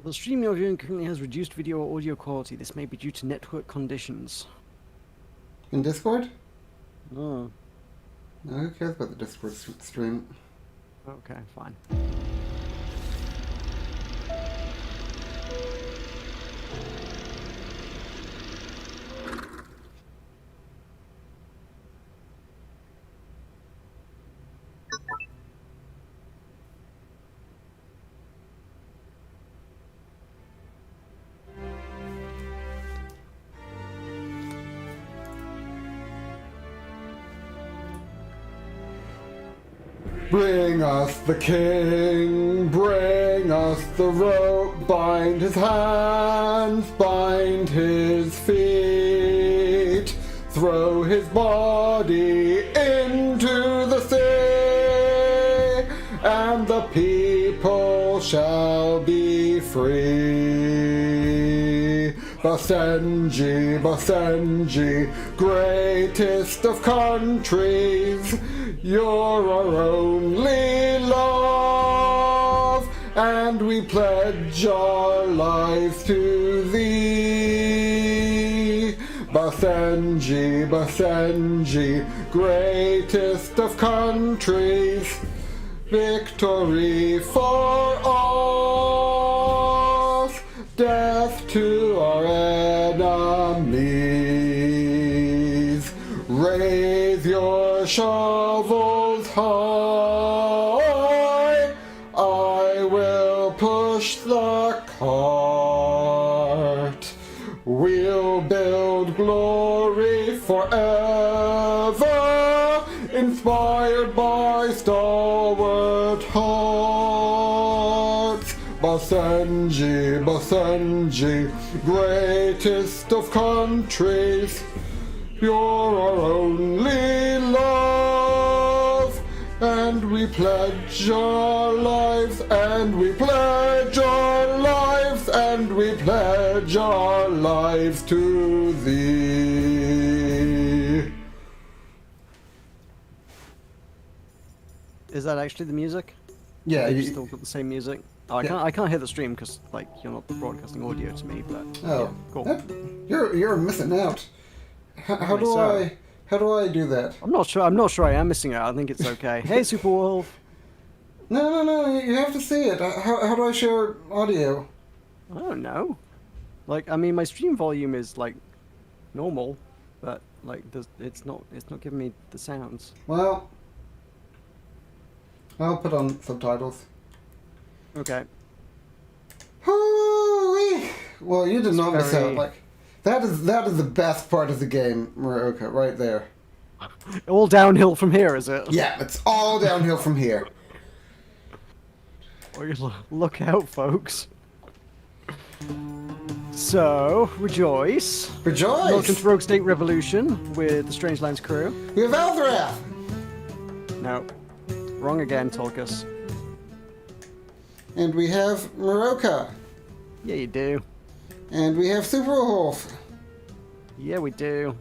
The stream you're viewing currently has reduced video or audio quality. This may be due to network conditions. In Discord? Oh, No, who cares about the Discord stream? okay, fine. Bring us the king, bring us the rope, bind his hands, bind his feet, throw his body into the sea, and the people shall be free. Basenji, Basenji, greatest of countries, you're our only love, and we pledge our lives to thee. Basenji, Basenji, greatest of countries, victory for us, death to our enemies. Raise your shovels high, I will push the cart. We'll build glory forever, inspired by stalwart hearts. Basenji, Basenji, greatest of countries, you're our only love, and we pledge our lives, and we pledge our lives, and we pledge our lives to thee. Is that actually the music? Yeah, You still got the same music? Oh, Yeah. I can't hear the stream because like you're not broadcasting audio to me. But Oh, yeah, cool. You're missing out. How do so. I do that? I'm not sure. I'm not sure I am missing out. I think it's okay. Hey, Superwolf. No, you have to see it. How do I share audio? I don't know. Like, I mean, my stream volume is like normal, but like, it's not giving me the sounds. Well, I'll put on subtitles. Okay. Hoo-wee! Well, you did not miss very- out. Like that is the best part of the game, Meroka, right there. All downhill from here, is it? Yeah, it's all downhill from here. Look out, folks. So, rejoice. Rejoice! Welcome to Rogue State Revolution with the Strange Lands crew. We have Altharath! No, wrong again, Tulkas. And we have Meroka. Yeah, you do. And we have Superwolf. Yeah, we do.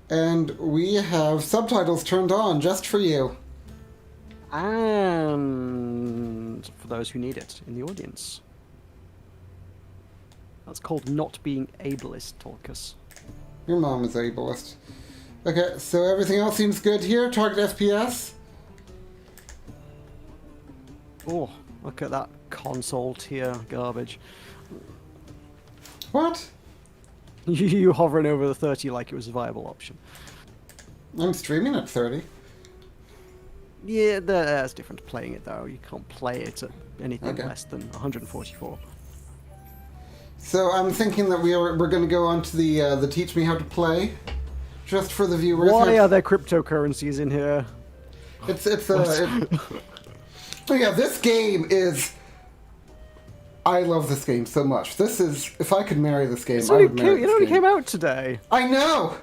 And we have subtitles turned on just for you. And for those who need it in the audience. That's called not being ableist, Tulkas. Your mom is ableist. Okay, so everything else seems good here. Target FPS. Oh, look at that console tier garbage. What? You hovering over the 30 like it was a viable option. I'm streaming at 30. Yeah, that's different to playing it though. You can't play it at anything Okay. less than 144. So I'm thinking that we're going to go on to the Teach Me How to Play, just for the viewers. Why are there cryptocurrencies in here? Oh yeah, this game is. I love this game so much. This is, if I could marry this game, I would marry It this only game. came out today. I know.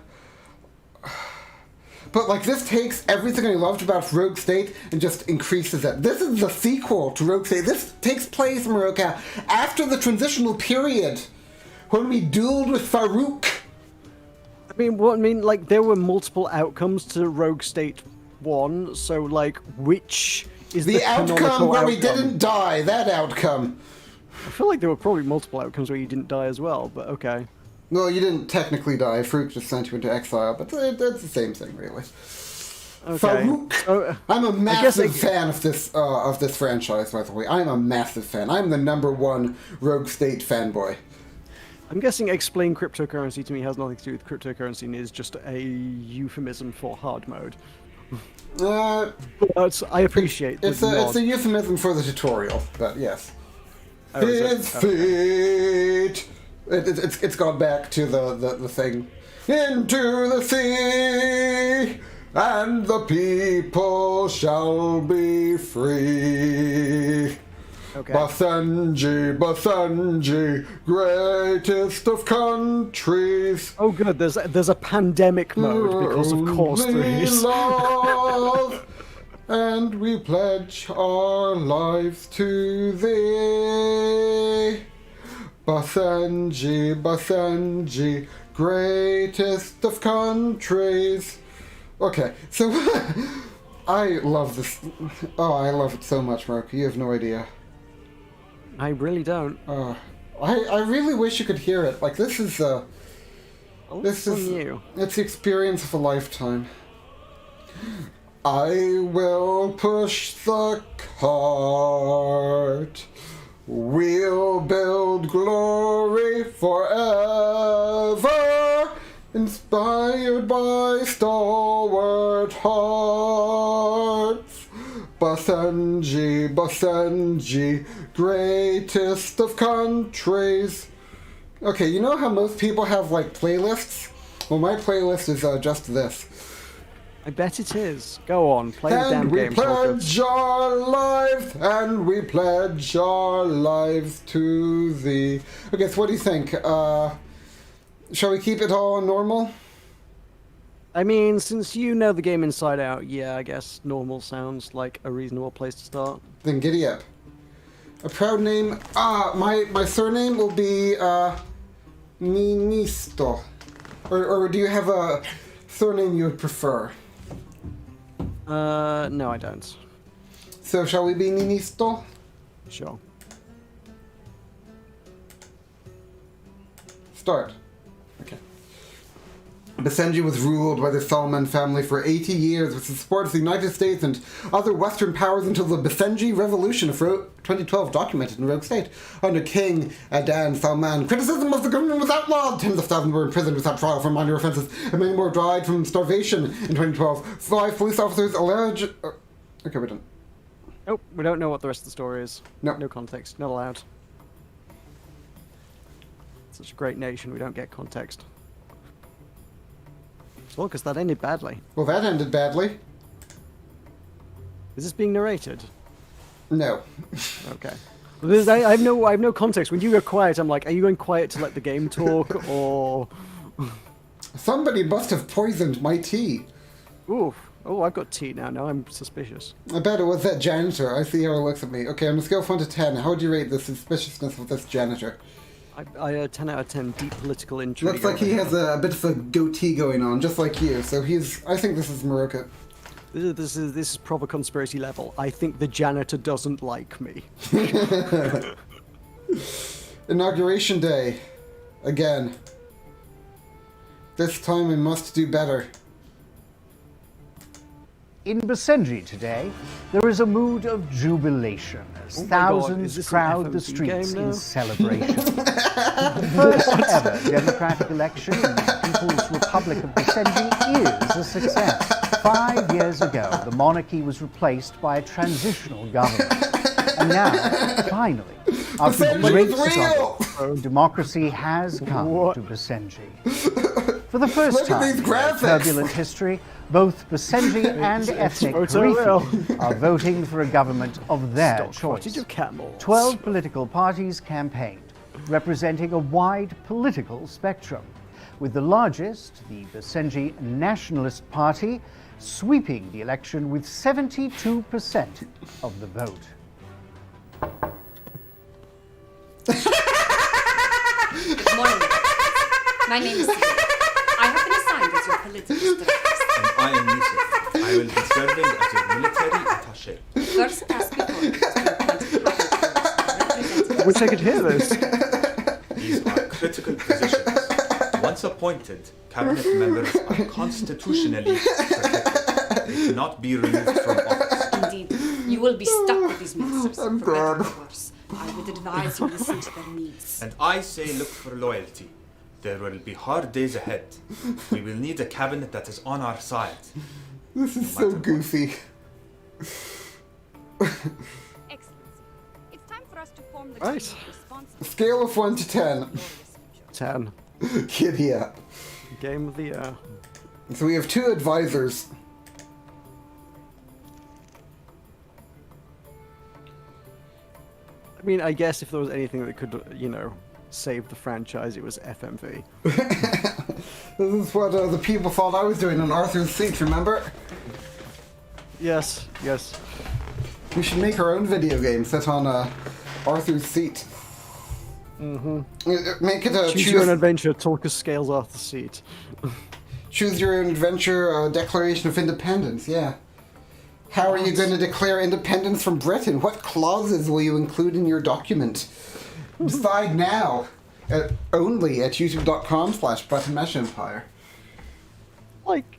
But like this takes everything I loved about Rogue State and just increases it. This is the sequel to Rogue State. This takes place, Meroka, after the transitional period when we dueled with Farouk. Like there were multiple outcomes to Rogue State 1, so like which is The outcome canonical where we outcome. didn't die, that outcome. I feel like there were probably multiple outcomes where you didn't die as well, but okay. Well, you didn't technically die. Farouk just sent you into exile, but that's the same thing, really. Okay. Farouk, I'm a massive fan of this franchise, by the way. I'm a massive fan. I'm the #1 Rogue State fanboy. I'm guessing explain cryptocurrency to me has nothing to do with cryptocurrency and is just a euphemism for hard mode. But I appreciate it's a euphemism for the tutorial, but yes. Oh, His feet. It's gone back to the thing. Into the sea, and the people shall be free. Okay. Basenji, Basenji, greatest of countries. Oh, good. There's a pandemic mode because, of course, there is. Love, and we pledge our lives to thee. Basenji, Basenji, greatest of countries. Okay, so I love this. Oh, I love it so much, Meroka. You have no idea. I really don't. I really wish you could hear it. Like, this is new. It's the experience of a lifetime. I will push the cart. We'll build glory forever, inspired by stalwart hearts. Basenji, Basenji, greatest of countries. Okay, you know how most people have, like, playlists? Well, my playlist is just this. I bet it is. Go on, play the damn game. And we pledge our lives, and we pledge our lives to thee. Okay, so what do you think? Shall we keep it all on normal? I mean, since you know the game inside out, yeah, I guess normal sounds like a reasonable place to start. Then giddy up. A proud name. My surname will be Ministo. Or do you have a surname you would prefer? No, I don't. So shall we be Ninisto? Sure. Start. Okay. Basenji was ruled by the Salman family for 80 years with the support of the United States and other Western powers until the Basenji Revolution of 2012 documented in Rogue State. Under King Adan Salman, criticism of the government was outlawed. Tens of thousands were imprisoned without trial for minor offences, and many more died from starvation in 2012. 5 police officers alleged... Okay, we're done. Nope, we don't know what the rest of the story is. No. No context. Not allowed. Such a great nation, we don't get context. Well, because that ended badly. Well, that ended badly. Is this being narrated? No. Okay. Well, I have no context. When you go quiet, I'm like, are you going quiet to let the game talk, or... Somebody must have poisoned my tea. Ooh. Oh, I've got tea now. Now I'm suspicious. I bet it was that janitor. I see how he looks at me. Okay, on a scale of 1 to 10, how would you rate the suspiciousness of this janitor? I 10 out of 10, deep political intrigue. Looks like he has a bit of a goatee going on, just like you. So I think this is Meroka. This is proper conspiracy level. I think the janitor doesn't like me. Inauguration day. Again. This time we must do better. In Basenji today, there is a mood of jubilation as thousands crowd the streets in celebration. The first ever democratic election in the People's Republic of Basenji is a success. 5 years ago, the monarchy was replaced by a transitional government. And now, finally, after great struggle, democracy has come to Basenji. For the first time in their turbulent history, both Basenji and ethnic Harifi are voting for a government of their choice. 12 political parties campaigned, representing a wide political spectrum, with the largest, the Basenji Nationalist Party, sweeping the election with 72% of the vote. Good morning. My name is Siri. I have been assigned as your political strategist. And I am Yusuf. I will be serving as your military attaché. first task before us to appoint representatives. Wish I could hear this. These are critical positions. Once appointed, cabinet members are constitutionally protected. They cannot be removed from office. Indeed, you will be stuck with these ministers. I'm for better dead. or worse. I would advise you listen to their needs. And I say look for loyalty. There will be hard days ahead. We will need a cabinet that is on our side. This is so goofy. Excellency, it's time for us to form the Right. team responsible. Scale of 1 to 10. 10. Giddy up. Game of the year. So we have 2 advisors. I mean, I guess if there was anything that could, you know, save the franchise, it was FMV. This is what the people thought I was doing on Arthur's Seat, remember? Yes, yes. We should make our own video game set on Arthur's Seat. Mm-hmm. Make it a Choose your own adventure, Tulkas scales off the seat. choose your own adventure Declaration of Independence, yeah. How are you going to declare independence from Britain? What clauses will you include in your document? Decide now. Only at youtube.com/buttonmeshempire. Like,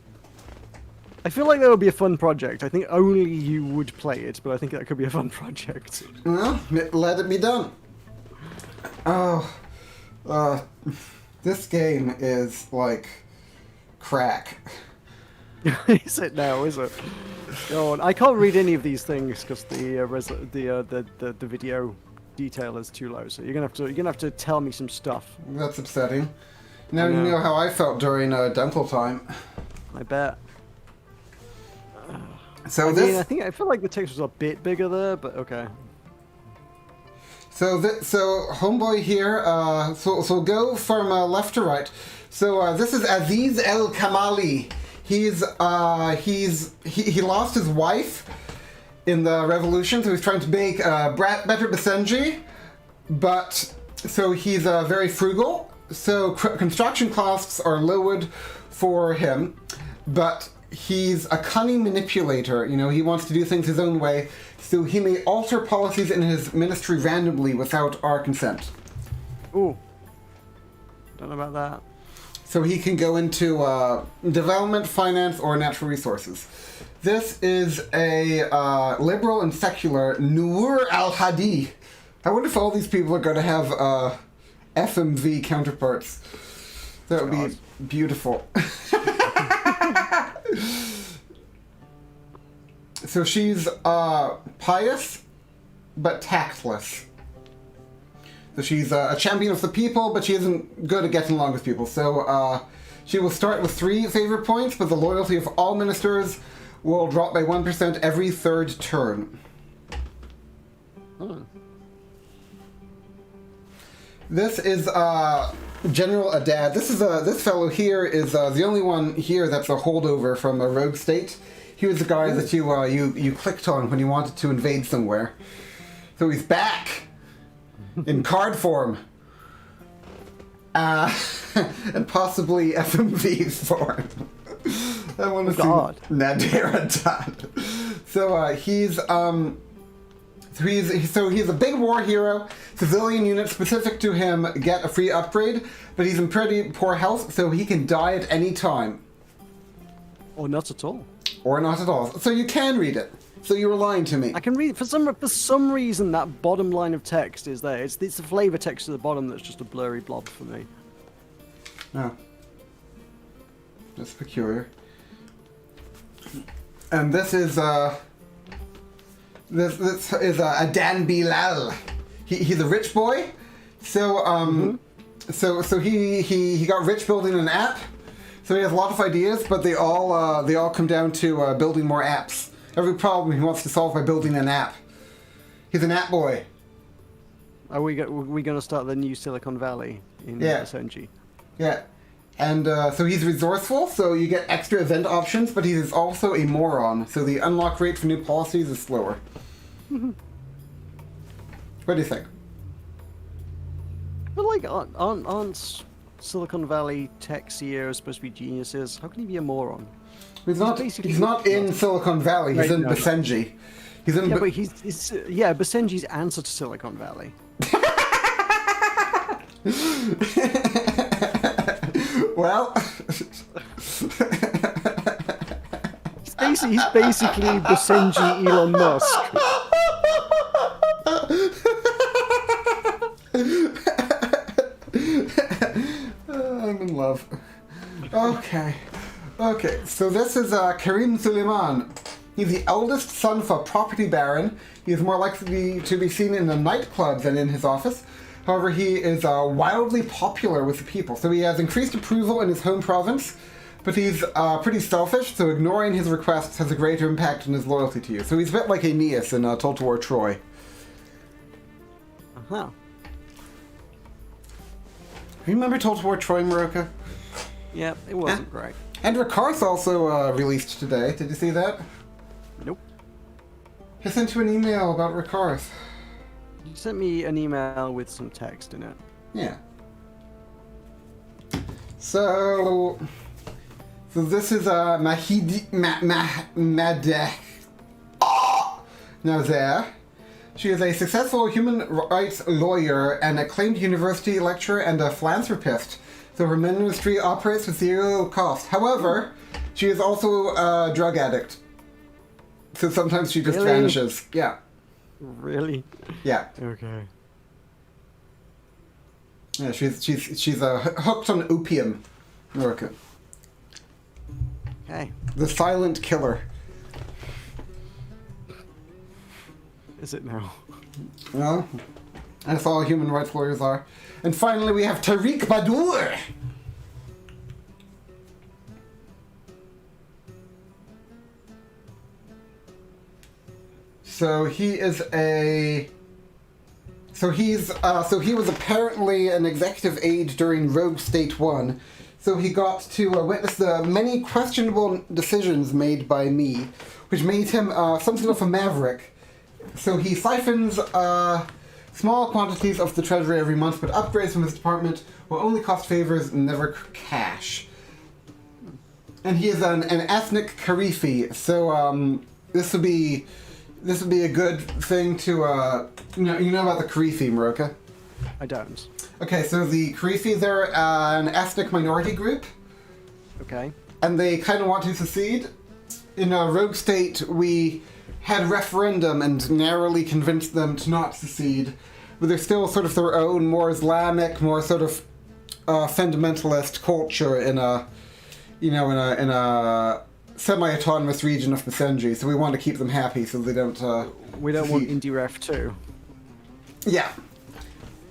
I feel like that would be a fun project. I think only you would play it, but I think that could be a fun project. Well, let it be done. Oh, this game is like crack. Is it now? Is it? Go on. I can't read any of these things because the video detail is too low. So you're gonna have to tell me some stuff. That's upsetting. Now I you know. know how I felt during dental time. I bet. So I this, mean, I feel like the text was a bit bigger there, but okay. so homeboy here. So go from left to right. So this is Aziz El Kamali. He lost his wife in the revolution, so he's trying to make better Basenji, but so he's very frugal. So construction costs are lowered for him, but he's a cunning manipulator. You know, he wants to do things his own way, so he may alter policies in his ministry randomly without our consent. Ooh. Don't know about that. So he can go into development, finance, or natural resources. This is a liberal and secular Noor al-Hadi. I wonder if all these people are going to have FMV counterparts. That would be beautiful. So she's pious, but tactless. So she's a champion of the people, but she isn't good at getting along with people. So she will start with 3 favor points, but the loyalty of all ministers will drop by 1% every 3rd turn. This is General Adad. This fellow here is the only one here that's a holdover from a rogue state. He was the guy that you clicked on when you wanted to invade somewhere. So he's back in card form. And possibly FMV's form. I want to see Nadir Adad. So he's a big war hero. Civilian units specific to him get a free upgrade, but he's in pretty poor health, so he can die at any time. Or not at all. Or not at all. So you can read it. So you were lying to me. I can read for some reason that bottom line of text is there. It's the flavor text at the bottom that's just a blurry blob for me. Oh. That's peculiar. And this is Adan Bilal. He's a rich boy. So so he got rich building an app. So he has a lot of ideas, but they all come down to building more apps. Every problem he wants to solve by building an app. He's an app boy. Are we going to start the new Silicon Valley in Basenji? Yeah. And so he's resourceful, so you get extra event options, but he's also a moron, so the unlock rate for new policies is slower. What do you think? But like, aren't Silicon Valley tech CEOs supposed to be geniuses? How can he be a moron? He's not in Silicon Valley, he's in Basenji. He's in. Yeah, but he's Basenji's answer to Silicon Valley. Well, he's basically Basenji Elon Musk. I'm in love. Okay. So this is Karim Suleiman. He's the eldest son of a property baron. He is more likely to be seen in a nightclub than in his office. However, he is wildly popular with the people. So he has increased approval in his home province, but he's pretty selfish, so ignoring his requests has a greater impact on his loyalty to you. So he's a bit like Aeneas in Total War Troy. Uh-huh. Remember Total War Troy, Meroka? Yeah, it wasn't great. And Rakarth also released today. Did you see that? Nope. I sent you an email about Rakarth. You sent me an email with some text in it. Yeah. So this is Mahidi Madeh Nazaire. She is a successful human rights lawyer, an acclaimed university lecturer, and a philanthropist. So her ministry operates with zero cost. However, she is also a drug addict. So sometimes she just vanishes. Yeah. Really? Yeah. Okay. Yeah, she's hooked on opium. Meroka. Okay. The silent killer. Is it now? Well, that's all human rights lawyers are. And finally, we have Tariq Badur. So he is a. So he was apparently an executive aide during Rogue State 1. So he got to witness the many questionable decisions made by me, which made him something of a maverick. So he siphons small quantities of the treasury every month, but upgrades from his department will only cost favors and never cash. And he is an ethnic Karifi, so this would be a good thing to you know about the Karifi, Meroka? I don't. Okay, so the Karifi, they're an ethnic minority group. Okay. And they kind of want to secede. In Rogue State, we had a referendum and narrowly convinced them to not secede. But they're still sort of their own, more Islamic, more sort of fundamentalist culture in a semi-autonomous region of Basenji. So we want to keep them happy so they don't. We don't want Indie Ref 2. Yeah.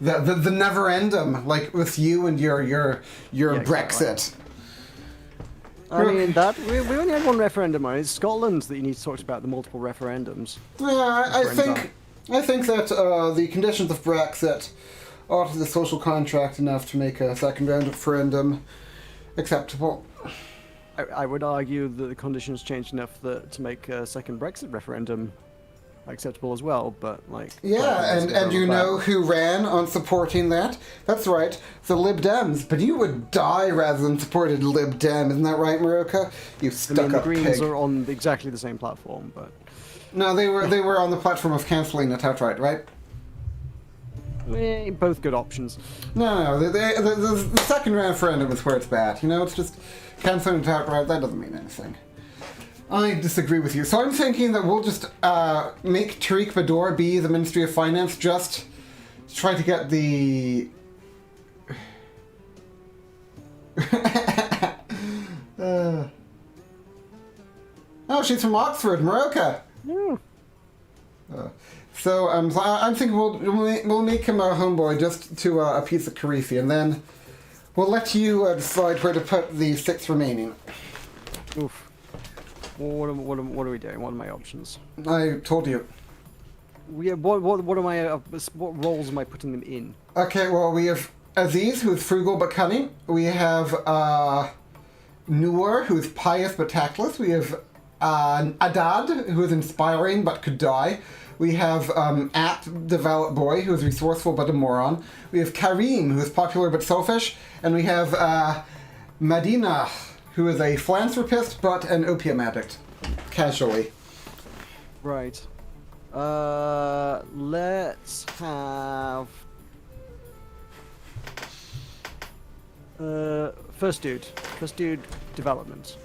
The never-endum, like with you and your Brexit. Exactly. I mean, that we only had one referendum. It's Scotland that you need to talk about the multiple referendums. Yeah, I think that the conditions of Brexit alter the social contract enough to make a second round referendum acceptable. I would argue that the conditions changed enough to make a second Brexit referendum acceptable as well, but like... Yeah, and you know who ran on supporting that? That's right, the Lib Dems. But you would die rather than supported Lib Dem, isn't that right, Meroka? You stuck-up the Greens pig. are on exactly the same platform, but... No, they were on the platform of cancelling it outright, right? Both good options. No, the second round referendum is where it's bad. You know, it's just cancelling it outright, that doesn't mean anything. I disagree with you. So I'm thinking that we'll just make Tariq Badur be the Ministry of Finance just to try to get the... Oh, she's from Oxford, Meroka. Yeah. So I'm thinking we'll make him our homeboy just to appease the Karifi, and then we'll let you decide where to put the 6 remaining. Oof. Well, what are we doing? What are my options? I told you. Yeah, what am I? What roles am I putting them in? Okay, well we have Aziz, who is frugal but cunning. We have Noor, who is pious but tactless. We have Adad, who is inspiring but could die. We have Apt, devout boy, who is resourceful but a moron. We have Karim, who is popular but selfish. And we have Madina, who is a philanthropist but an opium addict. Casually. Right. Let's have first dude development.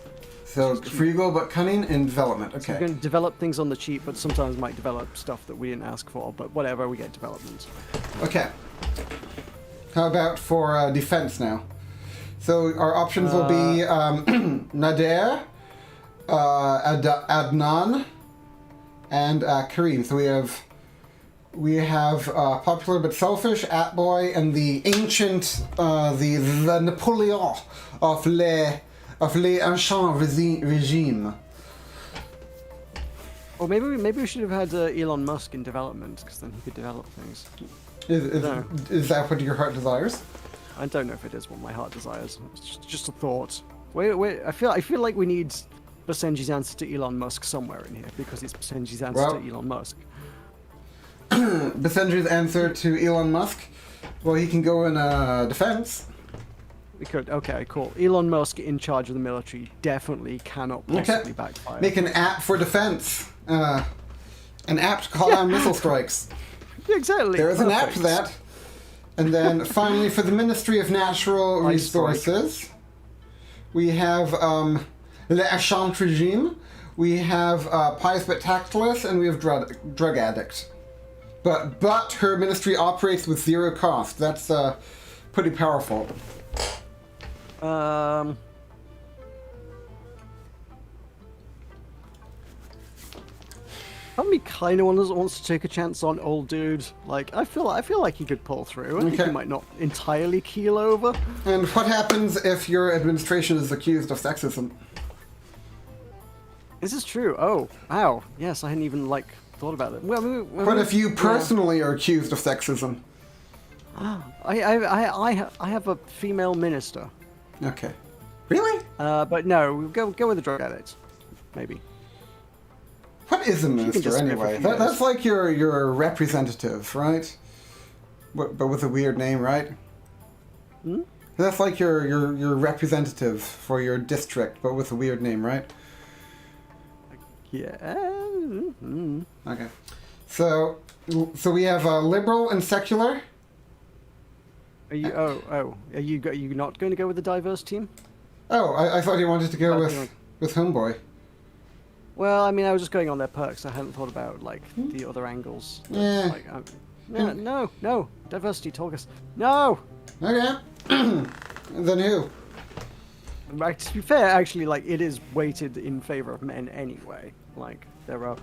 So frugal but cunning in development. Okay. So we're going to develop things on the cheap, but sometimes might develop stuff that we didn't ask for. But whatever, we get development. Okay. How about for defense now? So our options will be Nader, Adnan, and Kareem. So we have popular but selfish, Atboy, and the ancient, the Napoleon of les ancient regime. Or maybe we should have had Elon Musk in development, because then he could develop things. Is that what your heart desires? I don't know if it is what my heart desires. It's just a thought. Wait. I feel like we need Basenji's answer to Elon Musk somewhere in here, because it's Basenji's answer to Elon Musk. Basenji's answer to Elon Musk? Well, he can go in defense. We could. Okay, cool. Elon Musk in charge of the military definitely cannot possibly backfire. Make an app for defense. An app to call down missile strikes. Exactly. There's an app for that. And then finally, for the Ministry of Natural Resources, we have Le Achant Regime, we have Pious but Tactless, and we have Drug Addict. But her ministry operates with zero cost. That's pretty powerful. Part of me kind of wants to take a chance on old dude. Like, I feel like he could pull through. I think he might not entirely keel over. And what happens if your administration is accused of sexism? This is true. Oh, wow. Yes, I hadn't even thought about it. Well, what if you personally are accused of sexism? I have a female minister. Okay. Really? But no, go with the drug addict. Maybe. What is a minister anyway? That's like your representative, right? But with a weird name, right? Hmm? That's like your representative for your district, but with a weird name, right? Yeah. Mm-hmm. Okay. So we have liberal and secular. Are you? Are you not going to go with the diverse team? Oh, I thought you wanted to go with Homeboy. Well, I mean, I was just going on their perks. I hadn't thought about the other angles. Yeah. No, diversity, Tulkas. No. Okay. Then who? To be fair, actually, it is weighted in favor of men anyway. There are.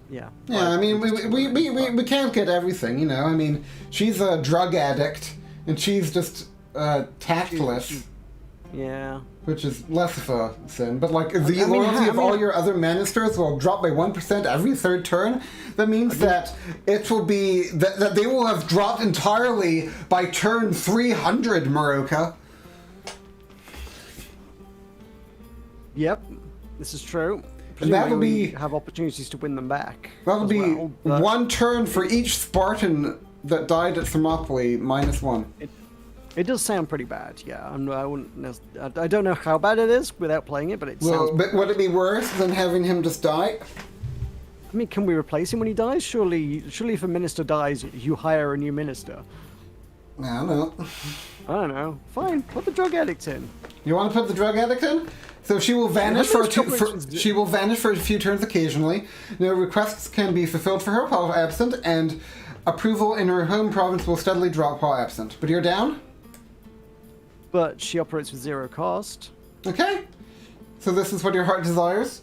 Yeah. Yeah, I mean, we can't get everything, you know. I mean, she's a drug addict, and she's just tactless. Yeah. Which is less of a sin, but the loyalty of all your other ministers will drop by 1% every third turn. That means that it will be that they will have dropped entirely by turn 300, Meroka. Yep, this is true. And that will be have opportunities to win them back. That'll be one turn for each Spartan that died at Thermopylae, -1. It does sound pretty bad, yeah. I don't know how bad it is without playing it, but it sounds... But would it be worse than having him just die? I mean, can we replace him when he dies? Surely if a minister dies, you hire a new minister. I don't know. I don't know. Fine, put the drug addict in. You want to put the drug addict in? So she will vanish she will vanish for a few turns occasionally. No requests can be fulfilled for her while absent, and approval in her home province will steadily drop while absent. But you're down? But she operates with zero cost. Okay. So this is what your heart desires?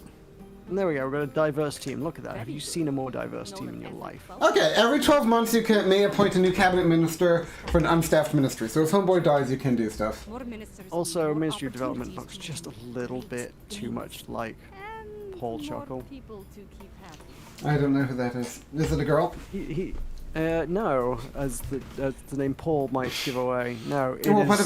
And there we go, we've got a diverse team. Look at that. Have you seen a more diverse team in your life? Okay, every 12 months you may appoint a new cabinet minister for an unstaffed ministry. So if Homeboy dies, you can do stuff. Also, Ministry of Development looks just a little bit too much like Paul Chuckle. I don't know who that is. Is it a girl? No, as the name Paul might give away. No. Well, what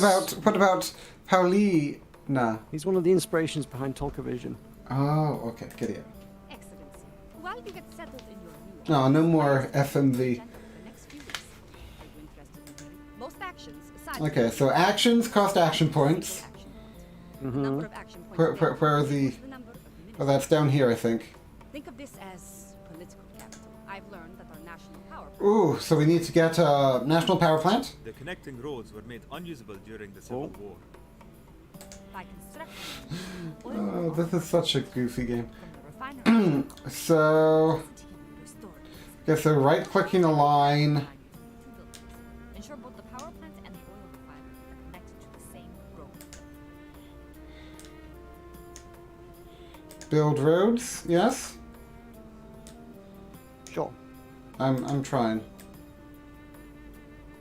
about Paulina? He's one of the inspirations behind Tulkavision. Oh, okay, get it. Excellency, while you get settled in your new Oh, no more FMV. most actions Okay, so actions cost action points. Number of action points. Where are the... Oh, that's down here, I think. Think of this as political capital. I've learned that our national power Ooh, so we need to get a national power plant? The connecting roads were made unusable during the Civil War. by construction Oh, this is such a goofy game. from the refinery So, restored. okay, so right-clicking a line. Ensure both the power plant and the oil refinery are connected to the same road. Build roads, yes? Sure. I'm trying.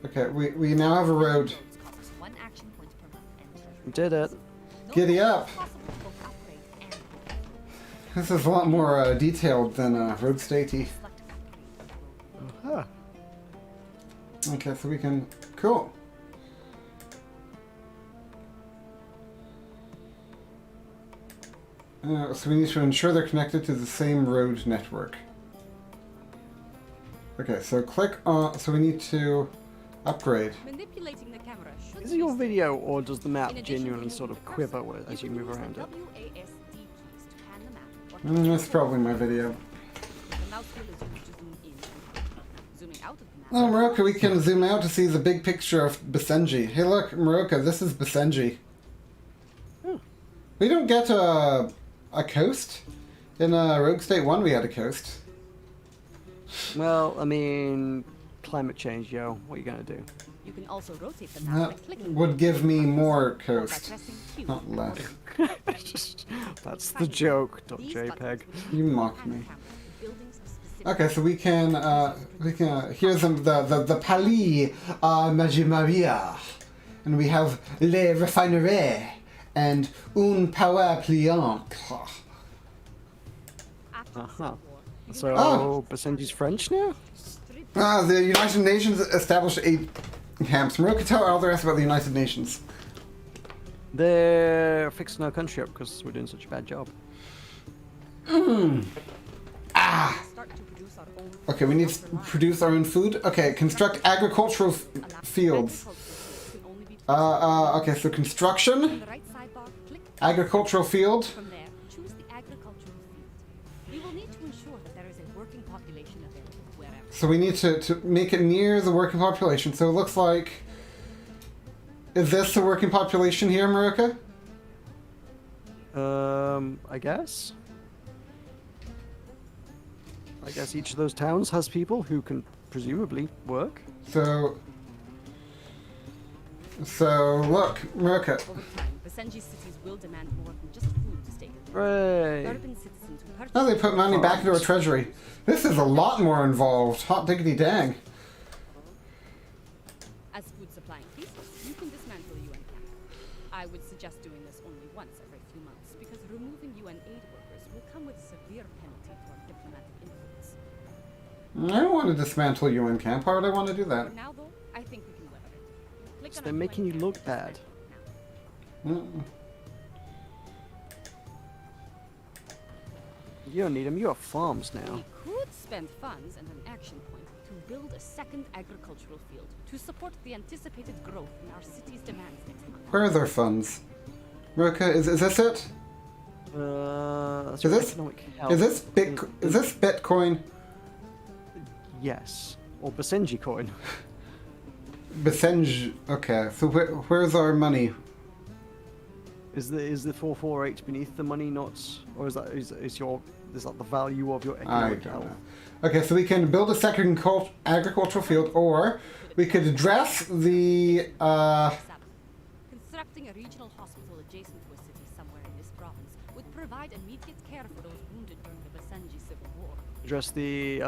Okay, we now have a road. Roads cost us 1 action point per month and treasury. We did it. No Giddy road is up. possible to both upgrade and This is a lot more detailed than Road Statey. select upgrade road. Huh. Okay, so we can... Cool. So we need to ensure they're connected to the same road network. Okay, so click on... So we need to upgrade. Manipulating the camera should Is it your be video, or does the map In addition to genuinely moving sort of the quiver cursor, as you can move use around the it? WASD keys to pan the map or That's probably my video. the mouse wheel is used to zoom in and out. Zooming out of the map. Oh, Meroka, we can zoom out to see the big picture of Basenji. Hey, look, Meroka, this is Basenji. We don't get a coast. In Rogue State 1, we had a coast. Well, I mean, climate change, yo. What are you gonna do? You can also rotate the map by That clicking would give me more or by coast, pressing Q not or less. That's the joke. These .jpg. buttons You will mock pan the me. camera to buildings of specific Okay, so we can here's the Palais Magie-Maria, and we have Les Refineries and Un Power Pliant. after the Uh-huh. Civil War. You So, Oh. Basenji's French now? strip The United Nations established 8 camps. Meroka, tell all the rest about the United Nations. They're fixing our country up because we're doing such a bad job. start to produce our own Okay, we need to produce our own food. Okay, construct agricultural fields. Okay, so On construction, the right sidebar, click agricultural field. from there. Choose the agricultural field. We will need to ensure that there is a working population available wherever. So we need to make it near the working population. So it looks like... Is this the working population here, Meroka? I guess. I guess each of those towns has people who can presumably work. So look, Meroka. Over time, Basenji cities will demand more than just food to stay good. Hooray! Urban citizens who purchase Oh, they put money back into our treasury. This is a lot more involved. Hot diggity dang. as food supply increases, you can dismantle the UN camp. I would suggest doing this only once every few months because removing UN aid workers will come with a severe penalty for diplomatic influence. I don't want to dismantle UN camp. Why would I want to do that? For now, though, I think we can weather it. Click So on they're our making UN you look camp bad. now. Mm. You don't need them. You have farms now. We could spend funds and an action point to build a second agricultural field to support the anticipated growth in our city's demands next month. Where are their funds? Meroka, is this it? That's Is your this- economic help. Is this Bitcoin? Yes. Or Basenji coin. Basenji. Okay, so where's our money? Is the 448 beneath the money not, or is that the value of your I economic don't health? know. Okay, so we can build a second agricultural field, or we could address the. Constructing a regional hospital adjacent to a city somewhere in this province would provide immediate care for those wounded during the Basenji Civil War. Address the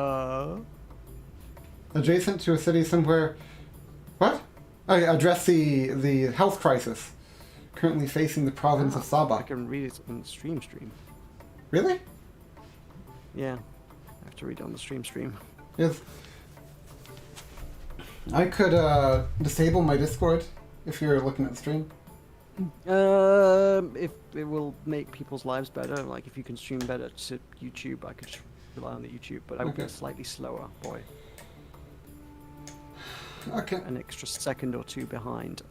Adjacent to a city somewhere. What? Oh, yeah, address the health crisis currently facing the province of I Sabah. can read it on the stream. Really? Yeah. I have to read it on the stream. Yes. I could disable my Discord if you're looking at the stream. If it will make people's lives better, like if you can stream better to YouTube, I could rely on the YouTube, but I would be Okay. slightly slower, boy. Okay. An extra second or two behind.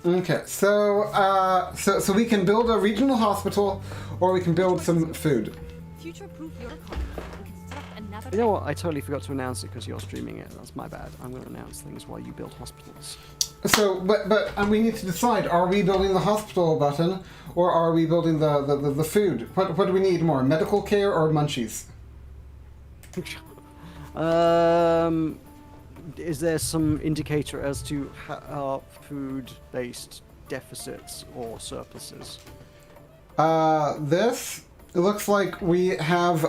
Okay. So we can build a regional hospital, or we can build some food. Future-proof your economy and construct another another You know what? I totally forgot to announce it because you're streaming it. That's my bad. I'm going to announce things while you build hospitals. So, but we need to decide: are we building the hospital button, or are we building the food? What do we need more? Medical care or munchies? Is there some indicator as to our food-based deficits or surpluses? This it looks like we have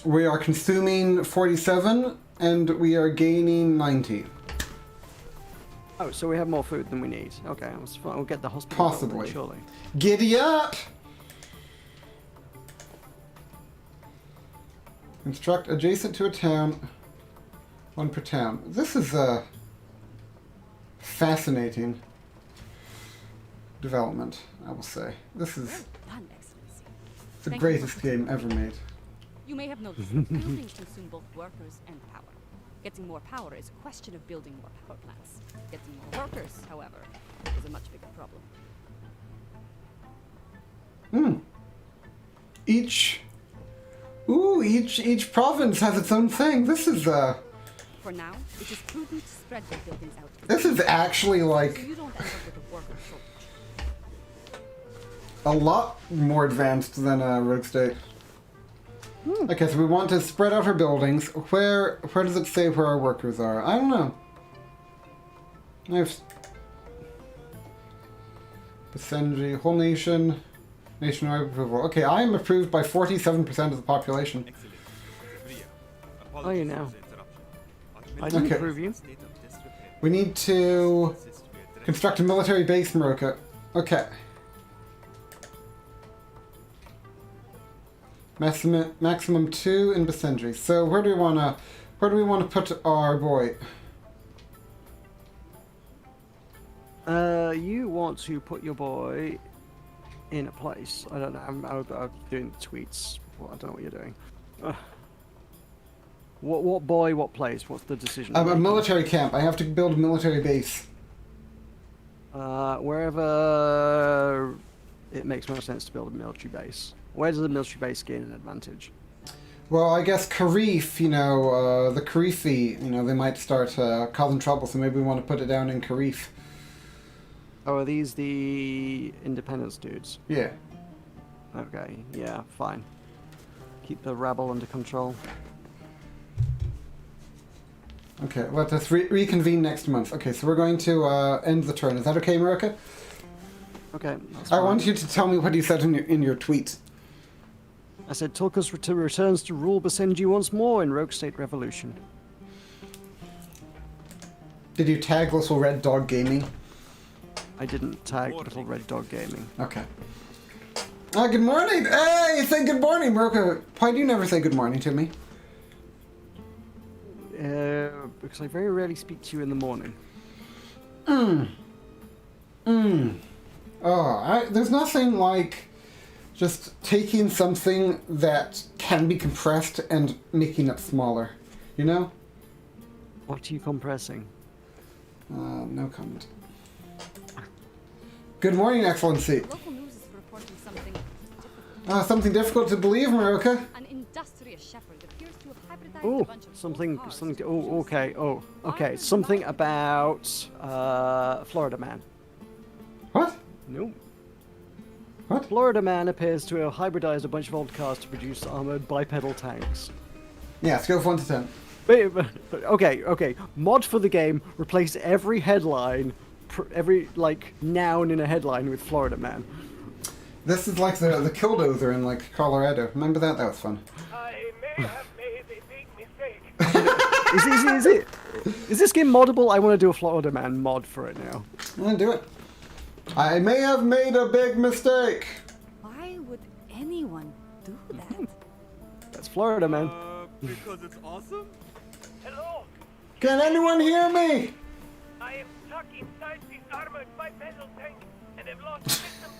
we are consuming 47 and we are gaining 90. Oh, so we have more food than we need. Okay, that's fine. We'll get the hospital built then, Possibly. surely. Giddy up! Construct adjacent to a town. One per town. This is a fascinating development, I will say. This is Well done, Excellency. the Thank you greatest for game ever made. You may have noticed that buildings consume both workers and power. Getting more power is a question of building more power plants. Getting more workers, however, is a much bigger problem. Each province has its own thing. This is For now, it is prudent to spread the buildings out. this is actually So like you don't end up with a worker shortage. a lot more advanced than Rogue State. Okay, so we want to spread out our buildings. Where does it say where our workers are? I don't know. I've Basenji, whole nation, nationwide approval. Okay, I am approved by 47% of the population. Excellent. Maria, Oh, you apologies know. for the interruption. Our I didn't Okay. approve you. state of disrepair We need to insists we address construct a military base, Meroka. Okay. Maximum 2 in Basenji. So where do we wanna put our boy? You want to put your boy in a place. I don't know. I'm doing tweets. Well, I don't know what you're doing. What boy? What place? What's the decision? A military camp. I have to build a military base. Wherever it makes more sense to build a military base. Where does the military base gain an advantage? Well, I guess Karif, the Karifi, they might start causing trouble, so maybe we want to put it down in Karif. Oh, are these the independence dudes? Yeah. Okay, yeah, fine. Keep the rabble under control. Okay, let us reconvene next month. Okay, so we're going to end the turn. Is that okay, Meroka? Okay, that's I fine. want you to tell me what you said in your tweet. I said Tulkas returns to rule Basenji once more in Rogue State Revolution. Did you tag Little Red Dog Gaming? I didn't tag Little Red Dog Gaming. Okay. Good morning! Hey, say good morning, Meroka. Why do you never say good morning to me? Because I very rarely speak to you in the morning. There's nothing like just taking something that can be compressed and making it smaller. You know? What are you compressing? No comment. Good morning, Excellency. Local news is reporting something difficult. Something difficult to believe, Meroka. An industrious shepherd appears to have hybridized Oh, a bunch of something. cars to Oh, produce okay. Oh, okay. Something about Florida Man. What? Nope. What? Florida Man appears to have hybridized a bunch of old cars to produce armored bipedal tanks. Yeah, scale of 1 to 10. But okay. Mod for the game. Replace every headline, every noun in a headline with Florida Man. This is like the Killdozer in Colorado. Remember that? That was fun. I may have made a big mistake. Is this game moddable? I want to do a Florida Man mod for it now. Do it. I may have made a big mistake. Why would anyone do that? That's Florida Man. because it's awesome? Hello, Can anyone hear me? I am stuck inside this armored bipedal tank and have lost system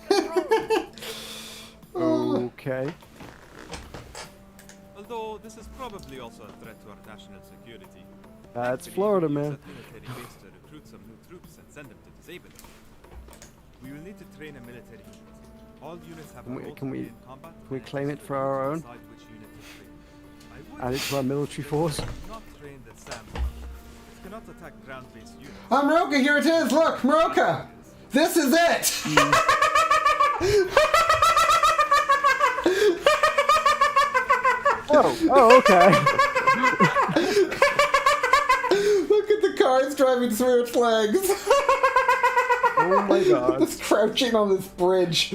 control. Okay. Although this is probably also a threat to our national security. That's Thankfully, Florida we use Man. that military base to recruit some new troops and send them to disable it. We will need to train a military unit. All units have Can a we- role can to we- play in combat, can we and claim it it's for up to our you to own? decide which unit to train. I would Add it to our military force. not train the SAM. It cannot attack ground-based units. Oh, Meroka, here it is! Look, Meroka! This is it! Oh, okay. Look at the cars driving through its legs. Oh my god. It's crouching on this bridge.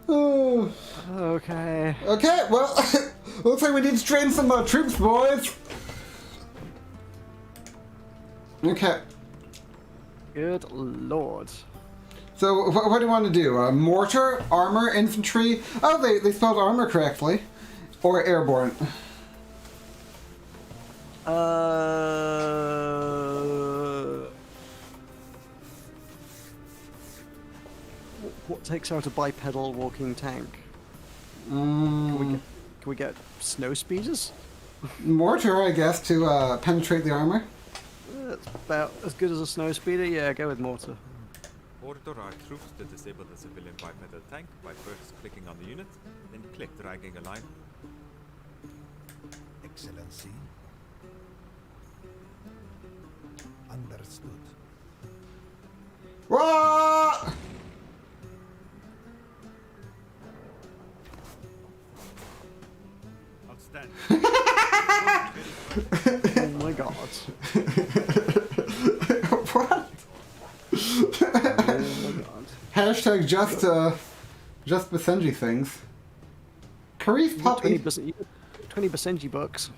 Oh. Okay. Okay, well, looks like we need to train some troops, boys. Okay, Good lord. so what do you want to do? Mortar, armor, infantry? Oh, they spelled armor correctly. Or airborne. What takes out a bipedal walking tank? Mm, Can we get snow speeders? mortar, I guess, to penetrate the armor. That's about as good as a snow speeder. Yeah, go with mortar. Order our troops to disable the civilian bipedal tank by first clicking on the unit, then click dragging a line. Excellency. Understood. Whoa! Outstanding. Oh my god. What? Oh my god. Hashtag just Basenji things. Karif puppy. 20 Basenji bucks.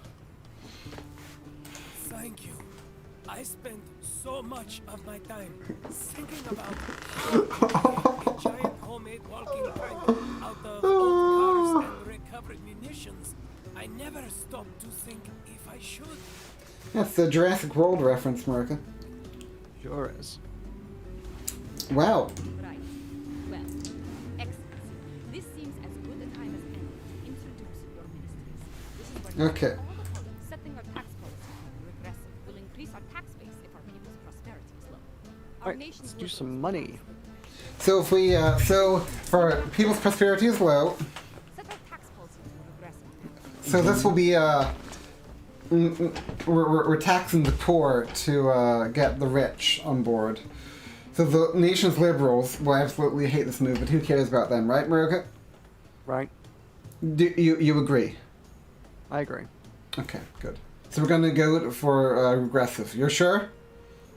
Thank you. I spent so much of my time thinking about how to make a giant homemade walking tank out of old cars and recovered munitions. I never stopped to think if I should. That's the Jurassic World reference, Meroka. Sure is. Wow. Right. Well, Excellency, this seems as good a time as any to introduce your ministries. This is where Okay. all the columns setting our tax policy regressive will increase our tax base if our people's prosperity is low. Our Alright, nation's let's do liberals some will money. So if we, so for people's prosperity is low, set our tax policy to regressive. so this will be, we're taxing the poor to get the rich on board. So the nation's liberals will absolutely hate this move, but who cares about them, right, Meroka? Right? Do you agree? I agree. Okay, good. So we're gonna go for regressive. You're sure?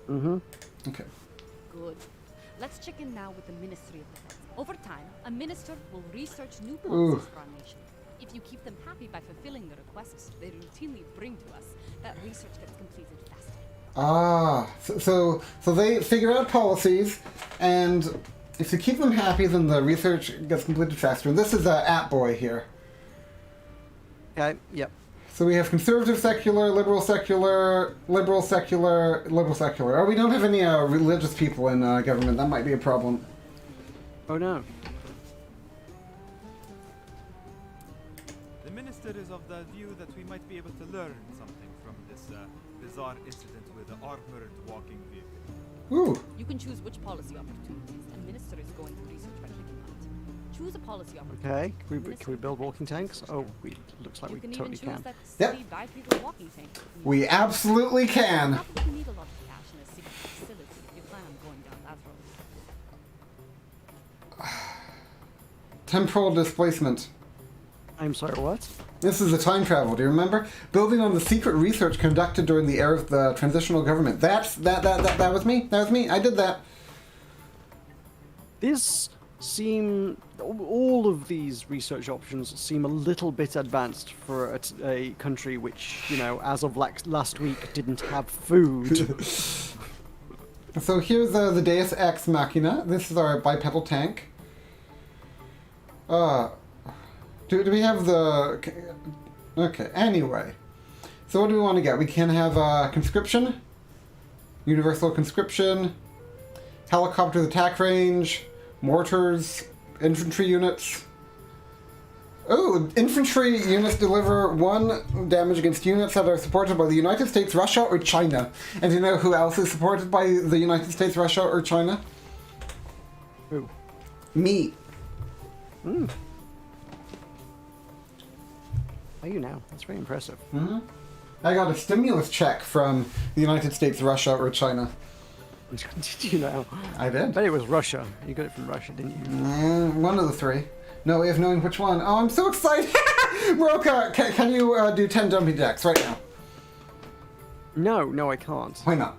Mm-hmm. Okay. Good. Let's check in now with the Ministry of Defense. Over time, a minister will research new Ooh. policies for our nation. If you keep them happy by fulfilling the requests they routinely bring to us, that research gets completed faster. Ah, so they figure out policies, and if you keep them happy, then the research gets completed faster. And this is App Boy here. Okay, yep. So we have conservative secular, liberal secular, liberal secular, liberal secular. Oh, we don't have any religious people in government. That might be a problem. Oh no. The minister is of the view that we might be able to learn something from this bizarre incident with the armored walking vehicle. Ooh. You can choose which policy opportunities the minister is going to research by clicking on it. Choose a policy opportunity. Okay, can we build walking tanks? Oh, looks like You we can totally even choose can. that Yep. silly bipedal walking tank. We absolutely can. Not that you need a lot of cash in a secret facility if you plan on going down that road. Temporal displacement. I'm sorry, what? This is the time travel. Do you remember? Building on the secret research conducted during the era of the transitional government. That was me. That was me. I did that. This all of these research options seem a little bit advanced for a country which, you know, as of last week didn't have food. So here's the Deus Ex Machina. This is our bipedal tank. Do we have the... Okay, anyway. So what do we want to get? We can have conscription, universal conscription, helicopter attack range, mortars, infantry units. Oh, infantry units deliver 1 damage against units that are supported by the United States, Russia, or China. And do you know who else is supported by the United States, Russia, or China? Who? Me. Hmm. Are you now? That's very impressive. Mm-hmm. I got a stimulus check from the United States, Russia, or China. Did you know? I did. I bet it was Russia. You got it from Russia, didn't you? One of the 3. No way of knowing which one. Oh, I'm so excited! Meroka, can you do 10 jumping jacks right now? No, I can't. Why not?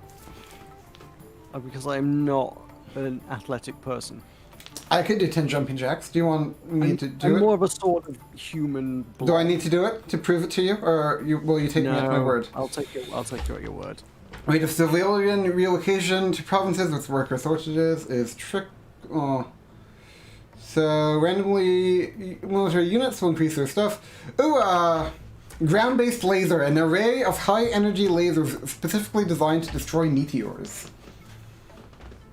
Because I'm not an athletic person. I could do 10 jumping jacks. Do you want me to do I'm it? more of a sort of human blob. Do I need to do it to prove it to you, or will you take me at my word? I'll take you at your word. Rate of civilian relocation to provinces with worker shortages is So randomly military units will increase their stuff. Ooh, ground-based laser, an array of high-energy lasers specifically designed to destroy meteors.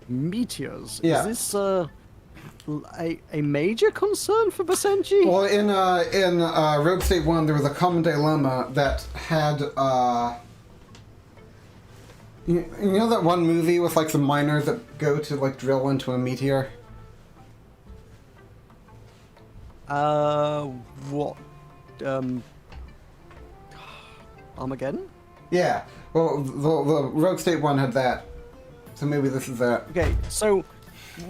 Meteors? Yeah. Is this a major concern for Basenji? Well, in Rogue State 1, there was a common dilemma that had, you know that one movie with, like, some miners that go to, like, drill into a meteor? What? Armageddon? Yeah. Well, the Rogue State 1 had that. So maybe this is that. Okay, so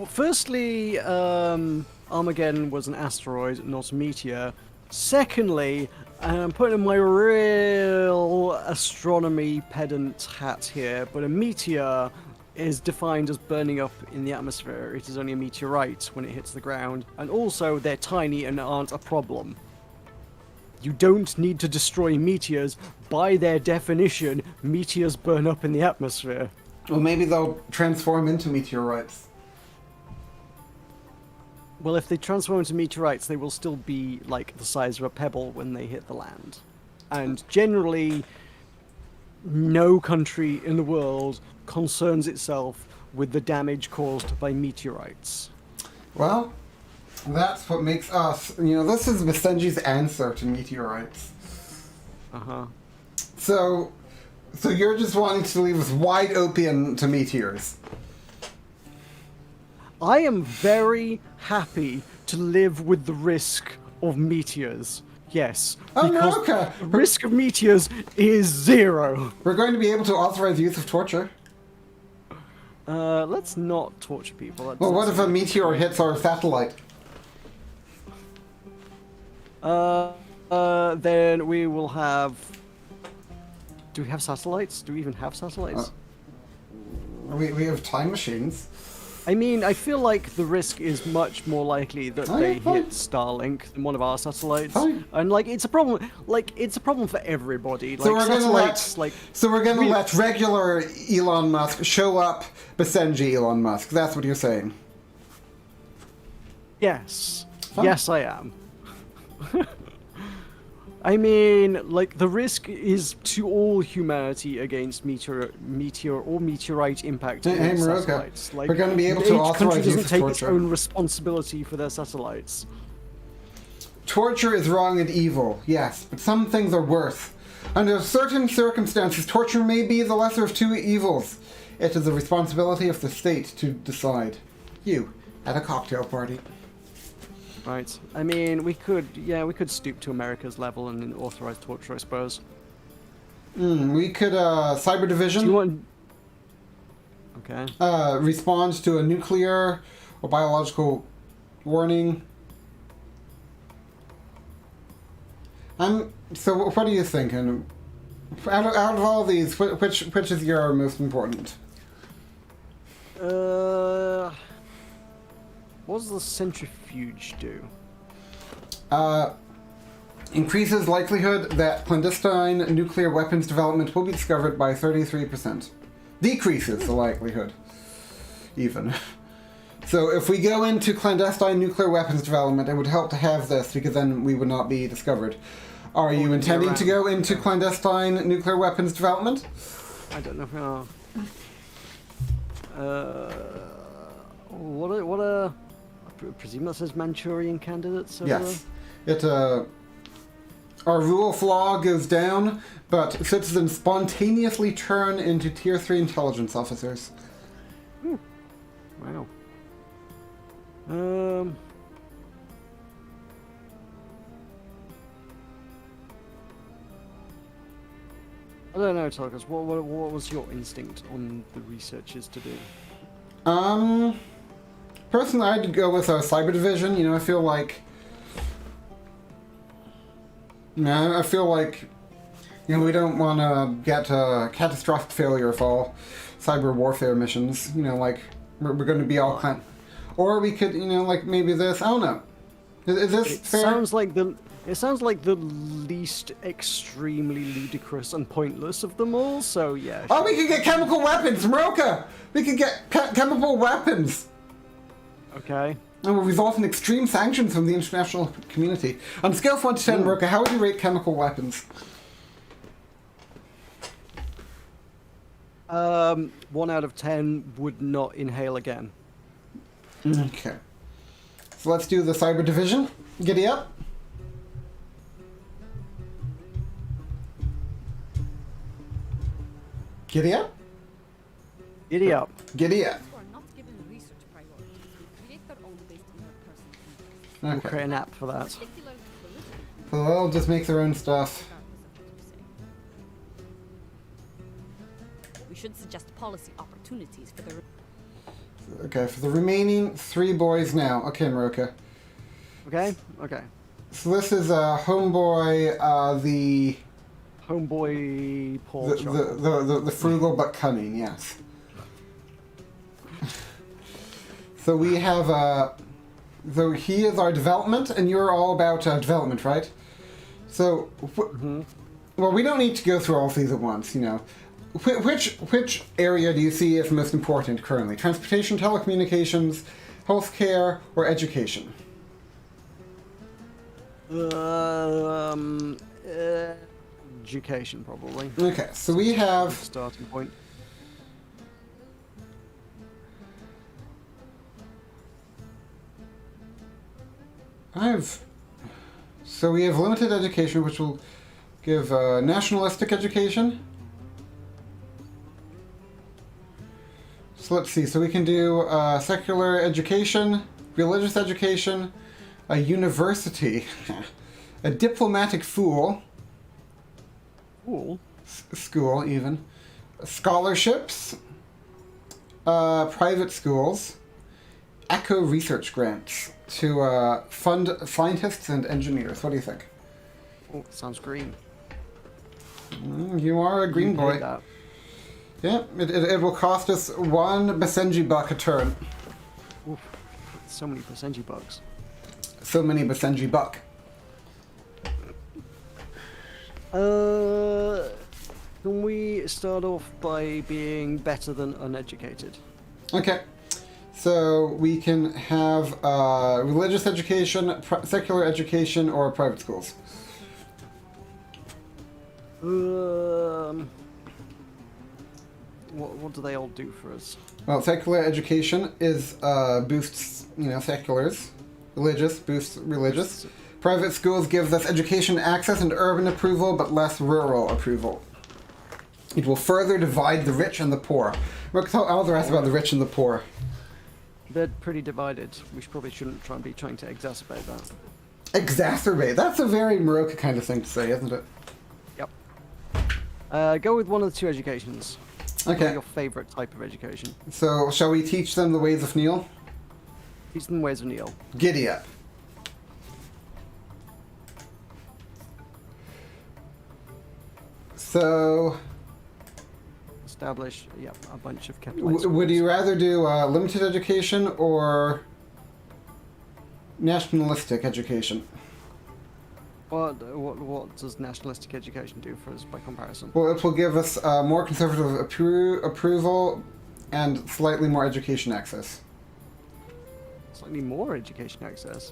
firstly, Armageddon was an asteroid, not a meteor. Secondly, I'm putting in my real astronomy pedant hat here, but a meteor is defined as burning up in the atmosphere. It is only a meteorite when it hits the ground, and also they're tiny and aren't a problem. You don't need to destroy meteors. By their definition, meteors burn up in the atmosphere. Well, maybe they'll transform into meteorites. Well, if they transform into meteorites, they will still be like the size of a pebble when they hit the land. And generally, no country in the world concerns itself with the damage caused by meteorites. Well, that's what makes us, this is Basenji's answer to meteorites. Uh-huh. So you're just wanting to leave us wide open to meteors. I am very happy to live with the risk of meteors. Yes. Oh, because Meroka! the risk of meteors is 0. We're going to be able to authorize use of torture. Let's not torture people. That's Well, what if a meteor hits our satellite? Then we will have... Do we have satellites? Do we even have satellites? We have time machines. I mean, I feel like the risk is much more likely that they hit Starlink than one of our satellites. Fine. And like, it's a problem. Like, it's a problem for everybody. Like, So we're satellites, gonna let regular Elon Musk show up Basenji Elon Musk. That's what you're saying. Yes. Fine. Yes, I am. I mean, like, the risk is to all humanity against meteor or meteorite impact on Hey, Meroka, satellites. Like, we're gonna be able to each authorize country use doesn't of take its torture. own responsibility for their satellites. Torture is wrong and evil, yes, but some things are worse. Under certain circumstances, torture may be the lesser of 2 evils. It is the responsibility of the state to decide. You, at a cocktail party. Right. I mean, we could stoop to America's level and then authorize torture, I suppose. We could, Cyber Division. Do you want... Okay. Respond to a nuclear or biological warning. So what are you thinking? Out of all these, which is your most important? What does the centrifuge do? Increases likelihood that clandestine nuclear weapons development will be discovered by 33%. Decreases the likelihood, even. So if we go into clandestine nuclear weapons development, it would help to have this, because then we would not be discovered. Are you intending to go into clandestine nuclear weapons development? I don't know. What a I presume that says Manchurian candidates over Yes. Our rule of law goes down, but citizens spontaneously turn into Tier 3 intelligence officers. Wow. I don't know, Tulkas. What was your instinct on the researchers to do? Personally, I'd go with a cyber division. You know, I feel like, you know, we don't want to get a catastrophic failure of all cyber warfare missions. You know, like we're going to be all kind. Or we could, you know, like maybe this. I don't know. Is this fair? It sounds like the least extremely ludicrous and pointless of them all. So yeah. Oh, we could get chemical weapons, Meroka. We could get chemical weapons. Okay. And will result in extreme sanctions from the international community. On a scale of 1 to 10, Meroka, how would you rate chemical weapons? 1 out of 10 would not inhale again. Okay. So let's do the cyber division. Giddy up. Giddy up. Giddy up. Giddy up. Who are not given research priorities will create their own based on their personal interests. We'll Okay. create an app for that. Particularly political, So they'll just make their own stuff. regardless of what you say. We should suggest policy opportunities for the Okay, for the remaining 3 boys now. Okay, Meroka. Okay. Okay. So this is homeboy, the Homeboy Paul. the frugal but cunning. Yes. So we have so he is our development, and you're all about development, right? So, well, we don't need to go through all of these at once, you know. Which area do you see as most important currently? Transportation, telecommunications, healthcare, or education? Education, probably. Okay, so we have Starting point. So we have limited education, which will give nationalistic education. So let's see. So we can do secular education, religious education, a university, a diplomatic Cool. school even, scholarships, private schools, eco research grants to fund scientists and engineers. What do you think? Oh, sounds green. You are a green You boy. paid that. Yeah, it will cost us 1 Basenji buck a turn. Oof. So many Basenji bugs. So many Basenji buck. Can we start off by being better than uneducated? Okay. So we can have religious education, secular education, or private schools. What do they all do for us? Well, secular education is boosts, you know, seculars. Religious boosts religious. Private schools gives us education access and urban approval, but less rural approval. It will further divide the rich and the poor. Look, tell all the rest about the rich and the poor. They're pretty divided. We probably shouldn't be trying to exacerbate that. Exacerbate. That's a very Meroka kind of thing to say, isn't it? Yep. Go with one of the 2 educations. Okay. Your favorite type of education. So, shall we teach them the ways of Neil? Teach them ways of Neil. Giddy up. So, Establish, a bunch of kept would you rather do limited education or nationalistic education? What does nationalistic education do for us by comparison? Well, it will give us more conservative approval and slightly more education access. Slightly more education access.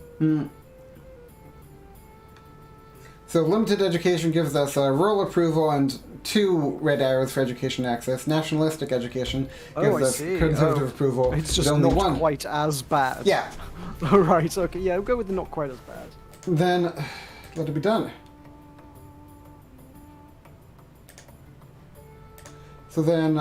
So limited education gives us rural approval and 2 red arrows for education access. Nationalistic education gives us conservative approval. It's just only not 1. quite as bad. Yeah. Alright, okay, yeah, we'll go with the not quite as bad. then let it be done. So then,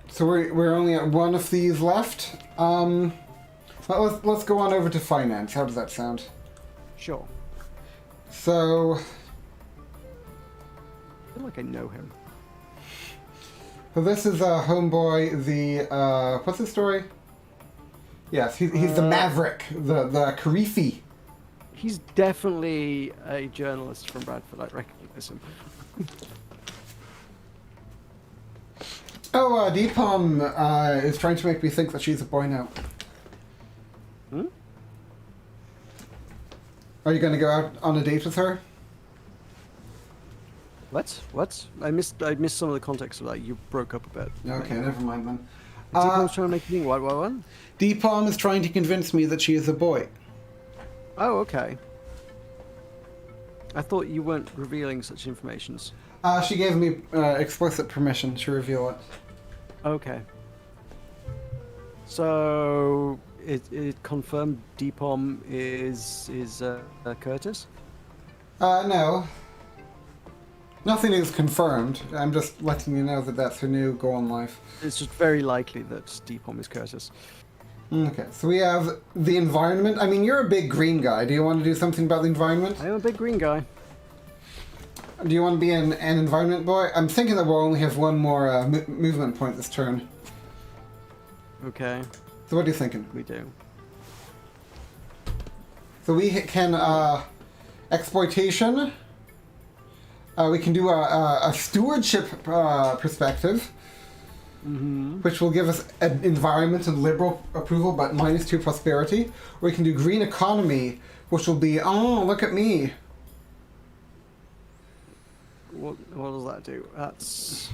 so we're only at one of these left. Let's go on over to finance. How does that sound? Sure. So, I feel like I know him. so this is homeboy. The what's his story? Yes, he's the Maverick, the Karifi. He's definitely a journalist from Bradford. I recognize him. Oh, Deepom is trying to make me think that she's a boy now. Hmm? Are you going to go out on a date with her? What? What? I missed some of the context of that. You broke up a bit. Okay, never mind then. Deepom's trying to make you think. What? Deepom is trying to convince me that she is a boy. Oh, okay. I thought you weren't revealing such informations. She gave me explicit permission to reveal it. Okay. So it confirmed Deepom is Curtis? No. Nothing is confirmed. I'm just letting you know that that's her new goal in life. It's just very likely that Deepom is Curtis. Okay, so we have the environment. I mean, you're a big green guy. Do you want to do something about the environment? I am a big green guy. Do you want to be an environment boy? I'm thinking that we'll only have one more movement point this turn. Okay, So what are you thinking? we do. So we can exploitation. We can do a stewardship perspective, which will give us an environment and liberal approval, but -2 prosperity. Or we can do green economy, which will be, oh, look at me. What does that do? That's.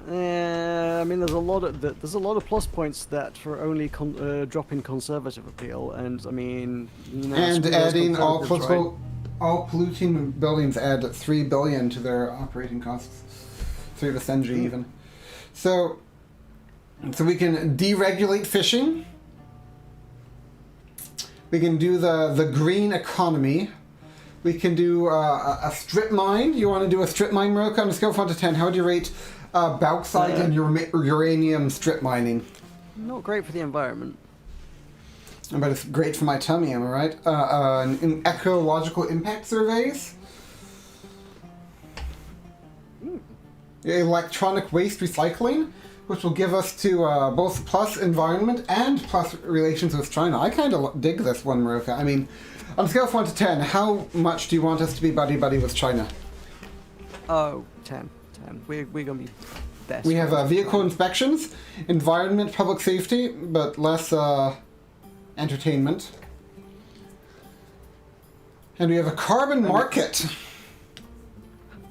I mean, there's a lot of plus points that for only dropping conservative appeal, and I mean, you know, And adding all conservatives, political, right? all polluting buildings add 3 billion to their operating costs. 3 Basenji even. So we can deregulate fishing. We can do the green economy. We can do a strip mine. You want to do a strip mine, Meroka? On a scale of 1 to 10, how do you rate bauxite and uranium strip mining? Not great for the environment. But it's great for my tummy, am I right? In ecological impact surveys. Electronic waste recycling, which will give us to both plus environment and plus relations with China. I kind of dig this one, Meroka. I mean, on a scale of 1 to 10, how much do you want us to be buddy-buddy with China? Oh, 10. We're going to be best. We have vehicle inspections, environment, public safety, but less entertainment. And we have a carbon market.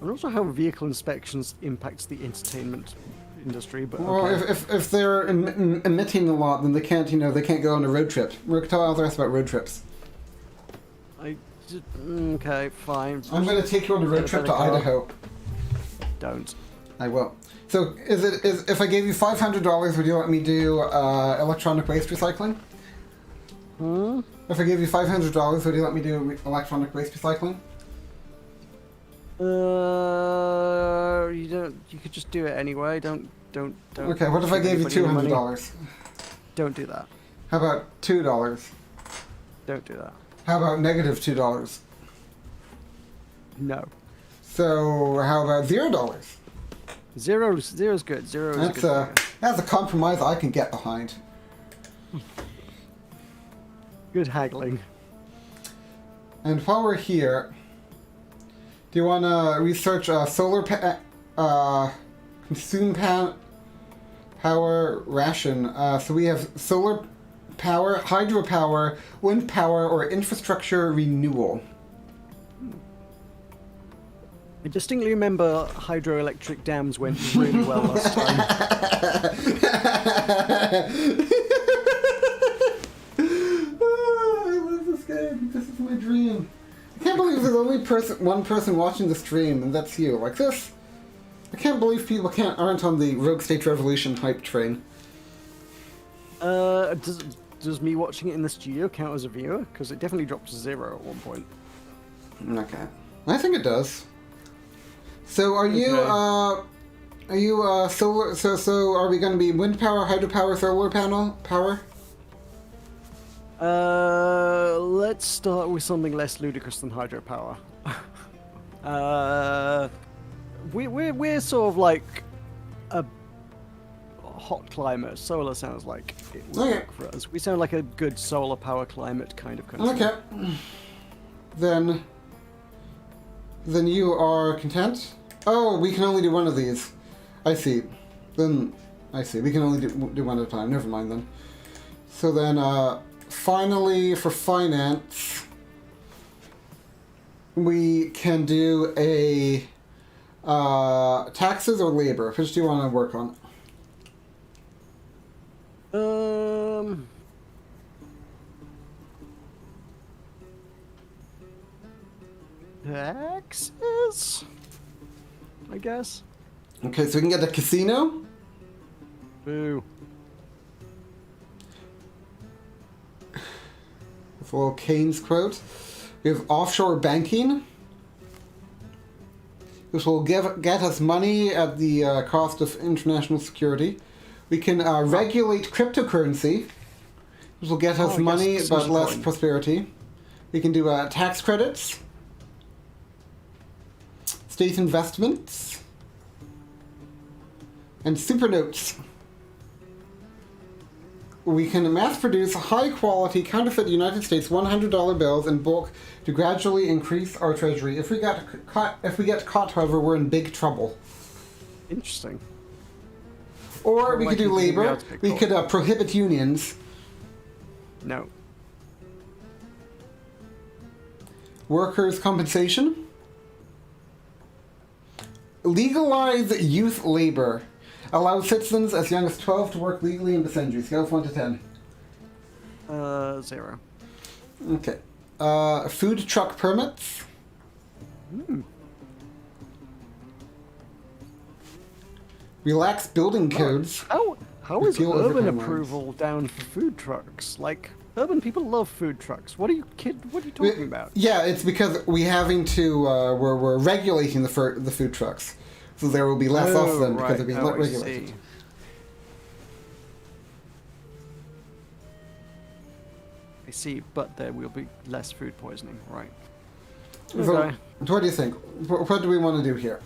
I'm not sure how vehicle inspections impacts the entertainment industry, but Well, okay. if they're emitting a lot, then they can't, they can't go on a road trip. Meroka, tell us about road trips. Okay, fine. I'm going to take you on a road trip to Idaho. Don't. I will. So, if I gave you $500, would you let me do electronic waste recycling? Hmm? If I gave you $500, would you let me do electronic waste recycling? You don't. You could just do it anyway. Don't. Okay. What if I gave you $200? Don't do that. How about $2? Don't do that. How about -$2? No. So how about $0? Zero's good. Zero is That's good. that's a compromise I can get behind. Good haggling. And while we're here, do you want to research solar consume power ration? So we have solar power, hydropower, wind power, or infrastructure renewal. I distinctly remember hydroelectric dams went really well last time. Oh, I love this game. This is my dream. I can't believe there's only one person watching the stream, and that's you. Like this. I can't believe people aren't on the Rogue State Revolution hype train. does me watching it in the studio count as a viewer? Because it definitely dropped to 0 at one point. Okay. I think it does. So are you solar? So are we going to be wind power, hydropower, solar panel power? Let's start with something less ludicrous than hydropower. We're sort of like a hot climate. Solar sounds like it would work for us. We sound like a good solar power climate kind of country. Okay. Then you are content? Oh, we can only do one of these. I see. Then I see. We can only do one at a time. Never mind then. So then, finally, for finance, we can do a taxes or labor. Which do you want to work on? Taxes, I guess. Okay, so we can get the casino. Boo. With a little Keynes quote. We have offshore banking. This will get us money at the cost of international security. We can regulate cryptocurrency. This will get us money but less prosperity. We can do tax credits. State investments. And super notes. We can mass produce high quality counterfeit United States $100 bills in bulk to gradually increase our treasury. If we get caught, however, we're in big trouble. Interesting. Or we could do labor. We could prohibit unions. No. Workers' compensation. Legalize youth labor. Allow citizens as young as 12 to work legally in Basenji. Scale of 1 to 10. 0. Okay. Food truck permits. Relax building codes. How is urban approval down for food trucks? Like, urban people love food trucks. What are you talking about? Yeah, it's because we're regulating the food trucks. So there will be less of them because they're being regulated. I see, but there will be less food poisoning, right? So, what do you think? What do we want to do here?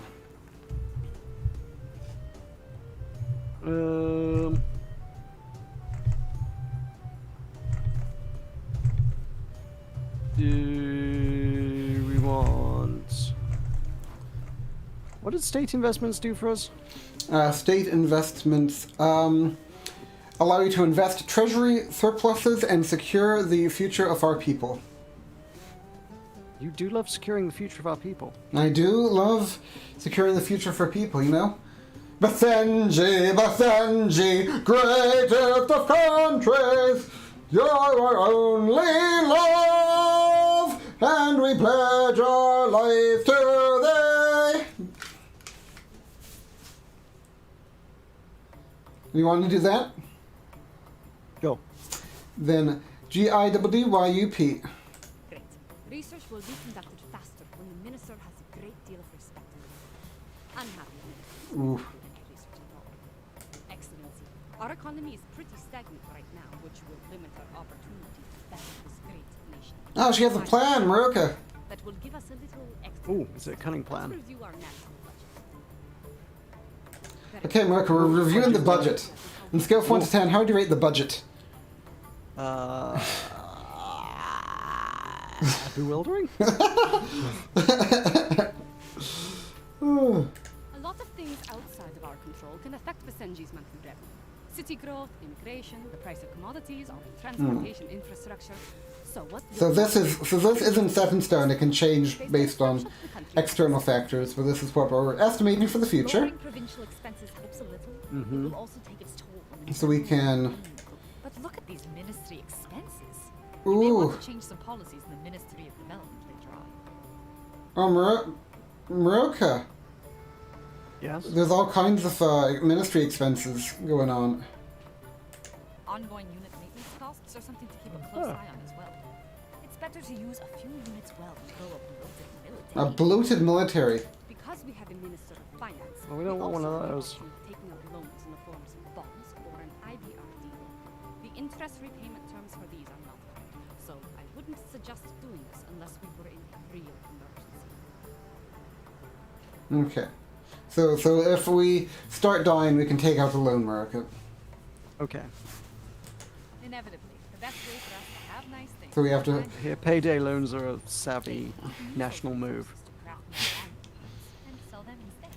Do we want... What did state investments do for us? State investments allow you to invest treasury surpluses and secure the future of our people. You do love securing the future of our people. I do love securing the future for people, you know? Basenji, Basenji, greatest of countries, you're our only love, and we pledge our life to thee. You want to do that? Go. Then GIDDYUP. Great. Research will be conducted faster when the minister has a great deal of respect. Unhappy. Ooh. Excellency, our economy is pretty stagnant right now, which will limit our opportunity to better this great nation. Oh, she has a plan, Meroka. That will give us a little extra. Ooh, it's a cunning plan. Let's review our national budget. Okay, Meroka, we're reviewing the budget. On a scale of 1 to 10, how would you rate the budget? Bewildering? A lot of things outside of our control can affect Basenji's monthly revenue. City growth, immigration, the price of commodities, our transportation infrastructure. So this isn't set in stone. It can change based on external factors, but this is what we're estimating for the future. Lowering provincial expenses helps a little. It will also take its toll on the So we can... But look at these ministry expenses. Ooh. You may want to change some policies in the Ministry of Development later on. Oh, Meroka. Yes? There's all kinds of ministry expenses going on. Ongoing unit maintenance costs, units are something to keep a close eye on as well. It's better to use a few units well to go a bloated military. A bloated military. Because we have a Minister of Finance, Well, we don't want one of also have the those. option of taking out loans in the forms of bonds or an IBR deal. The interest repayment terms for these are not high, so I wouldn't suggest doing this unless we were in a real emergency. Okay. So if we start dying, we can take out the loan market. Okay. Inevitably, the best way for us to have nice things. So we have to. Here, payday loans are a savvy national move. And sell them instead.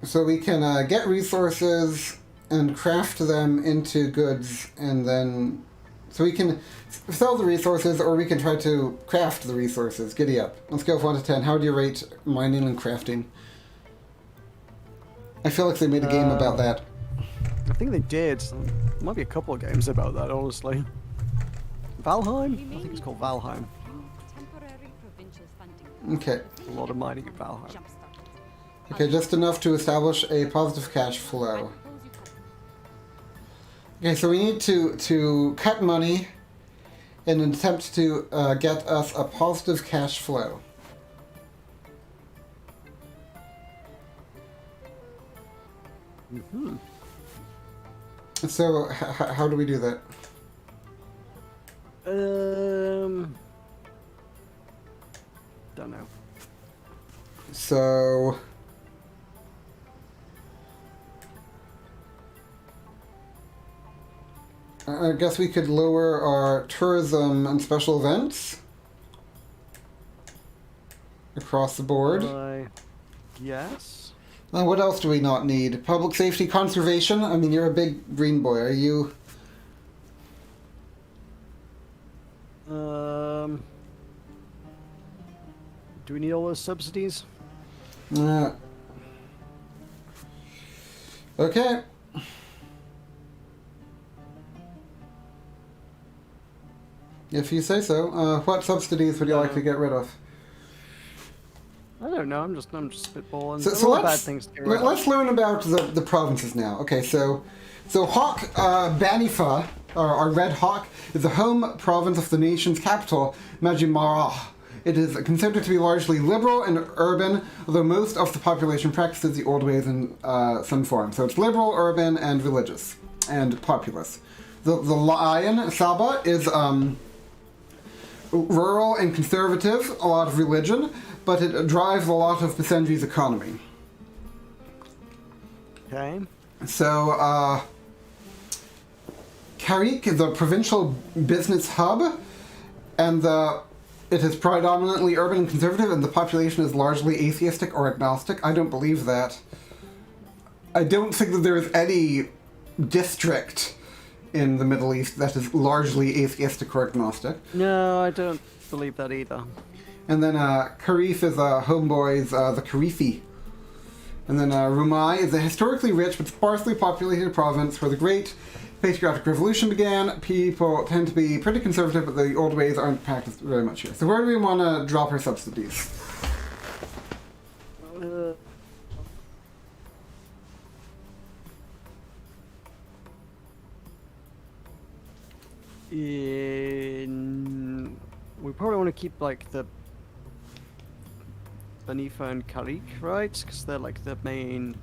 So we can get resources and craft them into goods, and then. So we can sell the resources, or we can try to craft the resources. Giddy up. On a scale of 1 to 10, how do you rate mining and crafting? I feel like they made a game about that. I think they did. There might be a couple of games about that, honestly. Valheim? I think it's called Valheim. Temporary provincial funding. Okay. A lot of mining at Valheim. Jumpstart. Okay, just enough to establish a positive cash flow. Okay, so we need to cut money in an attempt to get us a positive cash flow. Mm-hmm. So, how do we do that? Don't know. So... I guess we could lower our tourism and special events across the board. Yes. Now, what else do we not need? Public safety, conservation. I mean, you're a big green boy. Are you? Do we need all those subsidies? Okay. If you say so. What subsidies would you like to get rid of? I don't know. I'm just spitballing. So All bad let's things to get rid of. let's learn about the provinces now. Okay, so Hawk Banifa, or our Red Hawk, is the home province of the nation's capital, Majimara. It is considered to be largely liberal and urban, although most of the population practices the old ways in some form. So it's liberal, urban, and religious, and populous. The Lion, Saba, is rural and conservative, a lot of religion, but it drives a lot of Basenji's economy. Okay. So, Karik is a provincial business hub, and it is predominantly urban and conservative, and the population is largely atheistic or agnostic. I don't believe that. I don't think that there is any district in the Middle East that is largely atheistic or agnostic. No, I don't believe that either. And then Karif is homeboys, the Karifi. And then Rumai is a historically rich but sparsely populated province where the Great Patriotic Revolution began. People tend to be pretty conservative, but the old ways aren't practiced very much here. So where do we want to drop our subsidies? We probably want to keep like the Banifa and Karik, right? Because they're like the main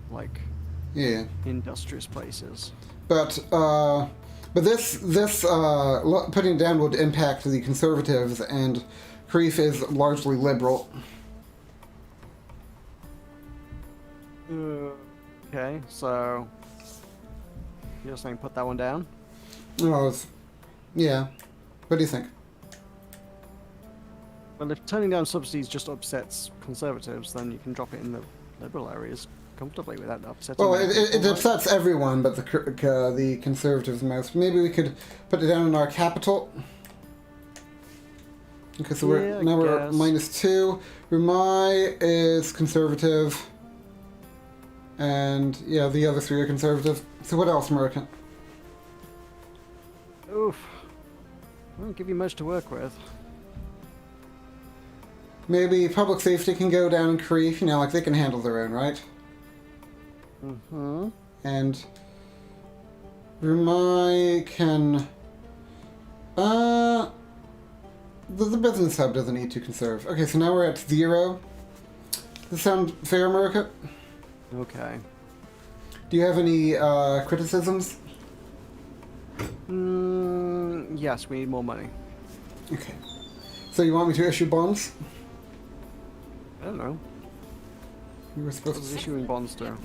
industrious places. But this putting it down would impact the conservatives, and Karif is largely liberal. Okay, so you're saying put that one down? Oh, yeah. What do you think? Well, if turning down subsidies just upsets conservatives, then you can drop it in the liberal areas comfortably without upsetting. Well, it upsets everyone, but the conservatives most. Maybe we could put it down in our capital. Okay, so we're at -2. Rumai is conservative, and yeah, the other three are conservative. So what else, Meroka? Oof. I won't give you much to work with. Maybe public safety can go down in Karif, like they can handle their own, right? Mm-hmm. And Rumai can... The business hub doesn't need to conserve. Okay, so now we're at 0. Does this sound fair, Meroka? Okay. Do you have any criticisms? Yes, we need more money. Okay. So you want me to issue bonds? I don't know. You were supposed What's to... issuing bonds to?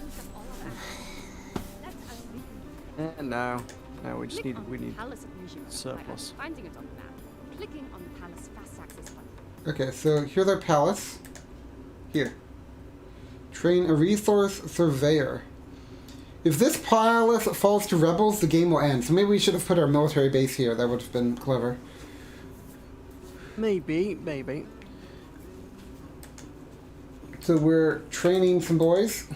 No. No, we just need surplus. Finding it on the map. Clicking on the palace fast access button. Okay, so here's our palace. Here. Train a resource surveyor. If this palace falls to rebels, the game will end. So maybe we should have put our military base here. That would have been clever. Maybe. So we're training some boys.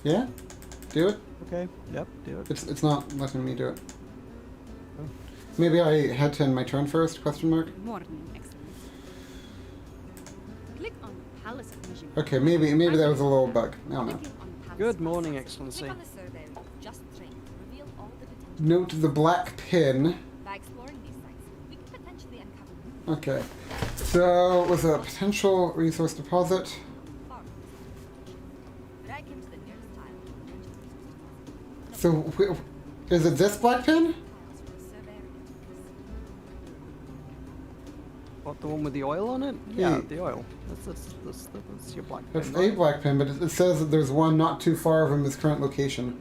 Yeah? Do it? Okay. Yep. Do it. It's not letting me do it. Maybe I had to end my turn first? Question mark. Morning, Excellency. Click on Palace of Mission. Okay, maybe that was a little bug. I don't know. Clicking on Palace Good fast morning, access. Excellency. Click on the survey you've just trained to reveal all the potential. Note the black pin. By exploring these sites, we can potentially uncover new Okay. So, was a potential resource deposit. farms. But I came to the nearest tile. So, is it this black pin? Tiles for a surveyor interface. What, the one with the oil on it? Yeah. Yeah, the oil. That's your black That's pin, a right? black pin, but it says that there's one not too far from his current location.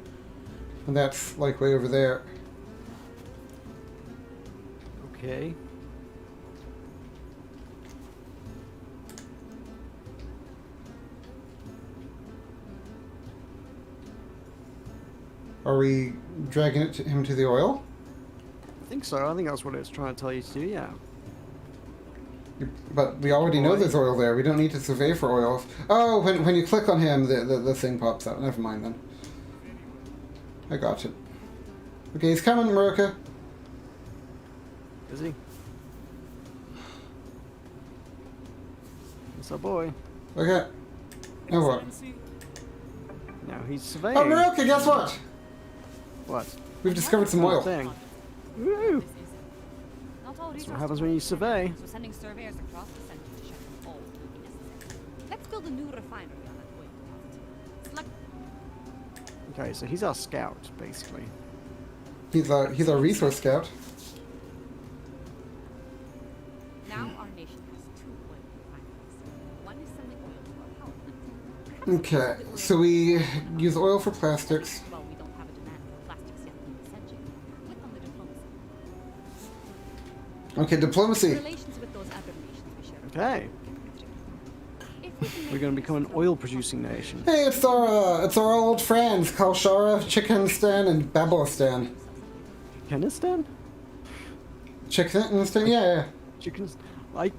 And that's like way over there. Okay. Are we dragging him to the oil? I think so. I think that's what it's trying to tell you to do, yeah. But we already know there's oil there. We don't need to survey for oil. Oh, when you click on him, the thing pops up. Never mind then. I got it. Okay, he's coming, Meroka. Is he? It's our boy. Okay. Now what? Now he's surveying. Oh, Meroka, guess what? What? We've discovered some oil. Thing. Woo! Not all That's resources what happens when you survey. So sending surveyors across the center to check all will be necessary. Let's build a new refinery on that oil deposit. Select Okay, so he's our scout, basically. He's our resource scout. now our nation has 2 oil refineries. One is selling oil to our power plant. Okay, so we use oil for plastics. Well, we don't have a demand for plastics yet in Basenji. Click on the diplomacy. Okay, diplomacy. Relations with those other nations we share. Okay. If we can make We're going to become an oil-producing nation. Hey, it's our old friends, Kalshara, Chickenistan, and Babelistan. Kenistan? Chickenistan? Yeah. Chickens? I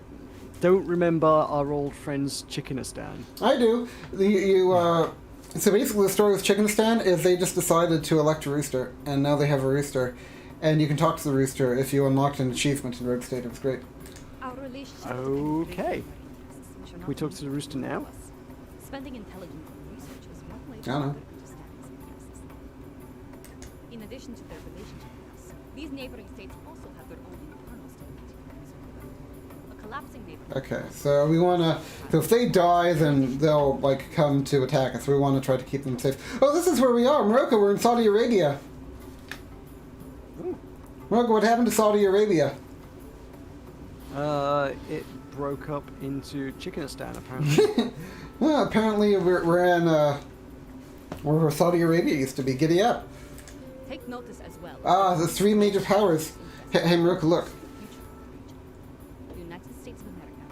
don't remember our old friends Chickenistan. I do. So basically the story with Chickenistan is they just decided to elect a rooster, and now they have a rooster. And you can talk to the rooster if you unlocked an achievement in Rogue State. It was great. Our relationship Okay. Can we talk to the rooster now? Spending intelligence on research is one way I to know. understand these interests. In addition to their relationship with us, these neighboring states also have their own internal stability. A collapsing neighborhood. Okay, so we want to... So if they die, then they'll, like, come to attack us. We want to try to keep them safe. Oh, this is where we are. Meroka, we're in Saudi Arabia. Meroka, what happened to Saudi Arabia? It broke up into Chickenistan, apparently. Well, apparently we're in, where Saudi Arabia used to be. Giddy up. Take notice as well. Ah, the 3 major powers. Hey, Meroka, look. The United States of America.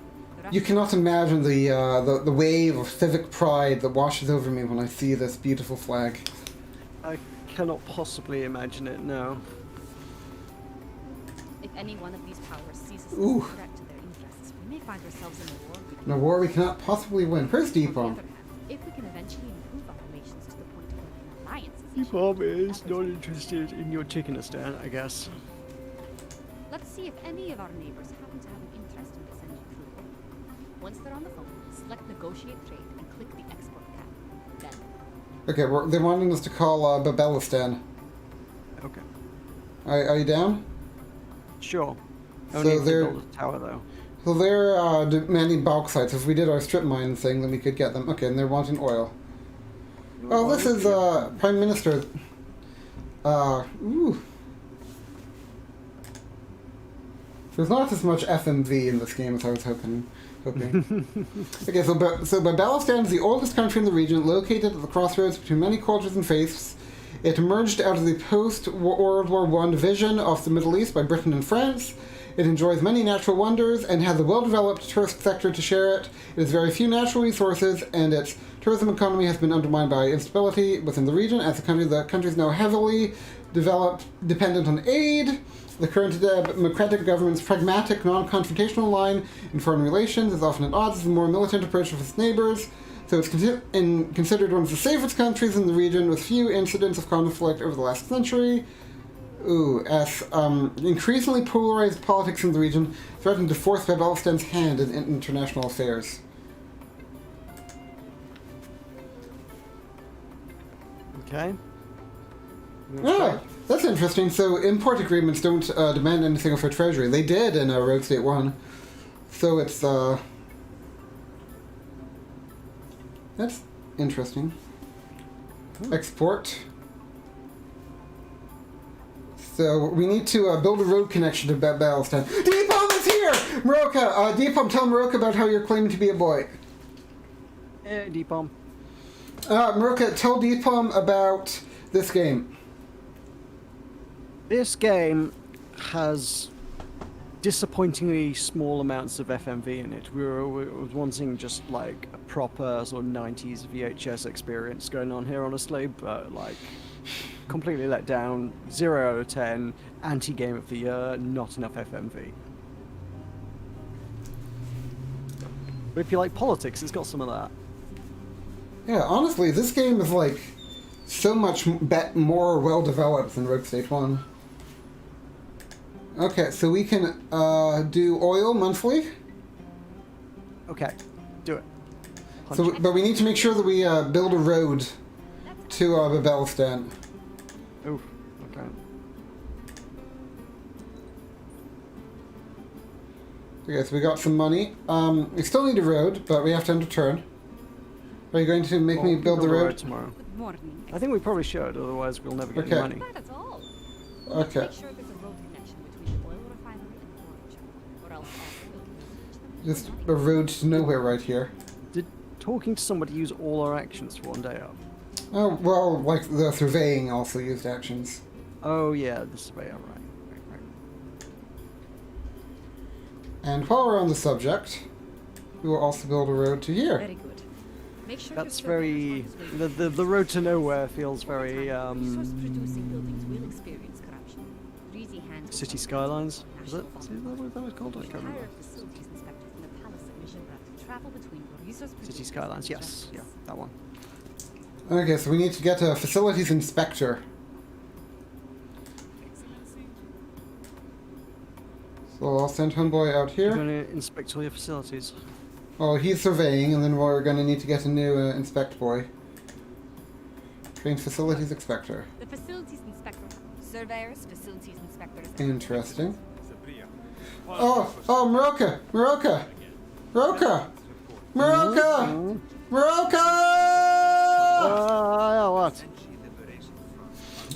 You cannot imagine the wave of civic pride that washes over me when I see this beautiful flag. I cannot possibly imagine it, no. If any one of these powers seizes Ooh. a threat to their interests, we may find ourselves in a war. In a war we cannot possibly win. Where's On the Deepom? other hand, if we can eventually improve our relations to the point where an alliance is Mom issued, is not interested in your Chickenistan, I guess. Let's see if any of our neighbors happen to have an interest in Basenji crude oil. Once they're on the phone, select Negotiate Trade and click the Export tab. Then, Okay, they're wanting us to call Babelistan. Okay. Are you down? Sure. So Only if they they're- build a tower, though. So they're demanding bulk sites. If we did our strip mine thing, then we could get them. Okay, and they're wanting oil. Oh, this is Prime Minister. Ooh. There's not as much FMV in this game as I was hoping. Okay, so Babelistan is the oldest country in the region, located at the crossroads between many cultures and faiths. It emerged out of the post-World War I division of the Middle East by Britain and France. It enjoys many natural wonders and has a well-developed tourist sector to share it. It has very few natural resources, and its tourism economy has been undermined by instability within the region. As the country is now heavily dependent on aid. The current democratic government's pragmatic, non-confrontational line in foreign relations is often at odds with the more militant approach of its neighbors, so it's considered one of the safest countries in the region with few incidents of conflict over the last century. As increasingly polarized politics in the region threaten to force Babelistan's hand in international affairs. Okay. Ah, that's interesting. So import agreements don't demand anything of our treasury. They did in Rogue State 1. So it's, that's interesting. Export. So we need to build a road connection to Babelstan. Deepom is here! Meroka! Deepom, tell Meroka about how you're claiming to be a boy. Hey, Deepom. Meroka, tell Deepom about this game. This game has disappointingly small amounts of FMV in it. We were wanting just like a proper sort of 90s VHS experience going on here, honestly, but like completely let down. 0 out of 10. Anti-game of the year. Not enough FMV. But if you like politics, it's got some of that. Yeah, honestly, this game is like so much more well developed than Rogue State 1. Okay, so we can do oil monthly. Okay, do it. So, but we need to make sure that we build a road to Babelistan. Oof, okay. Okay, so we got some money. We still need a road, but we have to end a turn. Are you going to make me build the road? Tomorrow? Good morning. I think we probably should, otherwise we'll never get Okay. any money. Not at all. Okay. Make sure there's a road connection between the oil refinery and the forage, or else all the buildings. Just a road to nowhere right here. Did talking to somebody use all our actions for one day up? Oh, well, like the surveying also used actions. Oh yeah, the surveyor, right. And while we're on the subject, we will also build a road to here. Very good. Make sure That's your surveyor's very... on his way. The road to nowhere feels very, Resource-producing buildings will experience corruption. Greasy hands. City Skylines? Is that what that was called? I can't Hire remember. facilities inspectors in the palace at Mijinra to travel between resource-producing City Skylines, yes. Yeah, that one. Okay, so we need to get a facilities inspector. So I'll send Homeboy out You're here. going to inspect all your facilities. Well, he's surveying, and then we're going to need to get a new inspect boy. Trained facilities inspector. The facilities inspector. Surveyors, facilities inspectors. Interesting. Sabria. Oh, Meroka! Meroka! Meroka! Meroka! Meroka! What?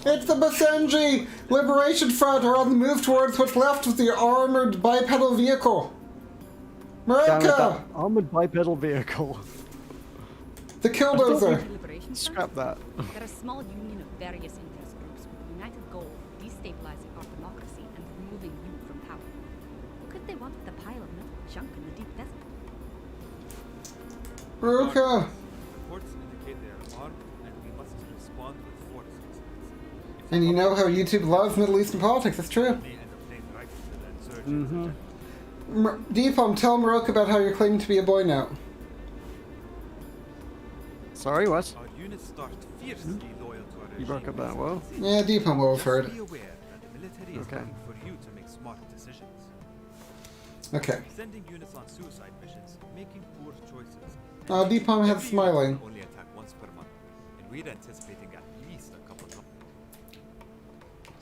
It's the Basenji Liberation Front are on the move towards what's left of the armored bipedal vehicle. Damn it, Meroka! that armored bipedal vehicle. The killdozer. Scrap that. They're a small union of various interest groups with the united goal of destabilizing our democracy and removing you from power. What could they want with a pile of metal junk in the deep desert? Meroka! Reports indicate they are armed, and we must respond with force. And you know how YouTube loves Middle Eastern politics, that's true. May end up playing right into the insurgents. Deepom, tell Meroka about how you're claiming to be a boy now. Sorry, what? Our units start fiercely loyal to our regime. You broke up that well. Yeah, Deepom will have heard. Be aware that the military is Okay. looking for you to make smart decisions. Okay. Sending units on suicide missions, making poor choices. Deepom has smiling. Only attack once per month, in We're anticipating at least a couple of...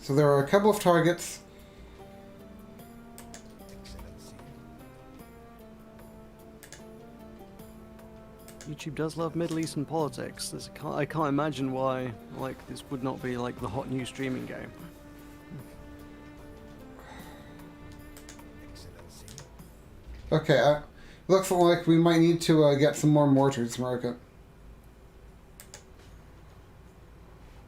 So there are a couple of targets. YouTube does love Middle Eastern politics. I can't imagine why this would not be like the hot new streaming game. Okay, looks like we might need to get some more mortars, Meroka.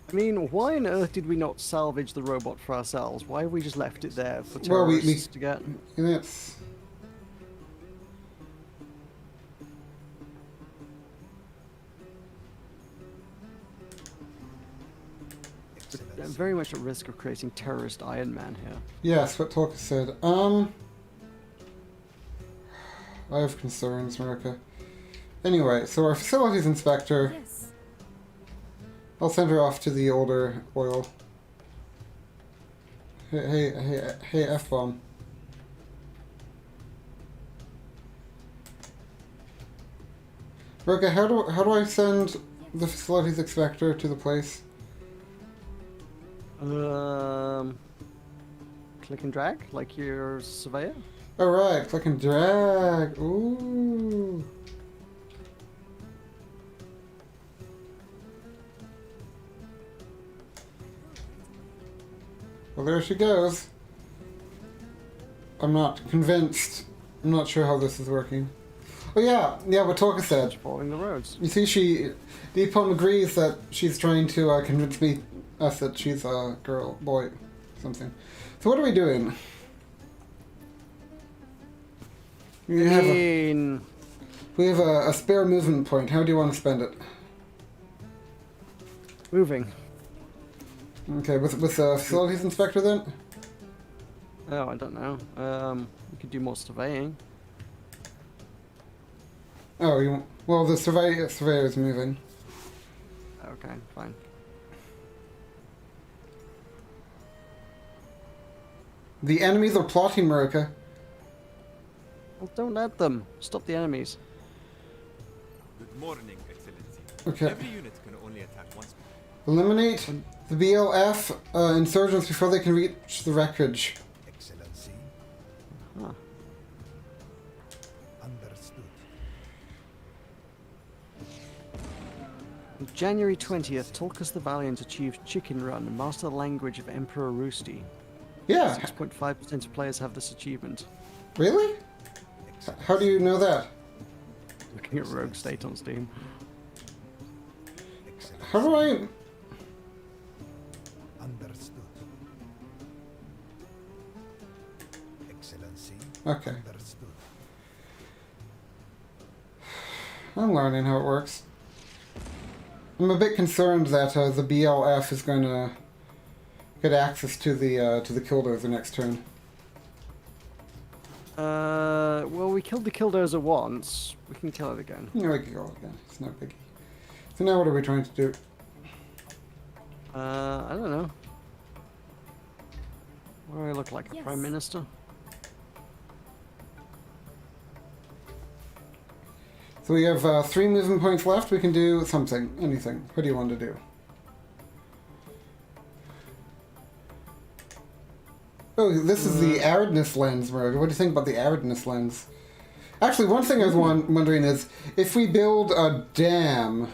I mean, why on earth did we not salvage the robot for ourselves? Why have we just left it there for terrorists to get? It's... I'm very much at risk of creating terrorist Iron Man here. Yes, what Tulkas said. I have concerns, Meroka. Anyway, so our facilities inspector... Yes. I'll send her off to the older oil. Hey, F-bomb. Meroka, how do I send the facilities inspector to the place? Click and drag, like your surveyor? Alright, click and drag. Ooh. Well, there she goes. I'm not convinced. I'm not sure how this is working. Oh yeah, what Tulkas said. Following the roads. You see, Deepom agrees that she's trying to convince us that she's a girl, boy, something. So what are we doing? We have a spare movement point. How do you want to spend it? Moving. Okay, with the facilities inspector then? Oh, I don't know. You could do more surveying. Oh, well, the surveyor is moving. Okay, fine. The enemies are plotting, Meroka. Well, don't let them. Stop the enemies. Good morning, Excellency. Okay. Every unit can only attack once. Eliminate the BLF insurgents before they can reach the wreckage. Excellency. Huh. Understood. On January 20th, Tulkas the Valiant achieved Chicken Run, master the language of Emperor Roosty. Yeah. 6.5% of players have this achievement. Really? How do you know that? Looking at Rogue State on Steam. How do I... Understood. Excellency. Okay. Understood. I'm learning how it works. I'm a bit concerned that the BLF is going to get access to the Killdozer next turn. Well, we killed the Killdozer once. We can kill it again. Yeah, we can kill it again. It's no biggie. So now what are we trying to do? I don't know. What do I look like? A Yes. Prime Minister? So we have 3 movement points left. We can do something. Anything. What do you want to do? Oh, this is the aridness lens, Meroka. What do you think about the aridness lens? Actually, one thing I was wondering is, if we build a dam...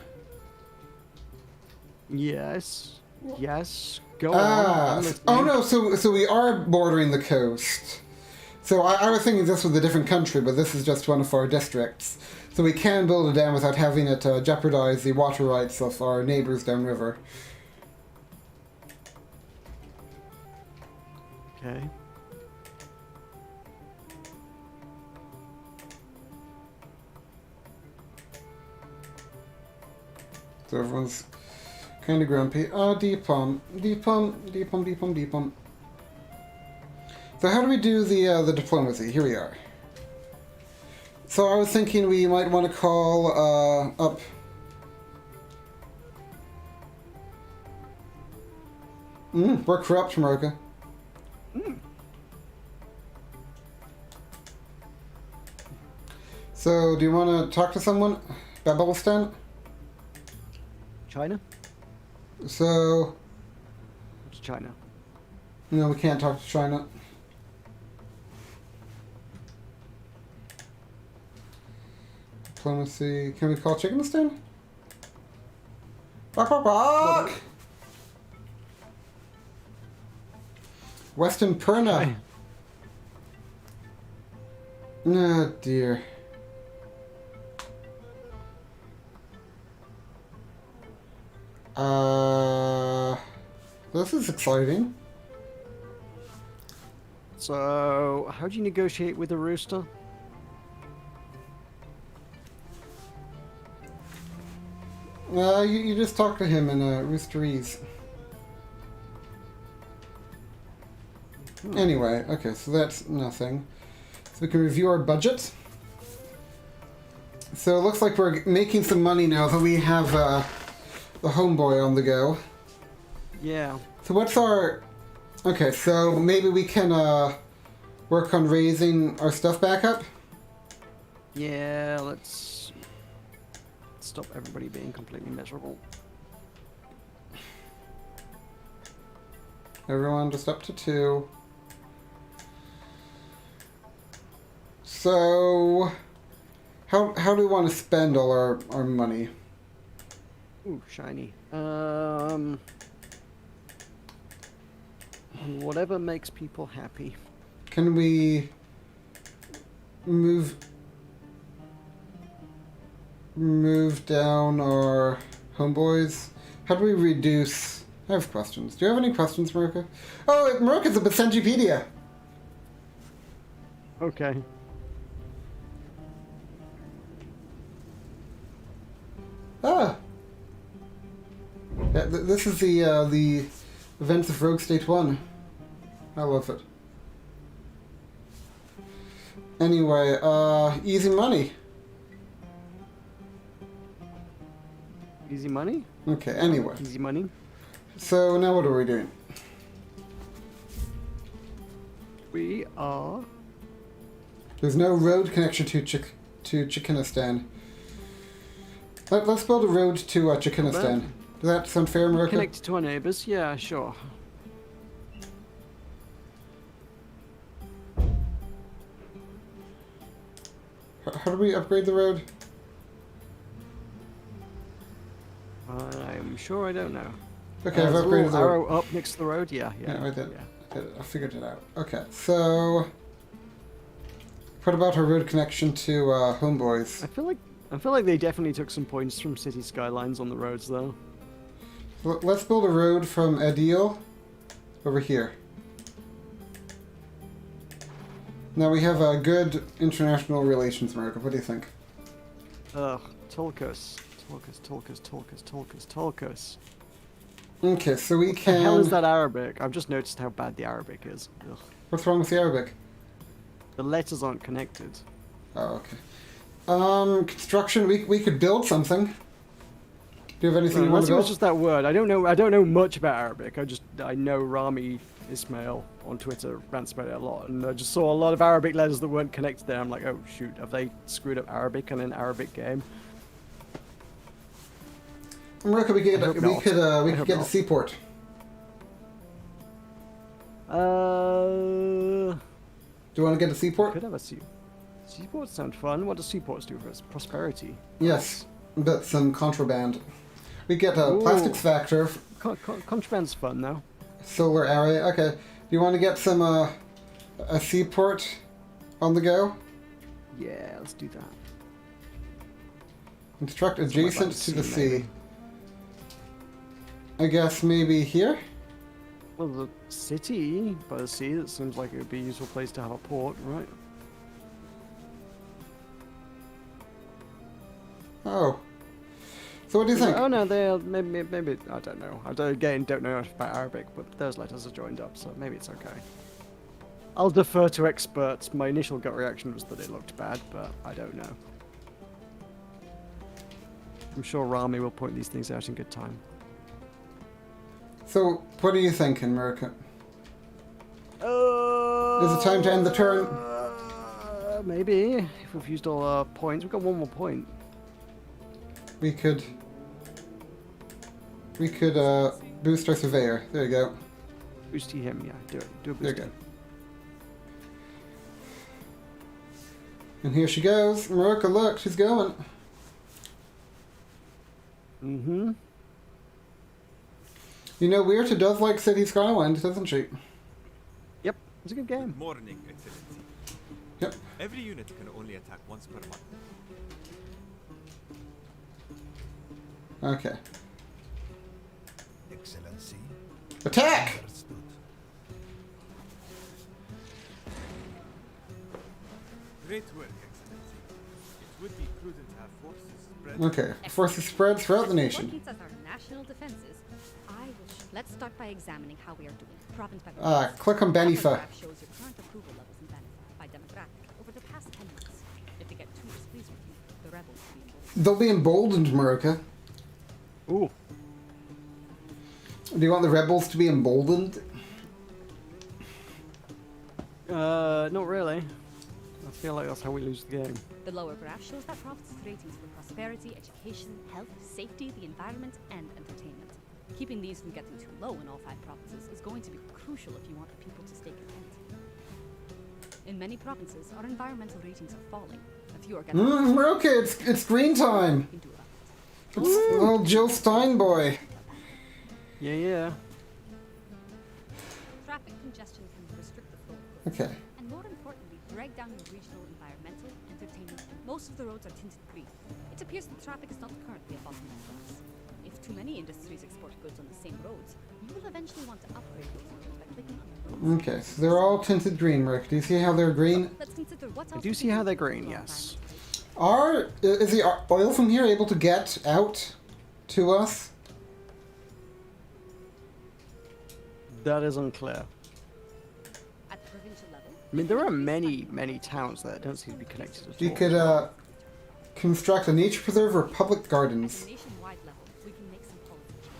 Yes. Yes. Go on. Oh no, so we are bordering the coast. So I was thinking this was a different country, but this is just one of our districts. So we can build a dam without having it jeopardize the water rights of our neighbors downriver. Okay. So everyone's kind of grumpy. Deepom. So how do we do the diplomacy? Here we are. So I was thinking we might want to call up... we're corrupt, Meroka. So, do you want to talk to someone? Babelistan? China? So, To China. no, we can't talk to China. Diplomacy. Can we call Chickenistan? Bark, bark, bark! Western Perna. Okay. Oh dear. This is exciting. So, how do you negotiate with the rooster? You just talk to him in Roosterese. Anyway, okay, so that's nothing. So we can review our budget. So it looks like we're making some money now that we have the homeboy on the go. Yeah. So what's our... Okay, so maybe we can work on raising our stuff back up? Yeah, let's stop everybody being completely miserable. Everyone just up to 2. So... How do we want to spend all our money? Ooh, shiny. Whatever makes people happy. Can we move down our homeboys? How do we reduce... I have questions. Do you have any questions, Meroka? Oh, Meroka's a Basenjipedia. Okay. Ah. Yeah, this is the events of Rogue State 1. I love it. Anyway, easy money. Easy money? Okay, anyway. Easy money. So now what are we doing? We are... There's no road connection to Chickenistan. Let's build a road to Chickenistan. Does that sound fair, Meroka? Connected to our neighbours? Yeah, sure. How do we upgrade the road? I'm sure I don't know. Okay, I've there's a upgraded little the arrow road. up next to the road? Yeah. Yeah, I did. I figured it out. Okay, so... What about our road connection to Homeboys? I feel like they definitely took some points from city skylines on the roads, though. Let's build a road from Adil over here. Now we have good international relations, Meroka. What do you think? Ugh, Tulkas. Tulkas. Okay, so we can... The hell is that Arabic? I've just noticed how bad the Arabic is. Ugh. What's wrong with the Arabic? The letters aren't connected. Oh, okay. Construction. We could build something. Do you have anything you want Unless to it build? was just that word. I don't know much about Arabic. I know Rami Ismail on Twitter rants about it a lot, and I just saw a lot of Arabic letters that weren't connected there. I'm like, oh shoot, have they screwed up Arabic in an Arabic game? Meroka, we could get a seaport. Do you want to get a seaport? Could have a seaport. Seaports sound fun. What do seaports do for us? Prosperity. Yes, but some contraband. We get a plastics factor. Contraband's fun though. Solar array. Okay. Do you want to get some a seaport on the go? Yeah, let's do that. Construct adjacent to the sea. Maybe. I guess maybe here? Well, the city by the sea, that seems like it would be a useful place to have a port, right? Oh. So what do you think? Oh no, they're maybe I don't know. I don't know about Arabic, but those letters are joined up, so maybe it's okay. I'll defer to experts. My initial gut reaction was that it looked bad, but I don't know. I'm sure Rami will point these things out in good time. So, what are you thinking, Meroka? Is it time to end the turn? Maybe. If we've used all our points. We've got one more point. We could... We could boost our surveyor. There you go. Boosty him, yeah. Do it. Do a boost. There you go. And here she goes. Meroka, look, she's going. Mm-hmm. You know, Weirta does like City Skywind, doesn't she? Yep, it's a good game. Good morning, Excellency. Yep. Every unit can only attack once per month. Okay. Excellency. Attack! Understood. Great work, Excellency. It would be prudent to have forces spread. Okay. Forces spread throughout the nation. Working as our national defenses, let's start by examining how we are doing, province by province. Click on The Benifa. graph shows your current approval levels in Benifa by demographic over the past 10 months. If they get too displeased with you, the rebels will be emboldened. They'll be emboldened, Meroka. Ooh. Do you want the rebels to be emboldened? Not really. I feel like that's how we lose the game. The lower graph shows that provinces' ratings for prosperity, education, health, safety, the environment, and entertainment. Keeping these from getting too low in all 5 provinces is going to be crucial if you want the people to stay content. In many provinces, our environmental ratings are falling. A few are getting... Meroka, it's green time! can do about it. It's little Jill Stein boy. Yeah, yeah. Traffic congestion can restrict the flow of goods. Okay. And more importantly, drag down your regional environmental, entertainment. Most of the roads are tinted green. It appears that traffic is not currently a bottleneck for us. If too many industries export goods on the same roads, you will eventually want to upgrade those roads by clicking on the roads. Okay, so they're all tinted green, Rick. Do you see how they're green? Let's consider what I else do we see can how do they're to green, improve our yes. environment. Is the oil from here able to get out to us? That is unclear. At the provincial level, I mean, there are many towns that don't seem to be connected at You all. could construct a nature preserve or public at the gardens. nationwide level, we can make some policy changes.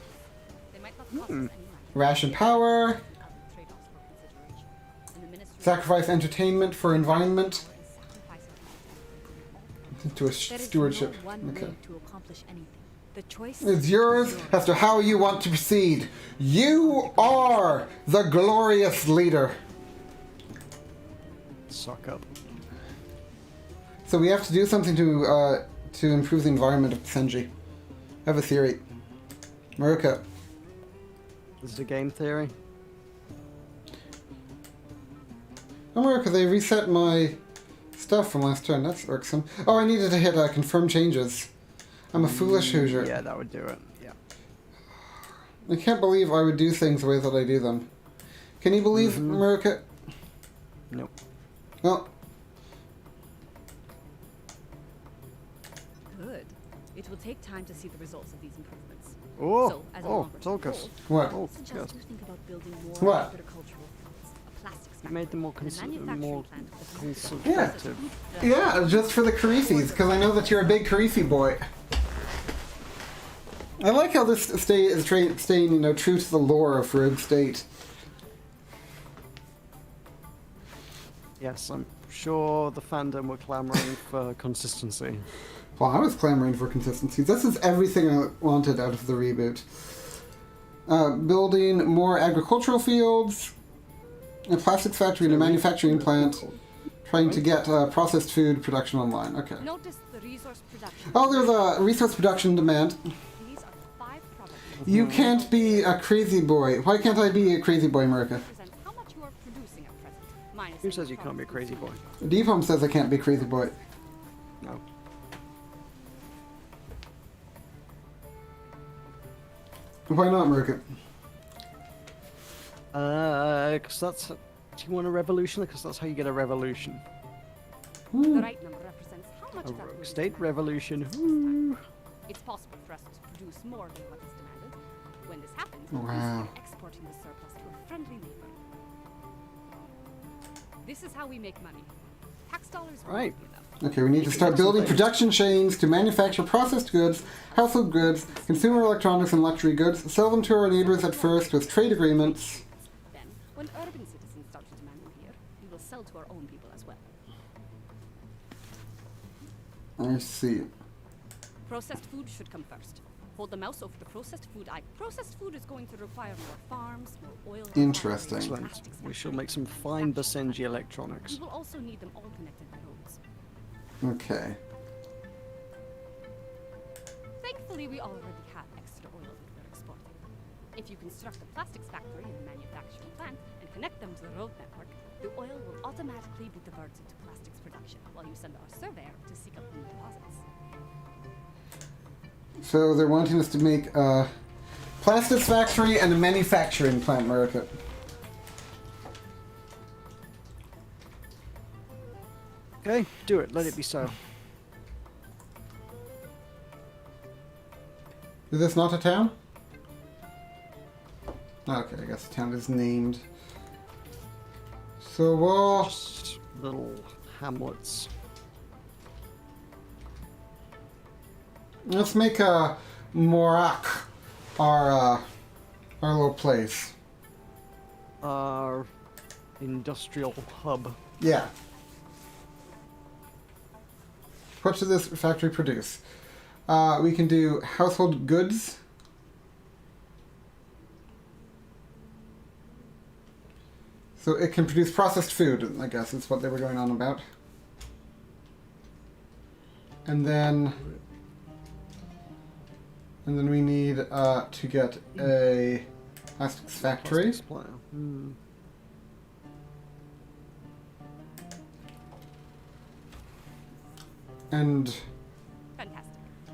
They might not cost us any money. Ration power. Other trade-offs for consideration. And the ministry Sacrifice entertainment for environment. and sacrifice To a There is stewardship. no one Okay. way to accomplish anything. The choice It's yours as to how you want to proceed. You are the glorious leader. Suck up. So we have to do something to improve the environment of Basenji. I have a theory. Meroka. This is a game theory. Oh, Meroka, they reset my stuff from last turn. That's irksome. Oh, I needed to hit confirm changes. I'm a foolish Hoosier. Yeah, that would do it. Yeah. I can't believe I would do things the way that I do them. Can you believe, Meroka? Nope. Well, good. It will take time to see the results of these improvements. Oh, So, as a oh, longer term Tulkas. goal, what? Oh, I suggest you think about building more What? agricultural farms, a plastics You factory, made them more, and a manufacturing more plant with consultative. Yeah, just for the Karifis, because I know that you're a big Karifi boy. I like how this state is staying, you know, true to the lore of Rogue State. Yes, I'm sure the fandom were clamoring for consistency. Well, I was clamoring for consistency. This is everything I wanted out of the reboot. Building more agricultural fields, a plastics factory and a manufacturing plant, trying to get processed food production online. Okay. Notice the resource production. Oh, there's a resource production demand. These are 5 provinces. You can't be a crazy boy. Why can't I be a crazy boy, Meroka? Represent how much you are producing at present. Minus Who any says you can't be a province crazy boy? Deepom says I can't be a crazy boy. No. Why not, Meroka? Because that's... Do you want a revolution? Because that's how you get a revolution. The right number represents how much A of that rogue food is state demanded. revolution. This Woo. time. It's possible for us to produce more than what is demanded. When this happens, Wow. we start exporting the surplus to a friendly neighbor. This is how we make money. Tax dollars won't Right. be enough. Okay, we need to start building production chains to manufacture processed goods, household goods, consumer electronics, and luxury goods. Sell them to our neighbors at first with trade agreements. Then, when urban citizens start to demand them here, we will sell to our own people as well. I see. Processed food should come first. Hold the mouse over the processed food icon. Processed food is going to require more farms, more oil. Interesting. Excellent. We shall make some fine Basenji electronics. We will also need them all connected by roads. Okay. Thankfully, we already have extra oil that we're exporting. If you construct a plastics factory and manufacturing plant and connect them to the road network, the oil will automatically be diverted to plastics production while you send our surveyor to seek out new deposits. So they're wanting us to make a plastics factory and a manufacturing plant, Meroka. Okay, do it. Let it be so. Is this not a town? Okay, I guess the town is named. So we'll... Just little hamlets. Let's make a Meroka our little place. Our industrial hub. Yeah. What should this factory produce? We can do household goods. So it can produce processed food, I guess is what they were going on about. And then we need to get a plastics factory. Plastics plant. Hmm. And Fantastic.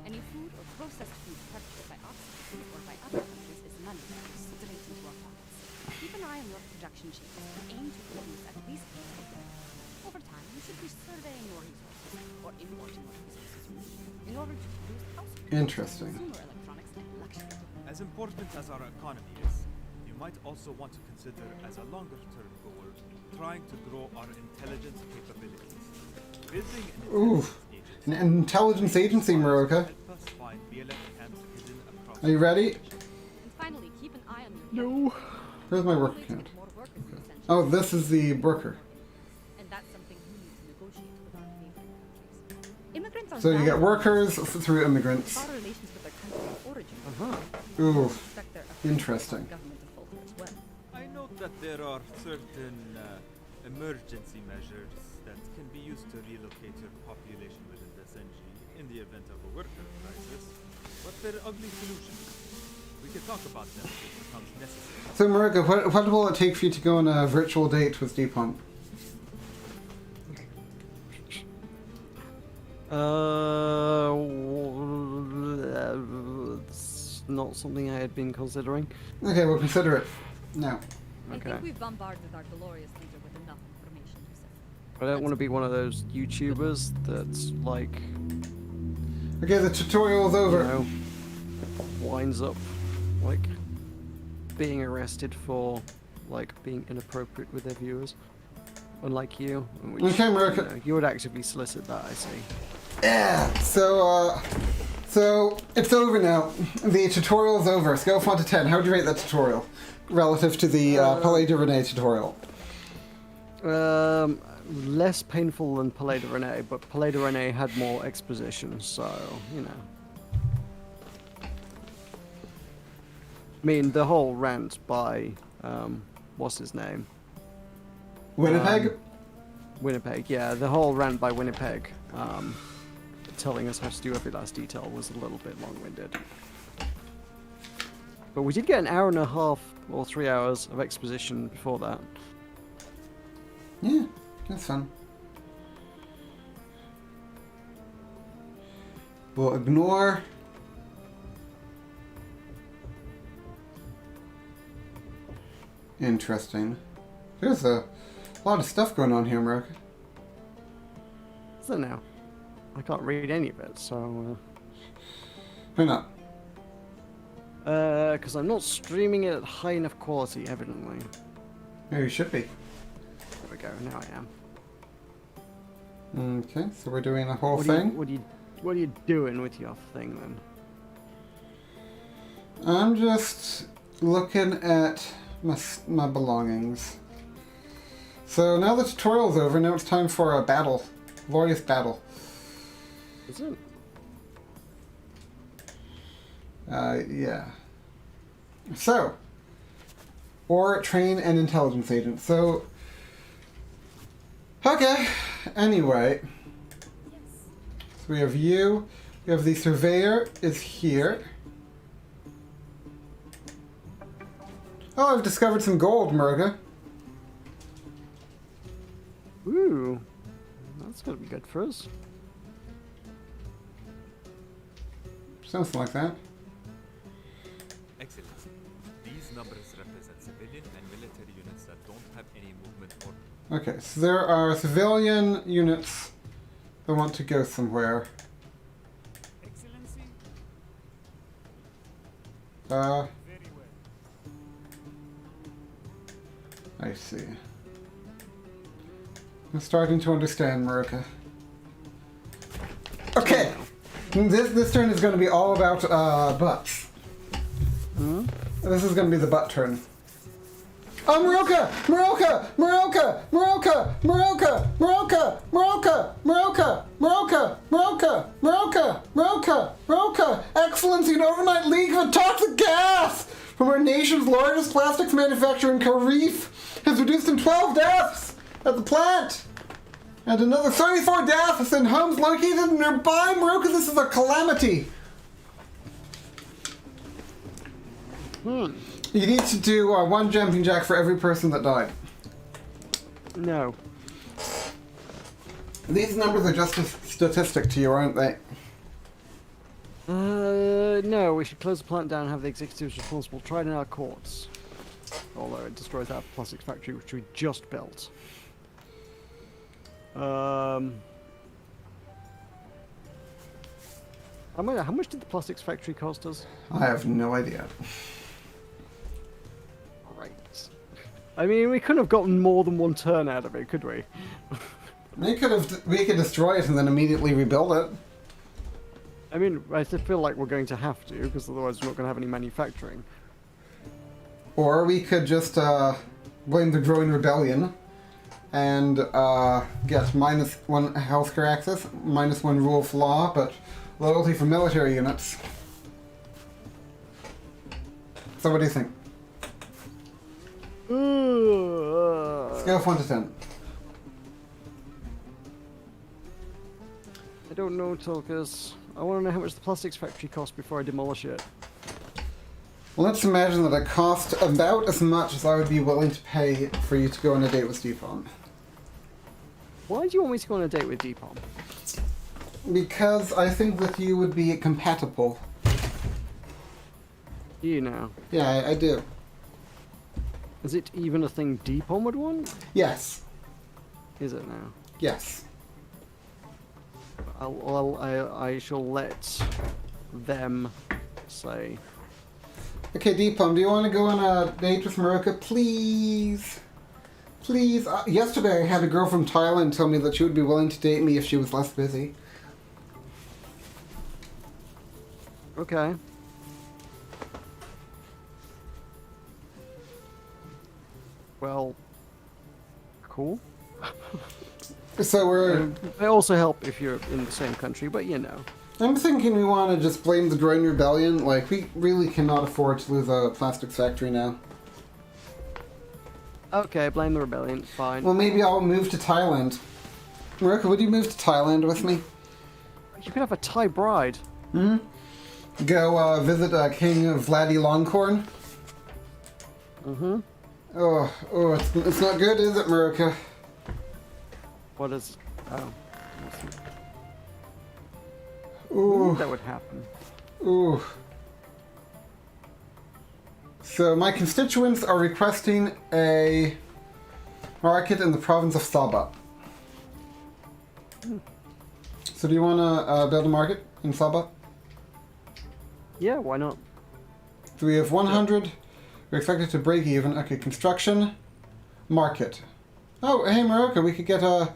Any food or processed food purchased by us or by other countries is money straight into our pockets. Keep an eye on your production chains and aim to produce at least 50%. Over time, you should be surveying your resources or importing what resources you need in order to produce household Interesting. consumer electronics and luxury. As important as our economy is, you might also want to consider as a longer-term goal trying to grow our intelligence capabilities. Building an intelligence agency, Meroka. Are you ready? And finally, keep an eye on your No. Where's my worker count? Okay. Oh, this is the worker. And that's something we need to negotiate with our neighboring countries. Immigrants are So you get workers through immigrants. our relations with their country of origin. Ooh, Affect their efforts interesting. on government to falter as well. I note that there are certain emergency measures that can be used to relocate your population within Basenji in the event of a worker crisis, but they're ugly solutions. We can talk about them if it becomes necessary. So Meroka, what will it take for you to go on a virtual date with Deepump? It's not something I had been considering. Okay, we'll consider it. No. I Okay. think we've bombarded our glorious leader with enough information, Yusuf. I don't want to be one of those YouTubers that's like, Okay, the tutorial's you over. know, winds up like being arrested for like being inappropriate with their viewers. Unlike you, which, Okay, Meroka. you would actively solicit that, I see. Yeah. So it's over now. The tutorial's over. Scale of 1 to 10. How would you rate that tutorial relative to the Palais de Rene tutorial? Less painful than Palais de Rene, but Palais de Rene had more exposition, so you know. I mean, the whole rant by what's his name? Winnipeg? Winnipeg, yeah, the whole rant by Winnipeg, telling us how to do every last detail was a little bit long-winded. But we did get an hour and a half or 3 hours of exposition before that. Yeah, that's fun. We'll ignore... Interesting. There's a lot of stuff going on here, Meroka. So now, I can't read any of it, so... Why not? Because I'm not streaming it at high enough quality, evidently. Yeah, you should be. There we go, now I am. Okay, so we're doing the whole What thing. are you doing with your thing, then? I'm just looking at my belongings. So now the tutorial's over, now it's time for a battle. Glorious battle. Is it? Yeah. So, or train an intelligence agent. So, okay. Anyway, so we have you. We have the surveyor is here. Oh, I've discovered some gold, Meroka. Ooh, that's gonna be good for us. Something like that. Excellent. These numbers represent civilian and military units that don't have any movement or... Okay, so there are civilian units that want to go somewhere. Excellency, Uh, very well. I see. I'm starting to understand, Meroka. Okay, this turn is going to be all about butts. This is going to be the butt turn. Oh, Meroka! Meroka! Meroka! Meroka! Meroka! Meroka! Meroka! Meroka! Meroka! Meroka! Meroka! Meroka! Meroka! Excellency, an overnight leak of a toxic gas from our nation's largest plastics manufacturer in Karif has reduced in 12 deaths at the plant. And another 34 deaths in homes located nearby. Meroka, this is a calamity. You need to do one jumping jack for every person that died. No. These numbers are just a statistic to you, aren't they? No, we should close the plant down and have the executives responsible tried in our courts. Although it destroys our plastics factory, which we just built. How much did the plastics factory cost us? I have no idea. Right. I mean, we couldn't have gotten more than one turn out of it, could we? We could destroy it and then immediately rebuild it. I mean, I feel like we're going to have to, because otherwise we're not going to have any manufacturing. Or we could just blame the growing rebellion and get -1 healthcare access, -1 rule of law, but loyalty for military units. So what do you think? Scale of 1 to 10. I don't know, Tulkas. I want to know how much the plastics factory cost before I demolish it. Well, let's imagine that it cost about as much as I would be willing to pay for you to go on a date with Deepon. Why do you want me to go on a date with Deepon? Because I think that you would be compatible. You know. Yeah, I do. Is it even a thing Deepon would want? Yes. Is it now? Yes. I shall let them say. Okay, Deepon, do you want to go on a date with Meroka, please? Please? Yesterday I had a girl from Thailand tell me that she would be willing to date me if she was less busy. Okay. Well, cool. So we're... They also help if you're in the same country, but you know. I'm thinking we want to just blame the Drone Rebellion. Like, we really cannot afford to lose a plastics factory now. Okay, blame the rebellion, fine. Well, maybe I'll move to Thailand. Meroka, would you move to Thailand with me? You could have a Thai bride. Hmm? Go visit King Vladdy Longcorn? Mm-hmm. Oh, it's not good, is it, Meroka? What is... Oh. Ooh. That would happen. Ooh. So my constituents are requesting a market in the province of Sabah. So do you want to build a market in Sabah? Yeah, why not? So we have 100. We're expected to break even. Okay, construction, market. Oh, hey, Meroka, we could get a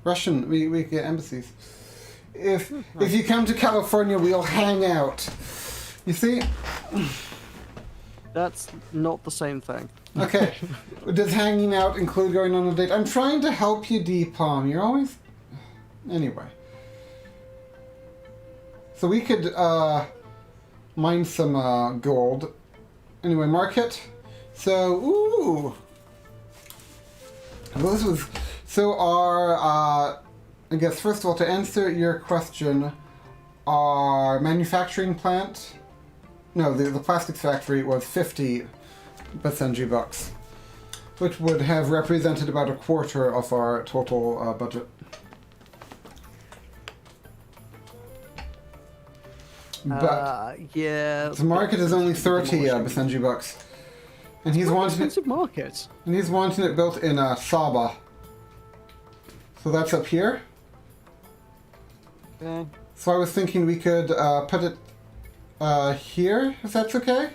Russian. We could get embassies. If you come to California, we'll hang out. You see? That's not the same thing. Okay. Does hanging out include going on a date? I'm trying to help you, Deepom. You're always... Anyway. So we could mine some gold. Anyway, market. So, ooh. Well, this was... So our, I guess, first of all, to answer your question, our manufacturing plant... No, the plastics factory was 50 Basenji bucks, which would have represented about a quarter of our total budget. But yeah, the market is only 30 Basenji bucks, and he's wanting expensive market. And he's wanting it built in Saba. So that's up here. Okay. So I was thinking we could put it here, if that's okay.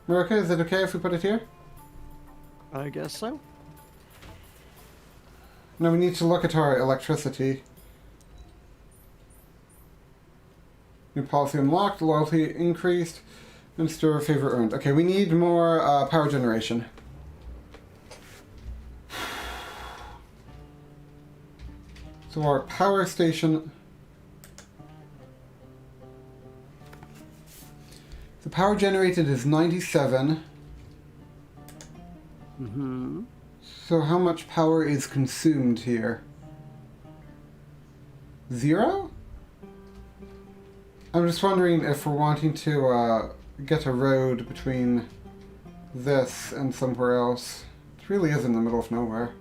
Meroka, is it okay if we put it here? I guess so. Now we need to look at our electricity. New policy unlocked, loyalty increased, Minister favor earned. Okay, we need more power generation. So our power station... The power generated is 97. Mm-hmm. So how much power is consumed here? 0? I'm just wondering if we're wanting to get a road between this and somewhere else. It really is in the middle of nowhere.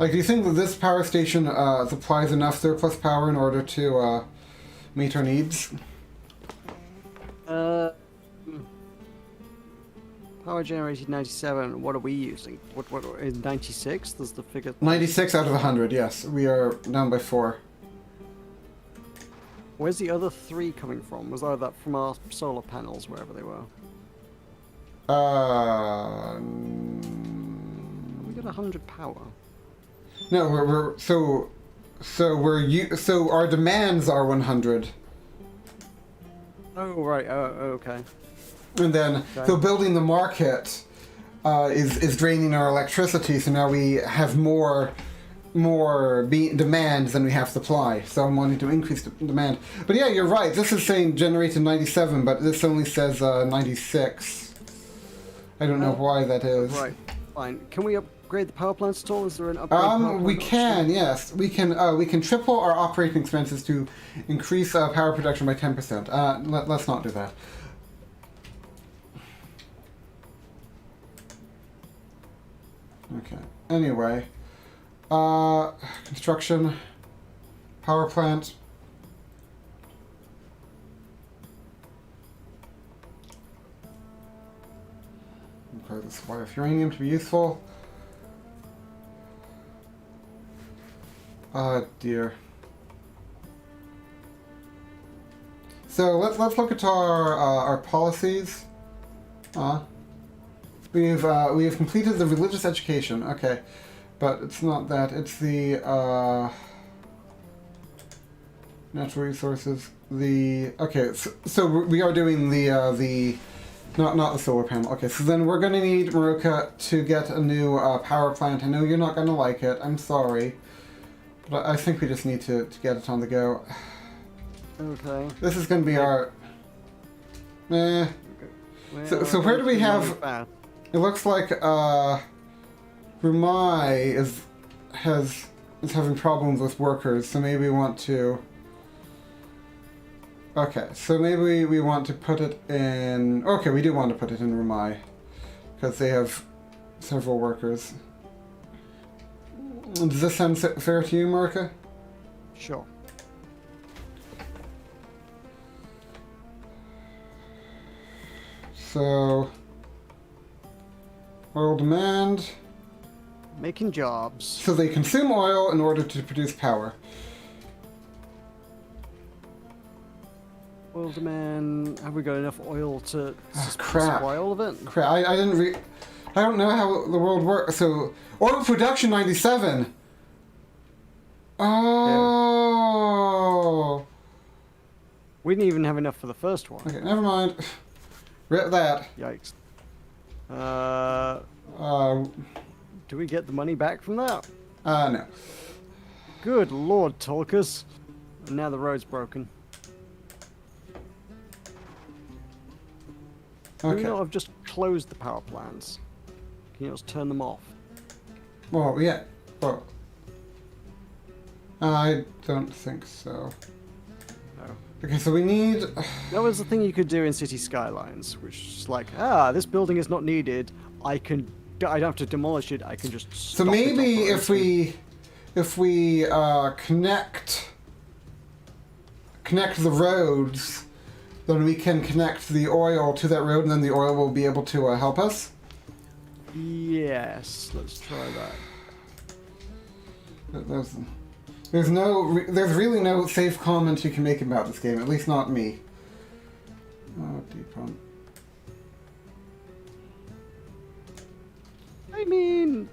Like, do you think that this power station supplies enough surplus power in order to meet our needs? Power generated 97. What are we using? What is 96? There's the figure. 96 out of 100. Yes, we are down by 4. Where's the other 3 coming from? Was that from our solar panels, wherever they were? We got 100 power. No, so our demands are 100. Oh right. Oh okay. And then, so building the market is draining our electricity, so now we have more demands than we have supply. So I'm wanting to increase the demand. But yeah, you're right. This is saying generated 97, but this only says 96. I don't know why that is. Right. Fine. Can we upgrade the power plants at all? Is there an upgrade? We can. Yes, we can triple our operating expenses to increase power production by 10%. Let's not do that. Okay. Anyway, construction, power plant. Okay, the supply of uranium to be useful. Dear. So let's look at our policies. We have completed the religious education. Okay, but it's not that. It's the natural resources. So we are doing the not the solar panel. Okay, so then we're gonna need Meroka to get a new power plant. I know you're not gonna like it. I'm sorry, but I think we just need to get it on the go. Okay. This is gonna be our. Okay. Well, so where do we have? It looks like Rumai is having problems with workers, so maybe we want to. Okay, so maybe we want to put it in. Okay, we do want to put it in Rumai because they have several workers. Does this sound fair to you, Meroka? Sure. So. Oil demand. Making jobs. So they consume oil in order to produce power. Oil demand. Have we got enough oil to supply all of it? Crap! I don't know how the world works. So oil production 97. Oh. Yeah. We didn't even have enough for the first one. Okay, never mind. Rip that. Yikes. Do we get the money back from that? No. Good lord, Tulkas. And now the road's broken. Can Okay. you not have just closed the power plants? Can you just turn them off? Well, yeah. Well, I don't think so. No. Okay, so we need... That was the thing you could do in City Skylines, which is like, this building is not needed. I don't have to demolish it. I can just So stop maybe it if we connect the roads, then we can connect the oil to that road, and then the oil will be able to help us. Yes, let's try that. There's really no safe comment you can make about this game, at least not me. Oh, deep pump. I mean,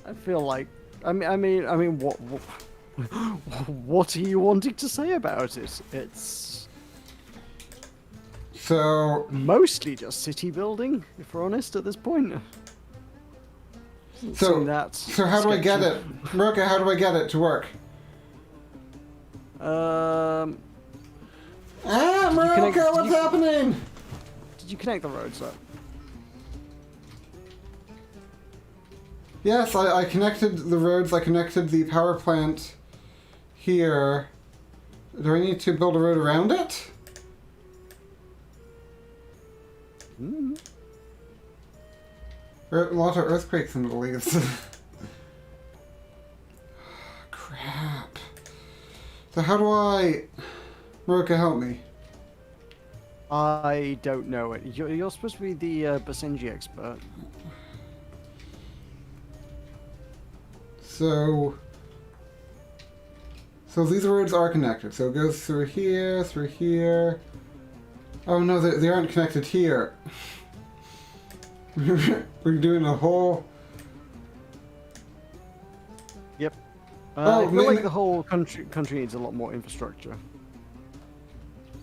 I feel like, I mean, what are you wanting to say about it? It's So mostly just city building, if we're honest, at this point. So how do I get sketchy. it? Meroka, how do I get it to work? Meroka, what's happening? Did you connect the roads up? Yes, I connected the roads, I connected the power plant here. Do I need to build a road around it? Mm. A lot of earthquakes in the Middle East. Crap. So how do I... Meroka, help me. I don't know it. You're supposed to be the Basenji expert. So these roads are connected. So it goes through here. Oh no, they aren't connected here. We're doing a whole... Yep. Oh, I feel like the whole country needs a lot more infrastructure.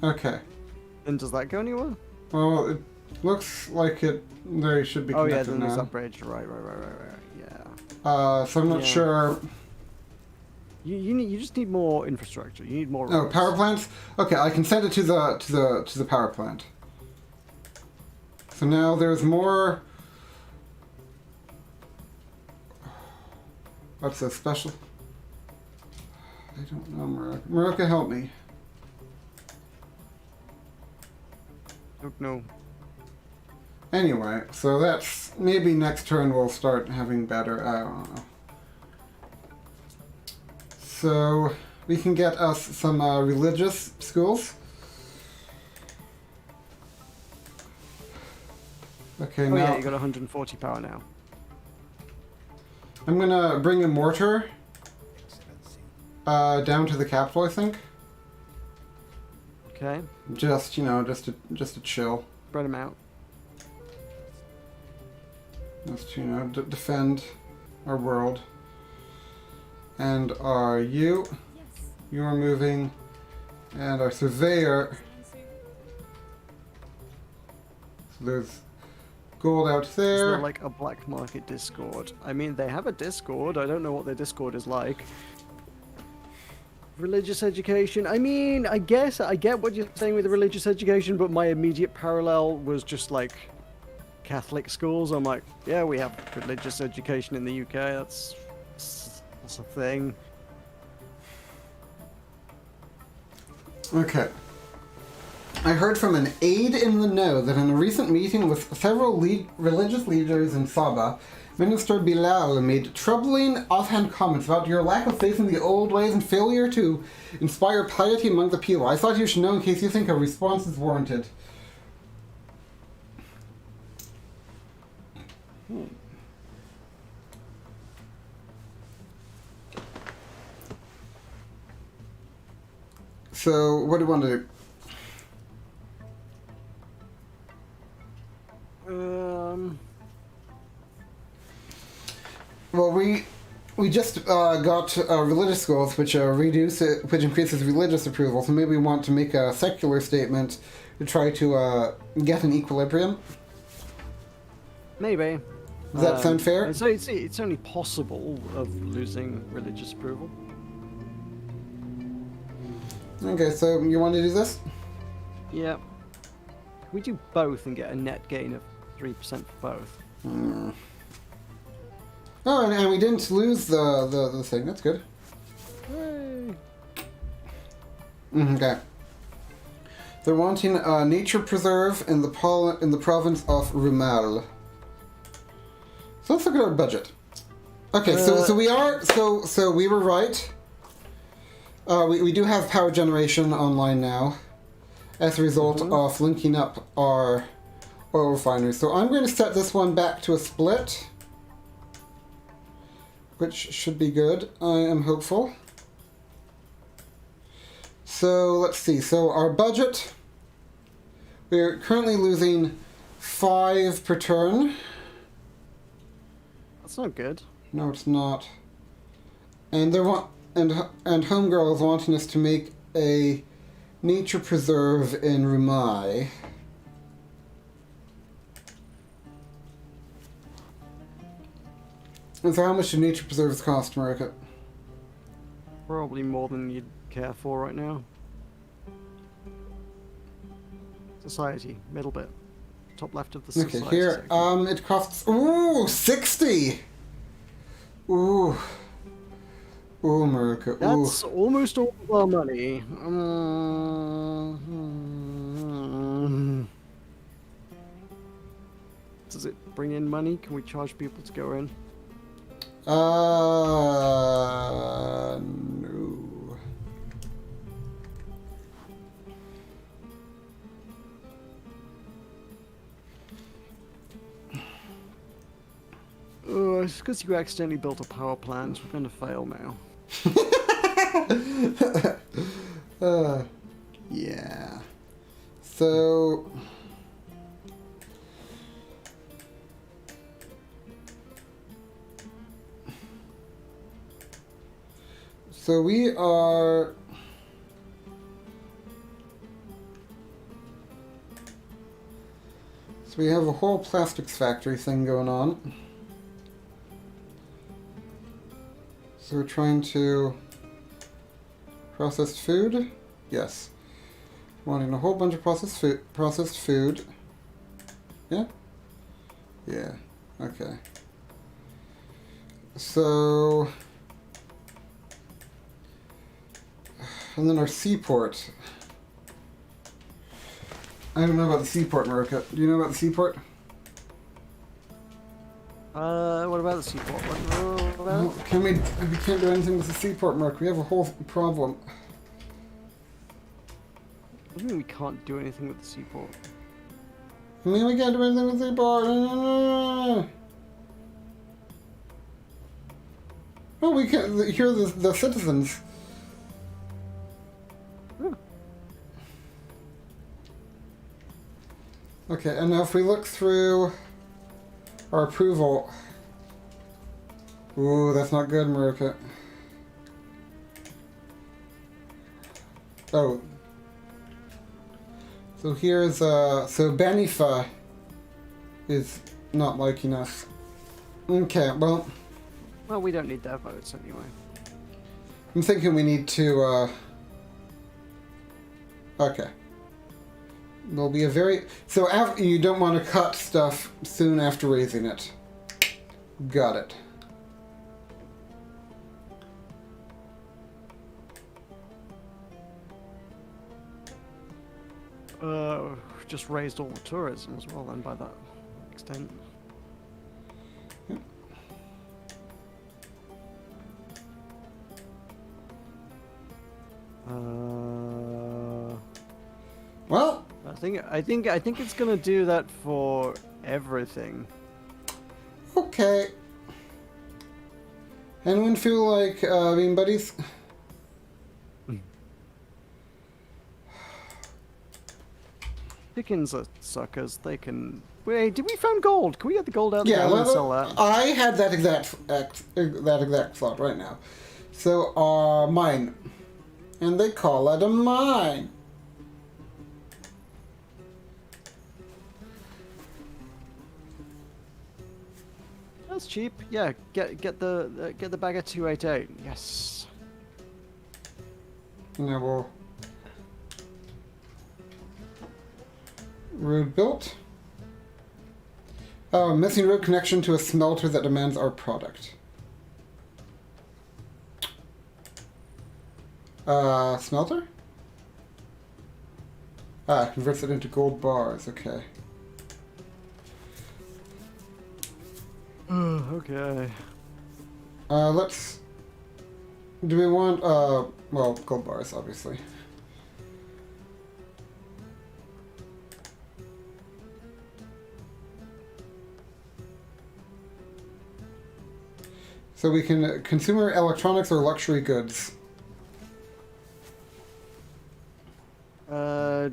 Okay. And does that go anywhere? Well, it looks like they should be Oh connected yeah, then there's now. that bridge. Right. Yeah. So I'm not sure... You just need more infrastructure. You need more Oh, roads. power plants? Okay, I can send it to the power plant. So now there's more... What's a special... I don't know, Meroka. Meroka, help me. Don't know. Anyway, so that's... Maybe next turn we'll start having better... I don't know. So we can get us some religious schools. Okay, Oh now yeah, you got 140 power now. I'm gonna bring a mortar down to the capital, I think. Okay. Just to chill. Spread them out. Just to defend our world. And our you are moving, and our surveyor. So there's gold out Is there. there like a black market Discord? I mean, they have a Discord. I don't know what their Discord is like. Religious education. I mean, I guess I get what you're saying with the religious education, but my immediate parallel was just like Catholic schools. I'm like, yeah, we have religious education in the UK. That's a thing. Okay. I heard from an aide in the know that in a recent meeting with several religious leaders in Sabah, Minister Bilal made troubling offhand comments about your lack of faith in the old ways and failure to inspire piety among the people. I thought you should know in case you think a response is warranted. So, what do you want to do? Well, we just got religious schools, which increases religious approval. So maybe we want to make a secular statement to try to get an equilibrium. Maybe. Does that sound fair? So it's only possible of losing religious approval. Okay, so you want to do this? Yeah. We do both and get a net gain of 3% for both. Oh, and we didn't lose the thing. That's good. Hooray. Okay. They're wanting a nature preserve in the province of Rumal. So let's look at our budget. Okay, so we were right. We do have power generation online now, as a result of linking up our oil refinery. So I'm going to set this one back to a split, which should be good. I am hopeful. So let's see. So our budget, we're currently losing 5 per turn. That's not good. No, it's not. And and Homegirl is wanting us to make a nature preserve in Rumai. And so how much do nature preserves cost, Meroka? Probably more than you'd care for right now. Society, middle bit. Top left of the society. Okay, here, section. it costs, 60! Ooh. Ooh, Meroka, ooh. That's almost all of our money. Does it bring in money? Can we charge people to go in? No. Oh, it's because you accidentally built a power plant. We're going to fail now. Yeah. So... So we are... So we have a whole plastics factory thing going on. So we're trying to process food. Yes. Wanting a whole bunch of processed food. Yeah? Yeah. Okay. So... And then our seaport. I don't know about the seaport, Meroka. Do you know about the seaport? What about the seaport? What about No, we can't do anything with the seaport, Meroka. We have a whole problem. What do you mean we can't do anything with the seaport? I mean, we can't do anything with the seaport. Oh, we can't. Here are the citizens. Okay, and now if we look through our approval... Ooh, that's not good, Meroka. Oh. So here's, so Benifa is not liking us. Okay, well... Well, we don't need their votes anyway. I'm thinking we need to, Okay. There'll be a very... So you don't want to cut stuff soon after raising it. Got it. Just raised all the tourism as well then by that extent. Yep. Well, I think it's gonna do that for everything. okay. Anyone feel like being buddies? Chickens are suckers. They can. Wait, did we find gold? Can we get the gold out Yeah, there and sell that? I had that exact thought right now. So, mine, and they call it a mine. that's cheap. Yeah, get the bag at 288. Yes. Now we'll road built. Oh, missing road connection to a smelter that demands our product. Smelter? Ah, converts it into gold bars, okay. Okay. Let's... Do we want, well, gold bars, obviously. So we can consumer electronics or luxury goods.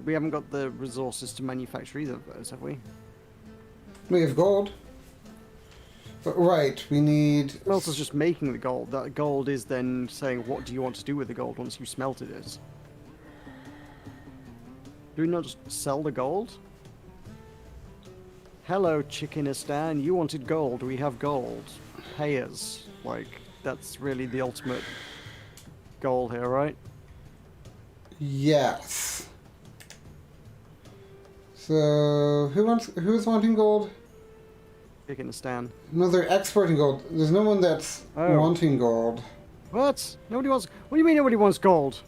We haven't got the resources to manufacture either of those, have we? We have gold. But, right, we need... Smelter's just making the gold. That gold is then saying, what do you want to do with the gold once you smelted it? Do we not just sell the gold? Hello, Chickenistan. You wanted gold. We have gold. Pay us. Like, that's really the ultimate goal here, right? Yes. So, who's wanting gold? Chickenistan. No, they're exporting gold. There's no one that's wanting gold. What? Nobody wants... What do you mean nobody wants gold?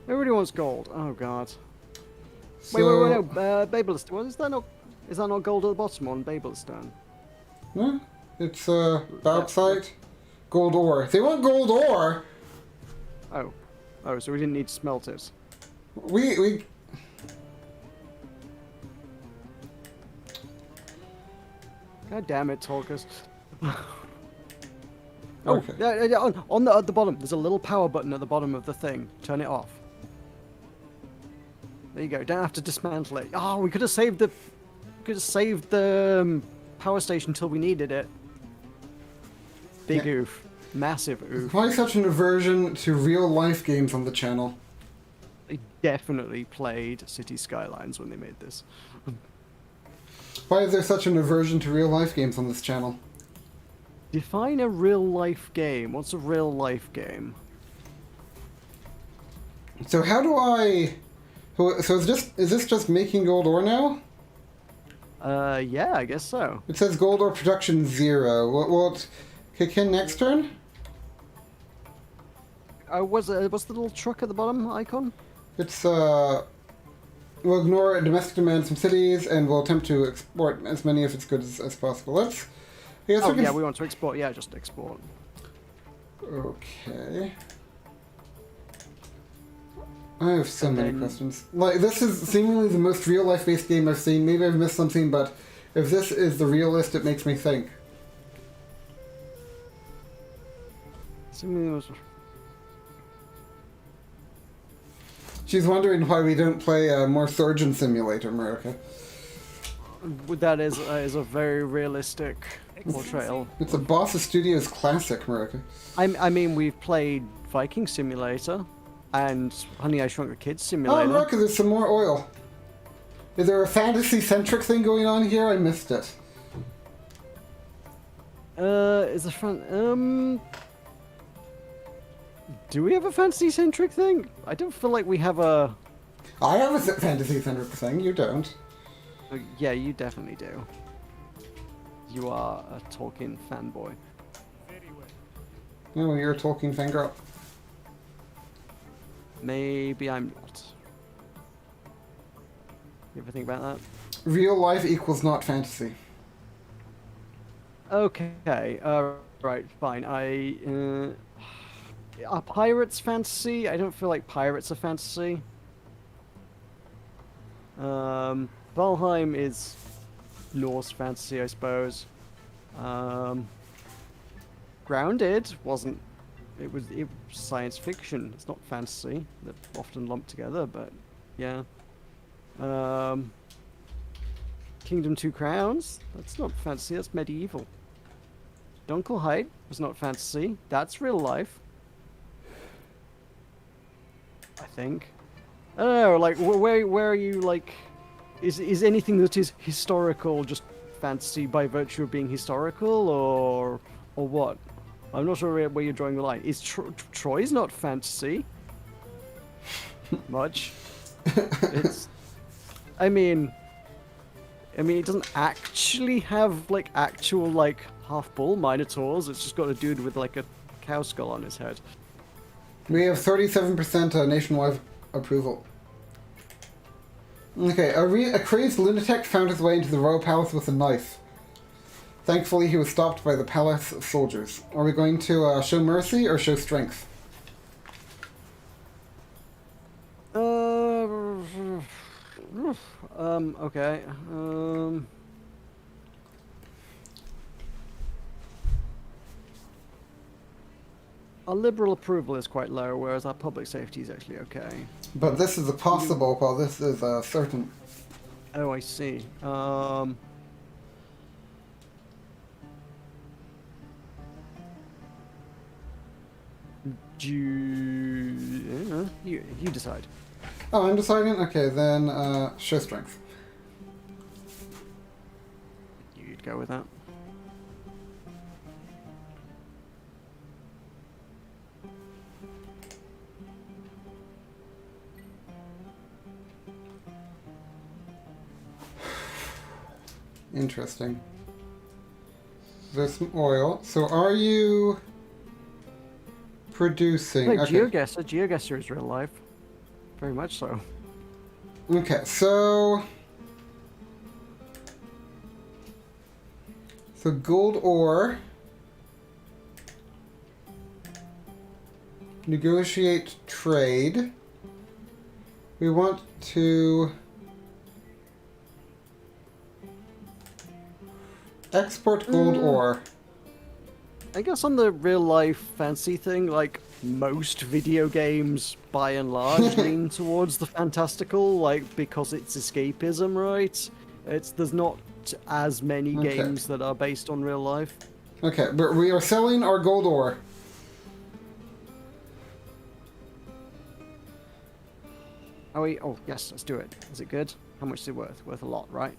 Everybody wants gold. Oh, God. So, Wait, no. Babelist. What is that not... Is that not gold at the bottom on Babelstone? No, it's bauxite, gold ore. If they want gold ore, oh, so we didn't need to smelt it. we. God damn it, Tulkas. Okay. Yeah, on the at the bottom. There's a little power button at the bottom of the thing. Turn it off. There you go. Don't have to dismantle it. Oh, we could have saved the. Could have saved the power station till we needed it. Big oof. Massive oof. Why such an aversion to real life games on the channel? They definitely played City Skylines when they made this. Why is there such an aversion to real life games on this channel? Define a real life game. What's a real life game? So how do I... So is this just making gold ore now? Yeah, I guess so. It says gold ore production 0. Will it kick in next turn? What's the little truck at the bottom icon? It's, we'll ignore domestic demands from cities and we'll attempt to export as many of its goods as possible. Let's... We want to export. Yeah, just export. Okay. I have so many questions. Like, this is seemingly the most real-life based game I've seen. Maybe I've missed something, but if this is the realist, it makes me think. She's wondering why we don't play more Surgeon Simulator, Meroka. That is a very realistic portrayal. It's a Boss Studios classic, Meroka. I mean, we've played Viking Simulator and Honey, I Shrunk the Kids Simulator. Oh, Meroka, there's some more oil. Is there a fantasy-centric thing going on here? I missed it. Is the front... Do we have a fantasy-centric thing? I don't feel like we have a... I have a fantasy-centric thing, you don't. Yeah, you definitely do. You are a Tolkien fanboy. No, you're a Tolkien fangirl. Maybe I'm not. You ever think about that? Real life equals not fantasy. Okay, right, fine. Are pirates fantasy? I don't feel like pirates are fantasy. Valheim is Norse fantasy, I suppose. Grounded wasn't. It was science fiction. It's not fantasy. They're often lumped together, but yeah. Kingdom Two Crowns. That's not fantasy. That's medieval. Dunkelheit was not fantasy. That's real life. I think. I don't know. Like, where are you? Like, is anything that is historical just fantasy by virtue of being historical, or what? I'm not sure where you're drawing the line. Is Troy's not fantasy? Much. It's. I mean, it doesn't actually have like actual like half bull minotaurs. It's just got a dude with like a cow skull on his head. We have 37% nationwide approval. Okay, a crazed lunatic found his way into the royal palace with a knife. Thankfully, he was stopped by the palace soldiers. Are we going to show mercy or show strength? Okay. Our liberal approval is quite low, whereas our public safety is actually okay. But this is a possible, while this is certain. Oh, I see. You decide. Oh, I'm deciding? Okay, then show strength. You'd go with that. Interesting. There's some oil. So are you producing... Like okay. GeoGuessr is real life. Very much so. Okay, so gold ore. Negotiate trade. We want to export gold ore. I guess on the real life fancy thing, like most video games by and large lean towards the fantastical, like because it's escapism, right? There's not as many games that are based on real life. Okay, but we are selling our gold ore. Oh yes, let's do it. Is it good? How much is it worth? Worth a lot, right?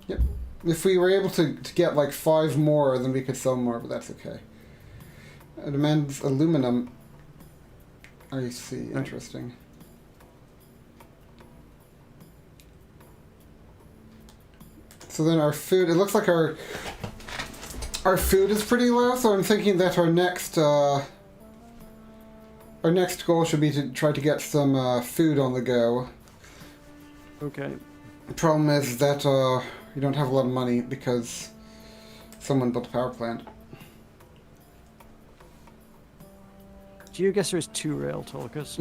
Yep. If we were able to get like 5 more, then we could sell more, but that's okay. It demands aluminum. I see. Interesting. So then our food, it looks like our food is pretty low, so I'm thinking that our next goal should be to try to get some food on the go. Okay. The problem is that we don't have a lot of money because someone built a power plant. GeoGuessr is too real, Tulkas.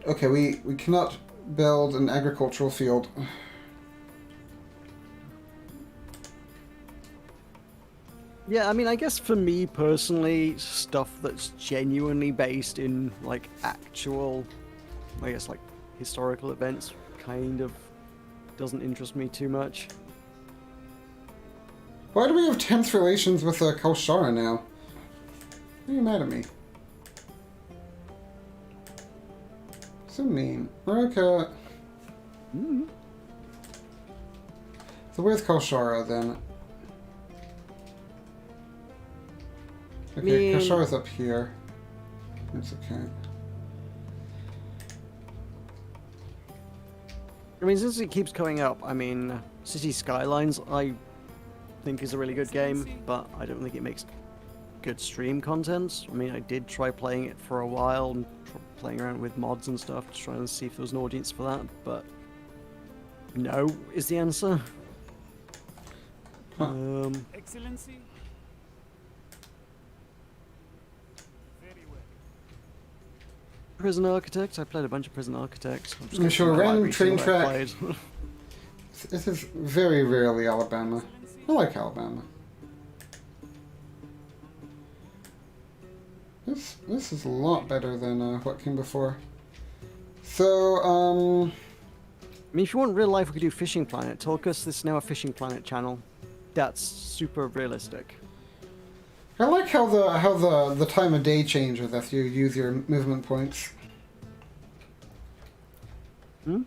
Okay, we cannot build an agricultural field. Yeah, I mean, I guess for me personally, stuff that's genuinely based in, like, actual, I guess, like, historical events kind of doesn't interest me too much. Why do we have tense relations with Kalshara now? Why are you mad at me? So mean. Meroka. So where's Kalshara then? Okay, Kalshara's up here. It's okay. I mean, since it keeps coming up, I mean, City Skylines, I think is a really good game, but I don't think it makes good stream content. I mean, I did try playing it for a while, and playing around with mods and stuff to try and see if there was an audience for that, but no is the answer. Excellency. Very well. Prison Architect. I played a bunch of Prison Architects. I'm sure random train track. This is very rarely Alabama. I like Alabama. This is a lot better than what came before. So, I mean, if you want real life, we could do Fishing Planet. Tulkas, this is now a Fishing Planet channel. That's super realistic. I like how the time of day changes as you use your movement points. Hmm?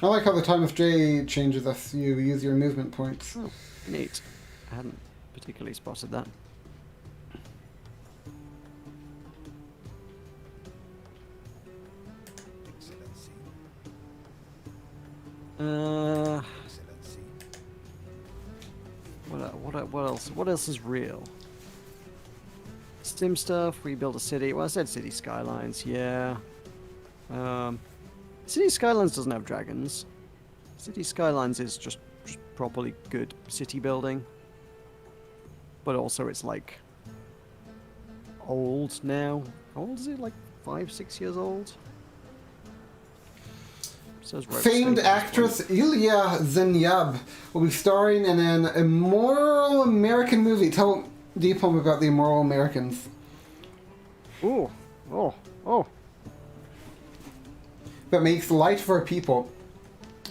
I like how the time of day changes as you use your movement points. Oh, neat. I hadn't particularly spotted that. Excellency. Excellency. What else? What else is real? Sim stuff. We built a city. Well, I said city skylines. Yeah. City skylines doesn't have dragons. City skylines is just properly good city building. But also, it's like old now. How old is it? Like 5-6 years old. Says Rogue Famed State at this actress point. Ilya Zenyab will be starring in an immoral American movie. Tell Deepom about the immoral Americans. Ooh. Oh. That makes light for people.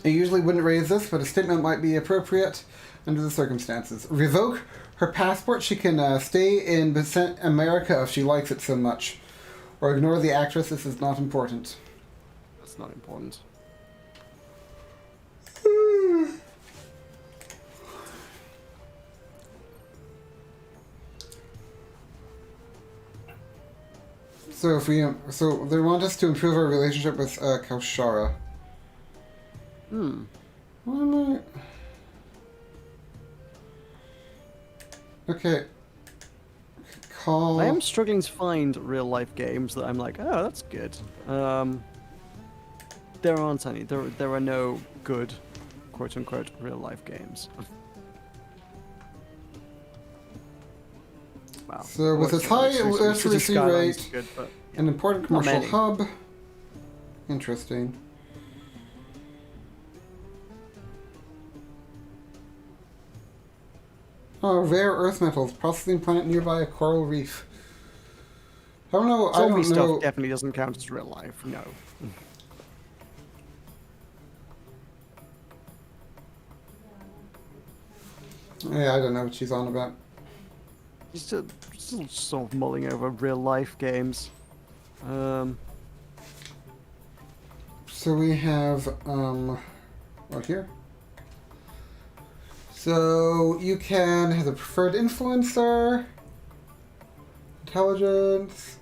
I usually wouldn't raise this, but a statement might be appropriate under the circumstances. Revoke her passport. She can stay in America if she likes it so much. Or ignore the actress. This is not important. That's not important. So they want us to improve our relationship with Kaushara. Hmm. What am I? Okay. Call. I am struggling to find real life games that I'm like, oh, that's good. There aren't any. There are no good, quote unquote, real life games. Wow. So with its high literacy rate, good, but, yeah, an important not commercial many. hub. Interesting. Oh, rare earth metals. Processing plant nearby a coral reef. I don't know. Zombie I don't stuff know. definitely doesn't count as real life. No. Yeah, I don't know what she's on about. Still sort of mulling over real life games. So we have oh here. So you can have the preferred influencer, intelligence.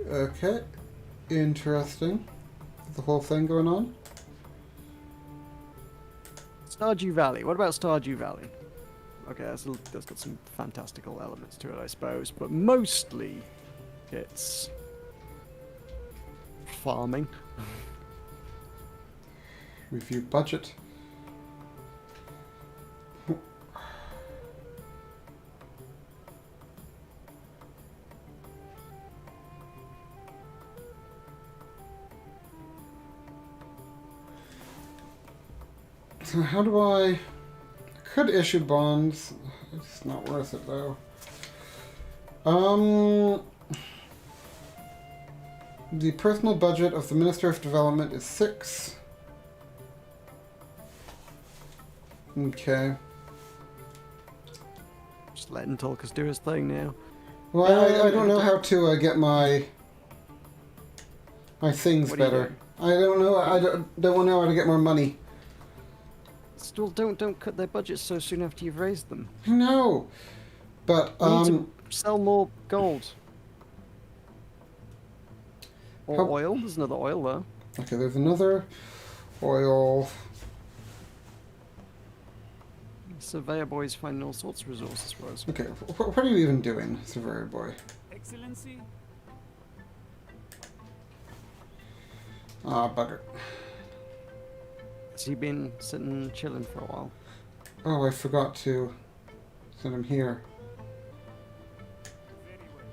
Okay, interesting. The whole thing going on. Stardew Valley. What about Stardew Valley? Okay, that's got some fantastical elements to it, I suppose, but mostly it's farming. Review budget. So how do I could issue bonds. It's not worth it though. The personal budget of the Minister of Development is 6. Okay. Just letting Tulkas do his thing now. Well, I don't know how to get my things What are you better. doing? I don't know. I don't know how to get more money. Still, don't cut their budgets so soon after you've raised them. I know, but You need to sell more gold. Or How- oil. There's another oil there. okay. There's another oil. Surveyor boy's finding all sorts of resources for us. Okay, what are you even doing, Surveyor Boy? Excellency? Ah, bugger. Has he been sitting chilling for a while? Oh, I forgot to send him here.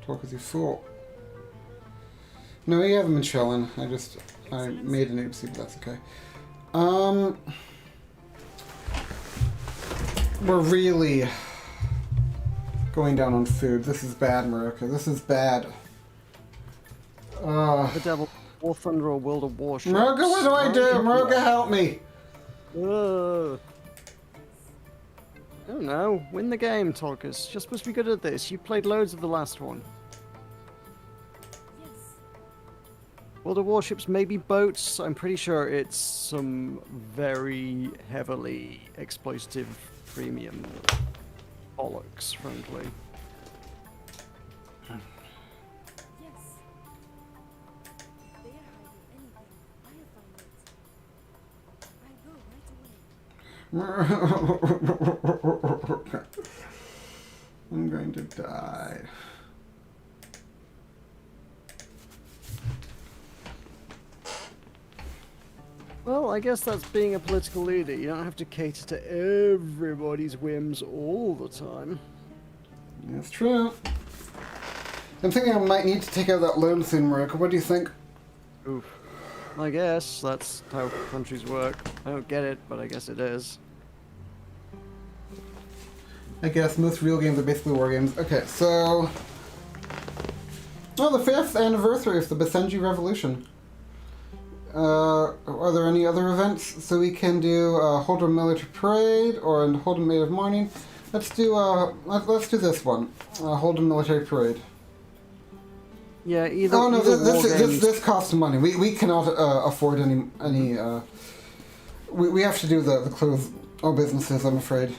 Talk as you fool. No, you haven't been chilling. I made an oopsie, but that's okay. We're really going down on food. This is bad, Meroka. This is bad. The devil, War Thunder or World of Warships? Meroka, what do I do? Meroka, help me! I don't know. Win the game, Tulkas. You're supposed to be good at this. You played loads of the last one. Yes. Well, the warships may be boats. I'm pretty sure it's some very heavily exploitative premium bollocks, frankly. Yes. If they are hiding anything, I'll find it. I'll go right away. I'm going to die. Well, I guess that's being a political leader. You don't have to cater to everybody's whims all the time. That's true. I'm thinking I might need to take out that loan soon, Meroka. What do you think? Oof. I guess that's how countries work. I don't get it, but I guess it is. I guess most real games are basically war games. Okay, so... Oh, the 5th anniversary of the Basenji Revolution. Are there any other events? So we can do hold a military parade or hold a native mourning. Let's do let's do this one. Hold a military parade. Yeah, either. Oh no, either this costs money. We cannot afford any. We have to do the close all businesses. I'm afraid.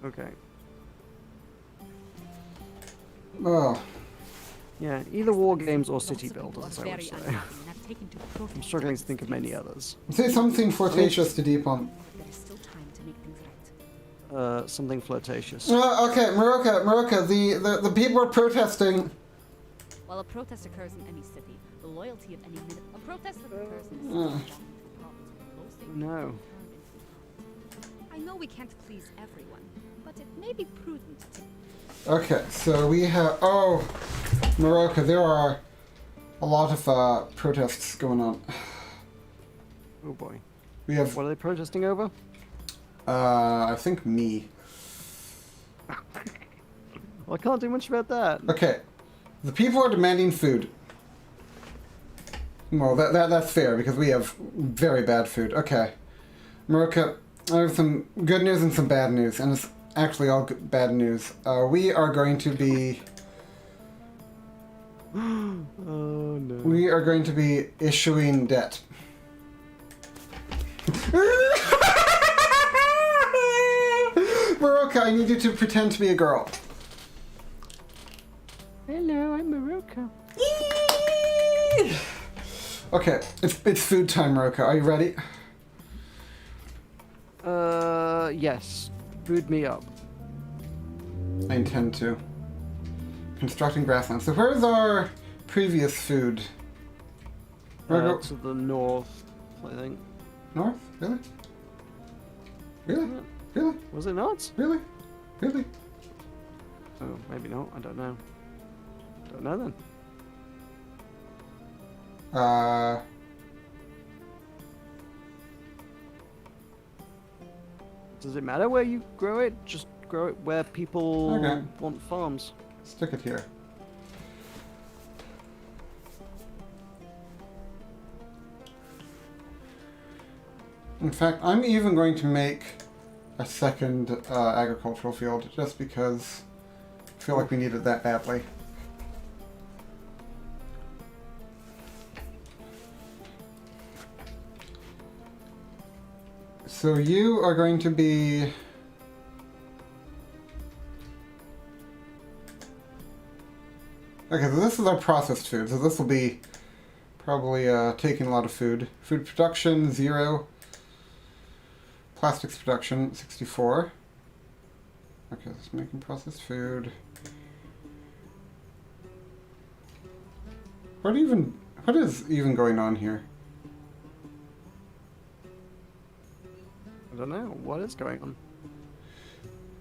Okay. Oh. Yeah, either war games or city builders, I would Very say. unhappy and have taken to I'm protest struggling to think of many others. Say something flirtatious to Deepon. There is still time to make things right. Something flirtatious. Okay, Meroka, the people are protesting. While a protest occurs in any city, the loyalty of any minute a protest that occurs in a city belonging to the province will most likely No. be turned into. I know we can't please everyone, but it may be prudent to. Okay, so we have... Oh, Meroka, there are a lot of protests going on. Oh boy. We have... What are they protesting over? I think me. Well, I can't do much about that. Okay, the people are demanding food. Well, that's fair, because we have very bad food. Okay. Meroka, I have some good news and some bad news, and it's actually all bad news. We are going to be... Oh no. We are going to be issuing debt. Meroka, I need you to pretend to be a girl. Hello, I'm Meroka. Okay, it's food time, Meroka. Are you ready? Yes. Food me up. I intend to. Constructing grasslands. So where's our previous food? To the north, I think. North? Really? Really? Yeah. Really? Was it not? Really? Really? Oh, maybe not. I don't know. Don't know then. Does it matter where you grow it? Just grow it where people Okay. want farms. Stick it here. In fact, I'm even going to make a second agricultural field just because I feel like we need it that badly. So you are going to be... Okay, so this is our processed food, so this will be probably taking a lot of food. Food production, 0. Plastics production, 64. Okay, let's making processed food. What is even going on here? I don't know. What is going on?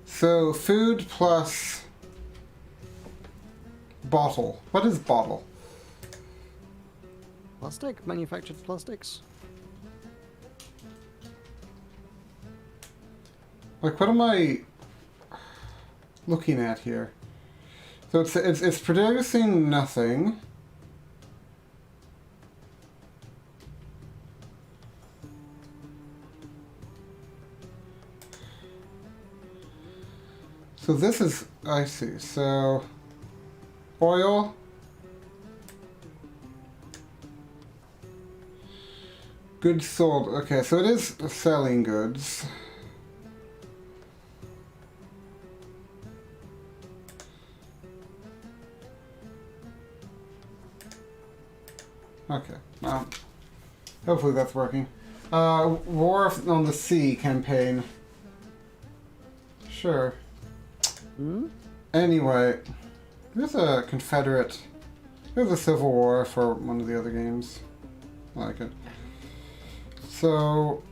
So, food plus bottle. What is bottle? Plastic? Manufactured plastics? Like, what am I looking at here? So it's producing nothing. So this is, I see, so oil. Goods sold. Okay, so it is selling goods. Okay, hopefully that's working. War on the Sea campaign. Sure. Anyway, there's a Confederate. There's a Civil War for one of the other games. I like it. So.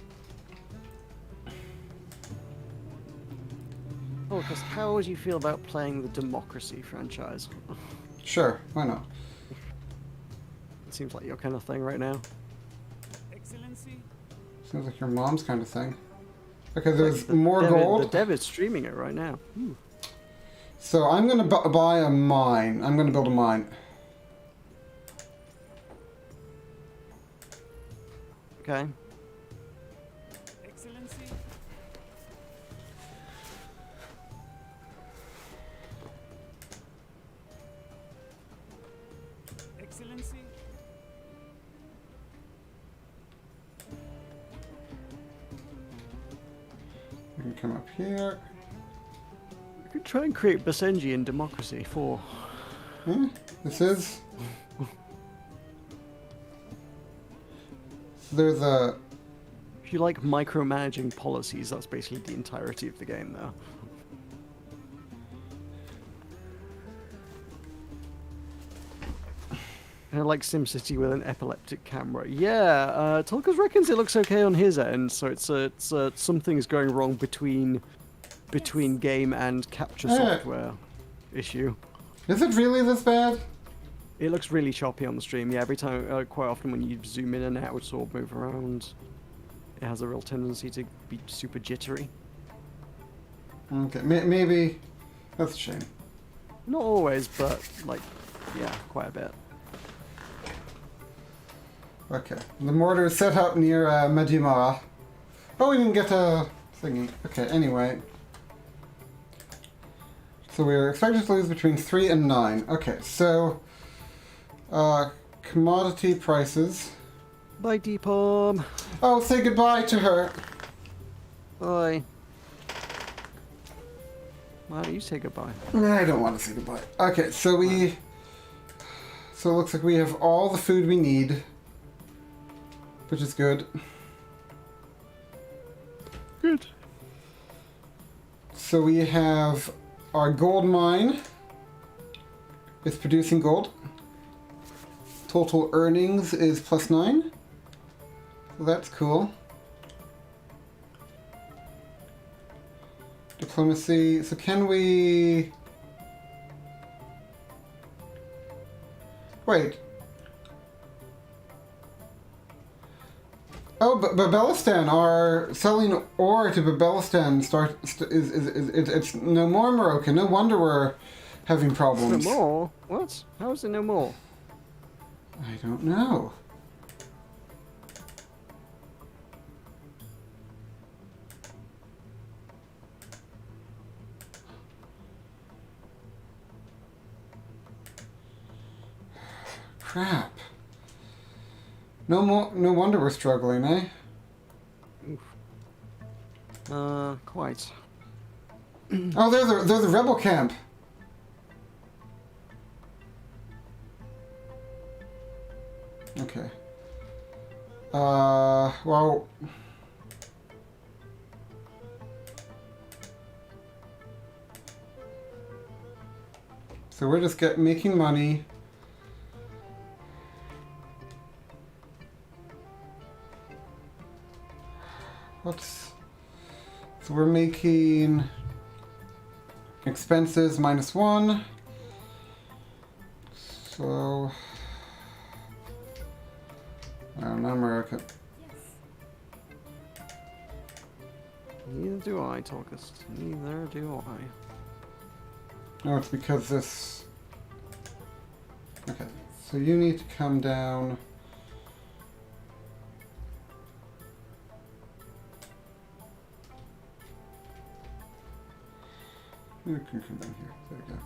Oh, because how would you feel about playing the Democracy franchise? Sure, why not? It seems like your kind of thing right now. Excellency. Seems like your mom's kind of thing. Okay, there's Like more gold. The dev is streaming it right now. Ooh. So I'm gonna buy a mine. I'm gonna build a mine. Okay. Excellency. Excellency. We can come up here. We could try and create Basenji in Democracy 4. This is. There's a. If you like micromanaging policies, that's basically the entirety of the game, though. Kind of like SimCity with an epileptic camera. Yeah, Tulkas reckons it looks okay on his end, so it's something's going wrong between game and capture software issue. Is it really this bad? It looks really choppy on the stream. Yeah, every time, quite often when you zoom in and out or move around, it has a real tendency to be super jittery. Okay, maybe that's a shame. Not always, but like, yeah, quite a bit. Okay, the mortar is set up near Majima. Oh, we didn't get a thingy. Okay, anyway. So we're expected to lose between 3 and 9. Okay, so commodity prices. Bye, Deepom. Oh, say goodbye to her. Bye. Why don't you say goodbye? I don't want to say goodbye. Okay, so we. So it looks like we have all the food we need, which is good. Good. So we have our gold mine. It's producing gold. Total earnings is +9. So that's cool. Diplomacy. So can we... Wait. Oh, but Babelistan are selling ore to Babelistan. It's no more Meroka. No wonder we're having problems. No more? What? How is it no more? I don't know. Crap. No more. No wonder we're struggling, eh? Quite. Oh, they're the rebel camp. Okay. Well. So we're just making money. So we're making expenses -1. So I don't know, Meroka. Neither do I, Tulkas. Neither do I. No, it's because this. Okay, so you need to come down. You can come down here. There we go.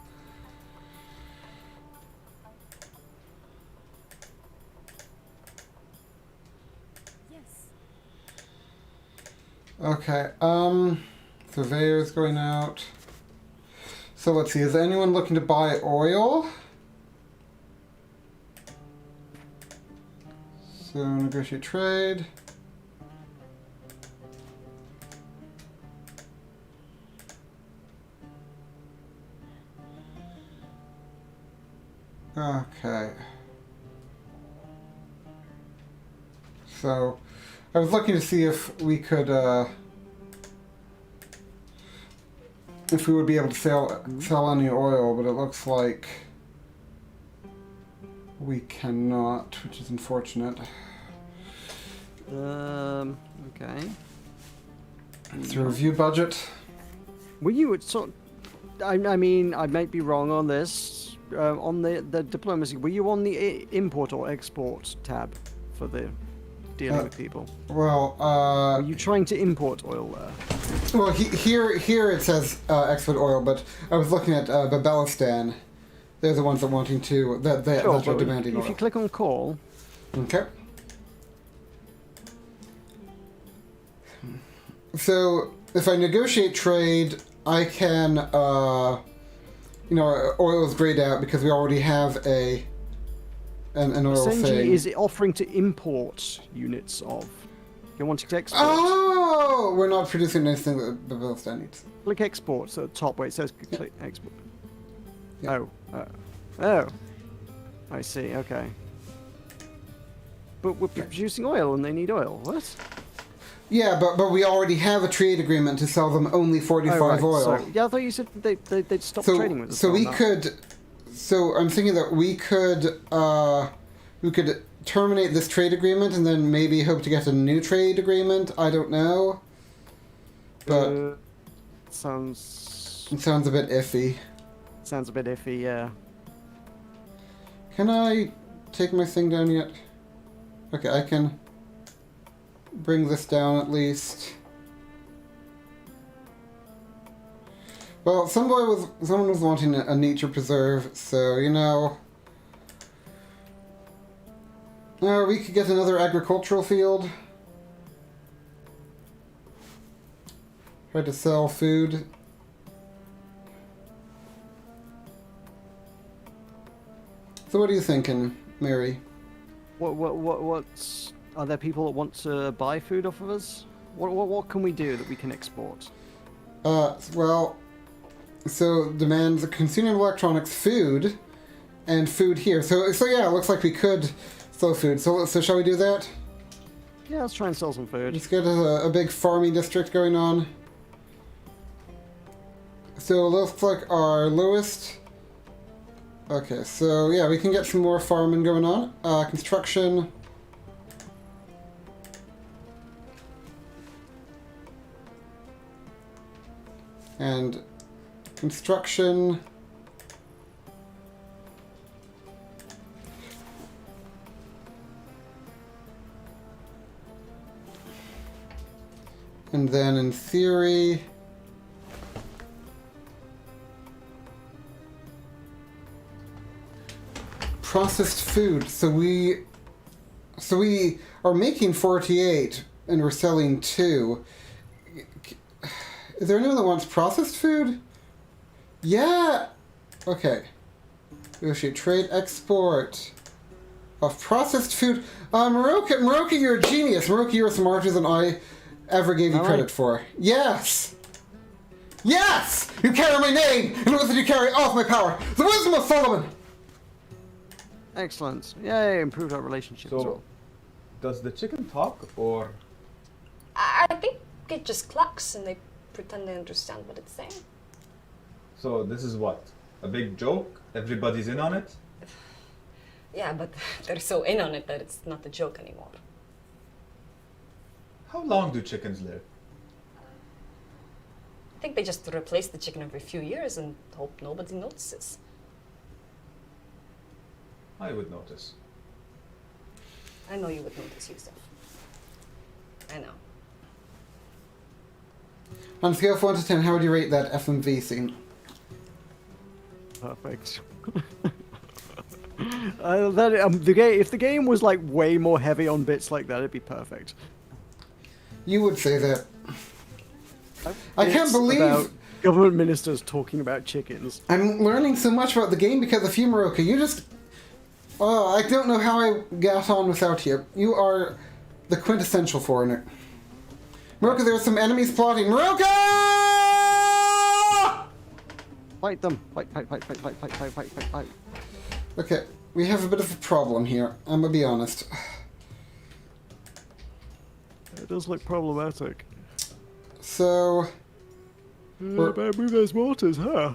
Yes. Okay, surveyor's going out. So let's see, is anyone looking to buy oil? So negotiate trade. Okay. So I was looking to see if we could if we would be able to sell any oil, but it looks like we cannot, which is unfortunate. Okay. So review budget. Were you at sort? I mean, I might be wrong on this. On the diplomacy, were you on the import or export tab for the dealing with people? Well, Are you trying to import oil there? Well, here it says export oil, but I was looking at Babelistan. They're the ones that wanting to that are demanding oil. If you click on call. Okay. So if I negotiate trade, I can, oil is grayed out because we already have an oil Basenji thing. is offering to import units of. You're wanting to export. Oh, we're not producing anything that Babelistan needs. Click export at the top where it says click export. Yeah. Oh. I see, okay. But we're producing oil and they need oil. What? Yeah, but we already have a trade agreement to sell them only 45 oil. So, yeah, I thought you said they'd stop trading with us. So we could. So I'm thinking that we could terminate this trade agreement and then maybe hope to get a new trade agreement. I don't know. But it sounds a bit iffy. Sounds a bit iffy, yeah. Can I take my thing down yet? Okay, I can bring this down at least. Well, someone was wanting a nature preserve, so we could get another agricultural field. Try to sell food. So what are you thinking, Mary? What's... Are there people that want to buy food off of us? What can we do that we can export? Well, so demands consumer electronics, food, and food here. So yeah, it looks like we could sell food. So shall we do that? Yeah, let's try and sell some food. Let's get a big farming district going on. So it looks like our lowest. Okay, so yeah, we can get some more farming going on. Construction. And construction. And then in theory, processed food. So we are making 48 and we're selling 2. Is there anyone that wants processed food? Yeah! Okay. Negotiate trade export of processed food. Meroka, you're a genius. Meroka, you're smarter than I ever gave you credit for. Yes! Yes! You carry my name, and with it you carry off my power. The wisdom of Solomon! Excellent. Yay, improved our relationship as well. Does the chicken talk, or...? I think it just clucks and they pretend they understand what it's saying. So this is what? A big joke? Everybody's in on it? Yeah, but they're so in on it that it's not a joke anymore. How long do chickens live? I think they just replace the chicken every few years and hope nobody notices. I would notice. I know you would notice, Yusuf. I know. On a scale of 1 to 10, how would you rate that FMV scene? Perfect. If the game was like way more heavy on bits like that, it'd be perfect. You would say that. I can't It's believe about government ministers talking about chickens. I'm learning so much about the game because of you, Meroka. You just... Oh, I don't know how I got on without you. You are the quintessential foreigner. Meroka, there are some enemies plotting. Meroka! Fight them. Fight. Okay, we have a bit of a problem here. I'm gonna be honest. It does look problematic. So... Better move those mortars, huh?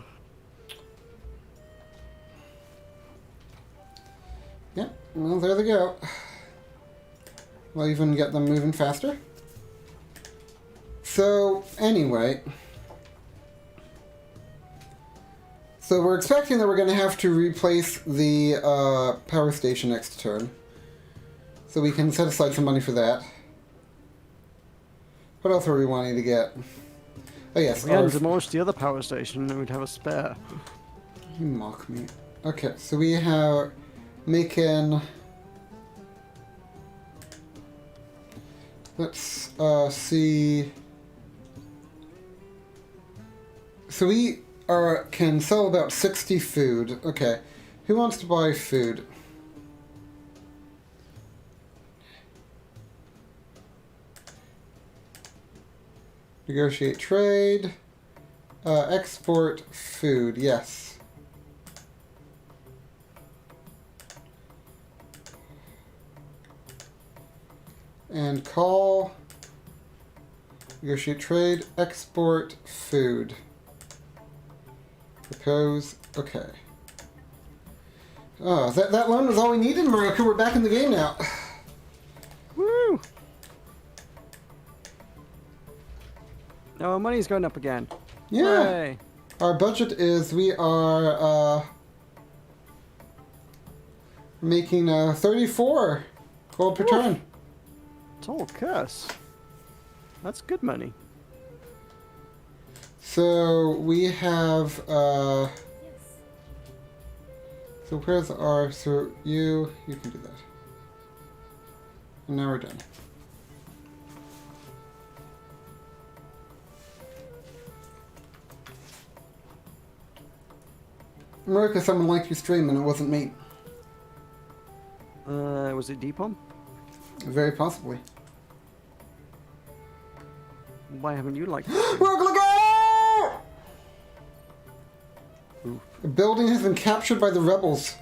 Yeah, well, there they go. We'll even get them moving faster. So, anyway. So we're expecting that we're going to have to replace the power station next turn. So we can set aside some money for that. What else are we wanting to get? Oh yes, We hadn't demolished the other power station and we'd have a spare. You mock me. Okay, so we have making... Let's see... So we can sell about 60 food. Okay, who wants to buy food? Negotiate trade. Export food, yes. And call. Negotiate trade. Export food. Propose. Okay. Oh, that loan was all we needed, Meroka. We're back in the game now. Woo! Now our money's going up again. Yeah. Hooray. Our budget is we are making 34 gold per turn. Tulkas. That's good money. So we have so where's our so you can do that. And now we're done. Meroka, someone liked your stream and it wasn't me. Was it Deepom? Very possibly. Why haven't you liked it? Meroka, look out! The building has been captured by the rebels.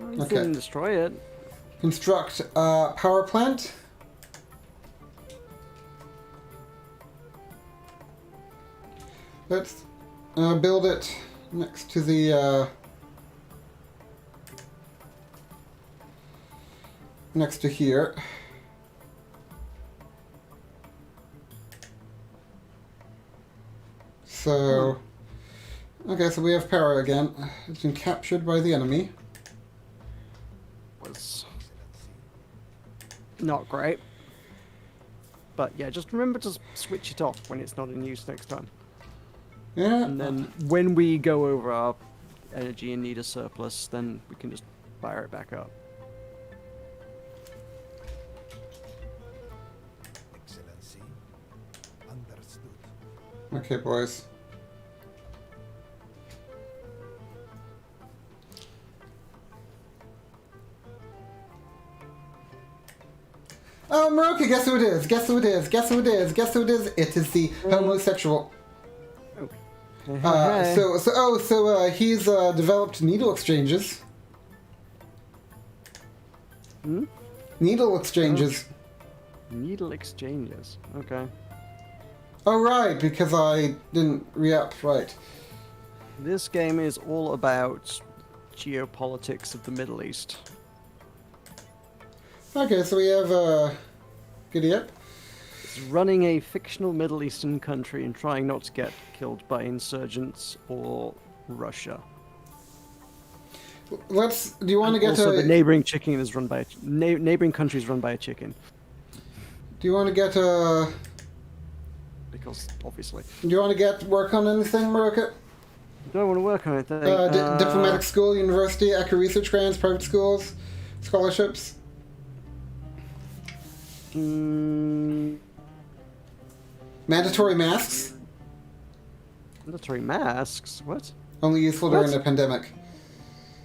You didn't destroy it. Construct power plant. Let's build it next to the next to here. So, okay, so we have power again. It's been captured by the enemy. Was not great. But yeah, just remember to switch it off when it's not in use next time. Yeah. And then when we go over our energy and need a surplus, then we can just fire it back up. Excellency. Understood. Okay, boys. Oh, Meroka, guess who it is? Guess who it is? Guess who it is? Guess who it is? It is the homosexual. So he's developed needle exchanges. Hmm? Needle exchanges. Needle exchanges. Okay. Oh, right, because I didn't re-up, right. This game is all about geopolitics of the Middle East. Okay, so we have, giddy up. It's running a fictional Middle Eastern country and trying not to get killed by insurgents or Russia. Do you want to get also, the neighboring chicken is run by neighboring country is run by a chicken. Do you want to get Because obviously. Do you want to get work on anything, Meroka? Do I want to work on anything? Diplomatic school, university, active research grants, private schools, scholarships. Mandatory masks. Mandatory masks? What? Only useful during the pandemic.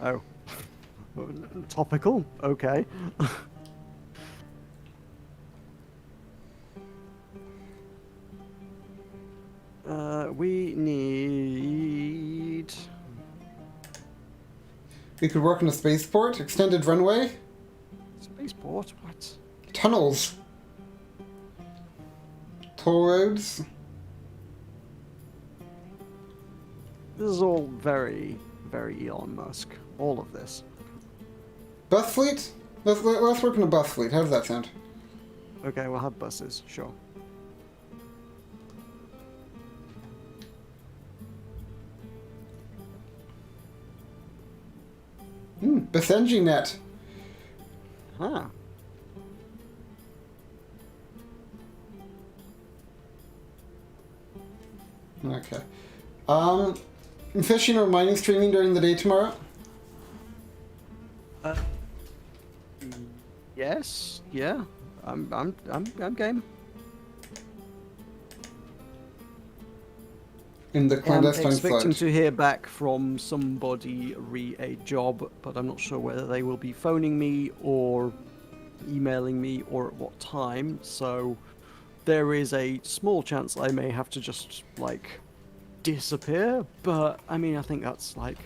Oh. Topical? Okay. We need... We could work on a spaceport, extended runway. Spaceport? What? Tunnels. Toll roads. This is all very, very Elon Musk. All of this. Bus fleet? Let's work on a bus fleet. How does that sound? Okay, we'll have buses, sure. Basenji net. Huh. Okay. Fishing or mining streaming during the day tomorrow? Yes. Yeah. I'm game. In the clandestine I'm expecting sludge. to hear back from somebody re a job, but I'm not sure whether they will be phoning me or emailing me or at what time. So there is a small chance I may have to just like disappear. But I mean, I think that's like.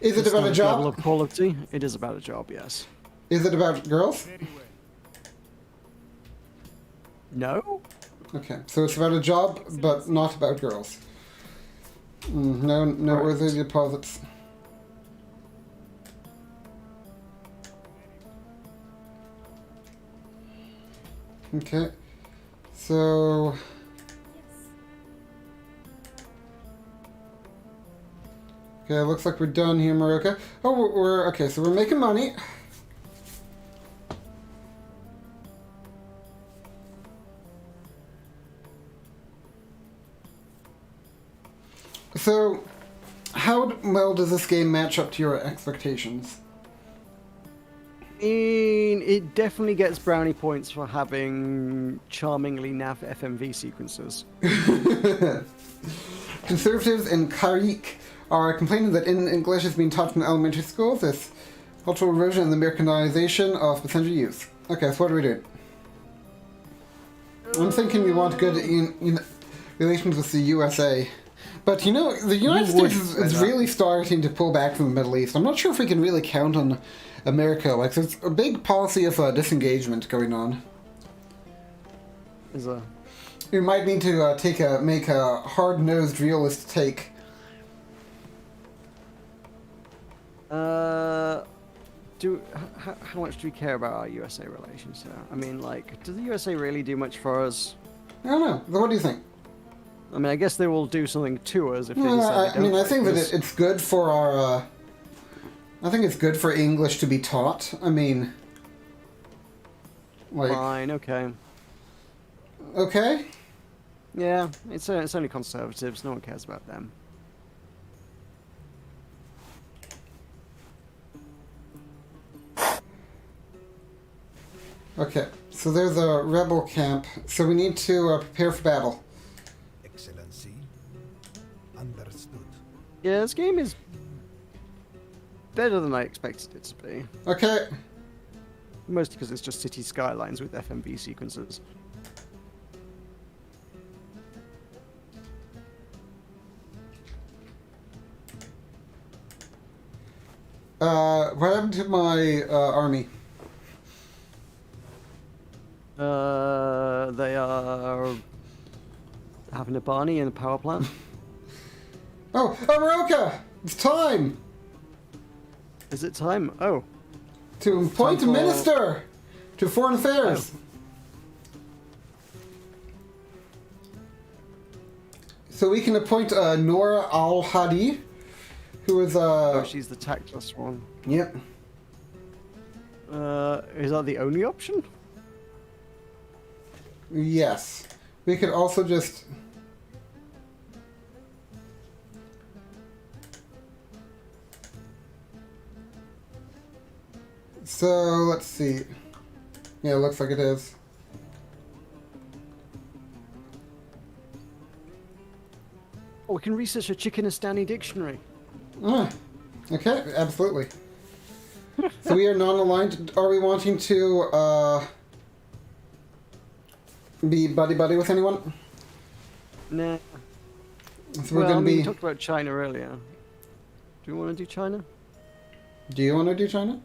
Is it about a job? Level of quality. It is about a job, yes. Is it about girls? No. Okay, so it's about a job, but not about girls. No worthy deposits. Okay, so okay, looks like we're done here, Meroka. Oh, we're okay. So we're making money. So, how well does this game match up to your expectations? It definitely gets brownie points for having charmingly naff FMV sequences. Conservatives in Karik are complaining that English is being taught in elementary schools. This cultural erosion and the Americanization of Basenji youth. Okay, so what do we do? I'm thinking we want good relations with the USA. But you know, the United States is really starting to pull back from the Middle East. I'm not sure if we can really count on America. Like, there's a big policy of disengagement going on. We might need to make a hard-nosed realist take. How much do we care about our USA relations here? I mean, like, does the USA really do much for us? I don't know. What do you think? I mean, I guess they will do something to us if they decide they don't. I think that it's good for our. I think it's good for English to be taught. I mean, like. Fine. Okay. Okay. Yeah, it's only conservatives. No one cares about them. Okay, so there's a rebel camp. So we need to prepare for battle. Excellency. Understood. Yeah, this game is better than I expected it to be. Okay. Mostly because it's just city skylines with FMV sequences. What happened to my army? They are having a Barney in a power plant. Oh, Meroka! It's time! Is it time? Oh. To appoint a minister to foreign affairs. Oh. So we can appoint Nora Al-Hadi, who is Oh, she's the tactless one. Yep. Is that the only option? Yes. We could also just... So, let's see. Yeah, it looks like it is. Oh, we can research a Chickenistani dictionary. Ah, okay, absolutely. So we are non-aligned. Are we wanting to be buddy-buddy with anyone? Nah. So we're Well, gonna I mean, be... we talked about China earlier. Do we want to do China? Do you want to do China?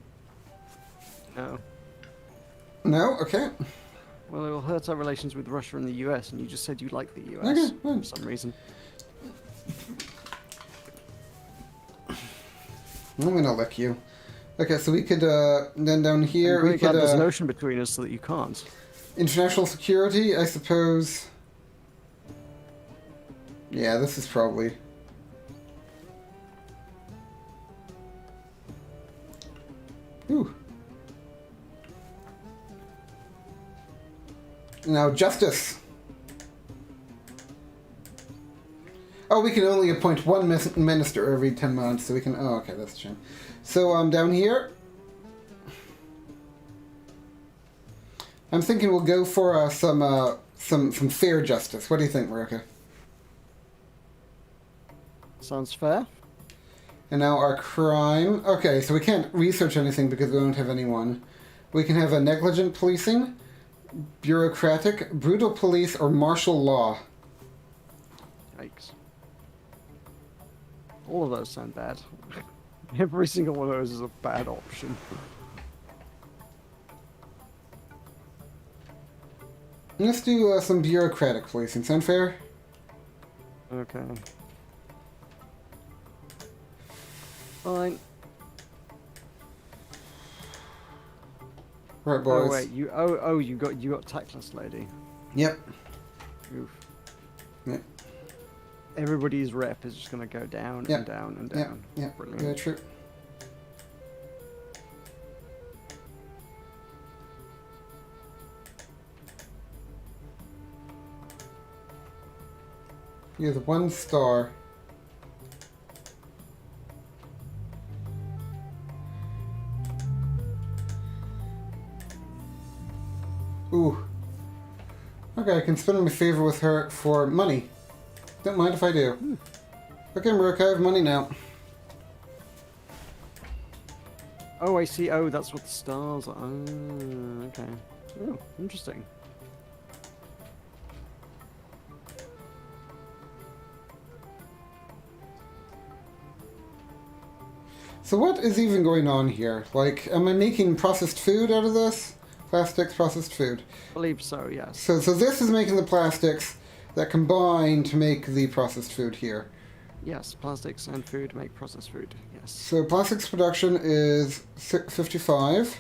No. No? Okay. Well, it will hurt our relations with Russia and the US, and you just said you like the US Okay, fine. for some reason. I'm gonna lick you. Okay, so we could, then down here, I'm we glad could, there's an ocean between us so that you can't. international security, I suppose. Yeah, this is probably... Ooh. Now, justice. Oh, we can only appoint one minister every 10 months, so we can... Oh, okay, that's a shame. So, down here... I'm thinking we'll go for some fair justice. What do you think, Meroka? Sounds fair. And now our crime... Okay, so we can't research anything because we don't have anyone. We can have a negligent policing, bureaucratic, brutal police, or martial law. Yikes. All of those sound bad. Every single one of those is a bad option. Let's do some bureaucratic policing. Sound fair? Okay. Fine. Right, boys. Oh wait, you got tactless lady. Yep. Oof. Yep. Everybody's rep is just gonna go down Yep. and down and Yep. down. Yep. Brilliant. Yeah, true. You have 1 star. Ooh. Okay, I can spend my favor with her for money. Don't mind if I do. Okay, Meroka, I have money now. Oh, I see. Oh, that's what the stars are. Oh, okay. Oh, interesting. So what is even going on here? Like, am I making processed food out of this? Plastics, processed food. I believe so, yes. So this is making the plastics that combine to make the processed food here. Yes, plastics and food make processed food, yes. So plastics production is 55.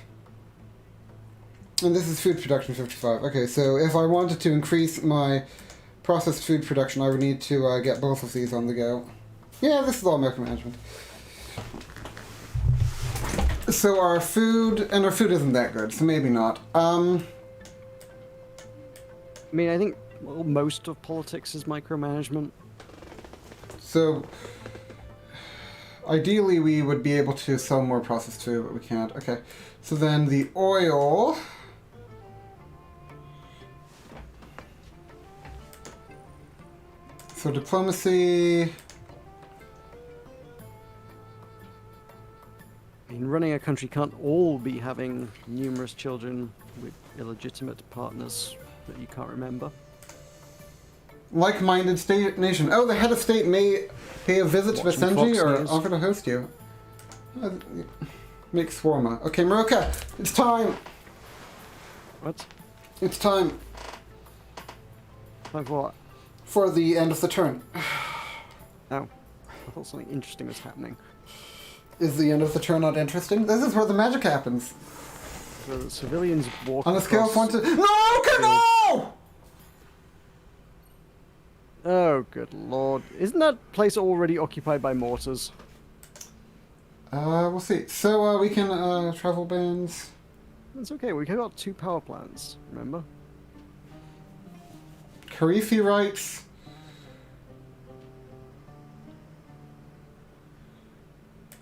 And this is food production 55. Okay, so if I wanted to increase my processed food production, I would need to get both of these on the go. Yeah, this is all micromanagement. So our food isn't that good, so maybe not. I mean, I think most of politics is micromanagement. So ideally we would be able to sell more processed food, but we can't. Okay, so then the oil... So diplomacy... I mean, running a country can't all be having numerous children with illegitimate partners that you can't remember. Like-minded state nation. Oh, the head of state may pay a visit to Basenji or offer to host you. Make swarma. Okay, Meroka, it's time. What? It's time. Like what? For the end of the turn. Oh, I thought something interesting was happening. Is the end of the turn not interesting? This is where the magic happens. So the civilians walk On a scale of 1 to... No! No! Oh, good lord. Isn't that place already occupied by mortars? We'll see. So, we can, travel bans. It's okay, we got 2 power plants, remember? Karifi rights.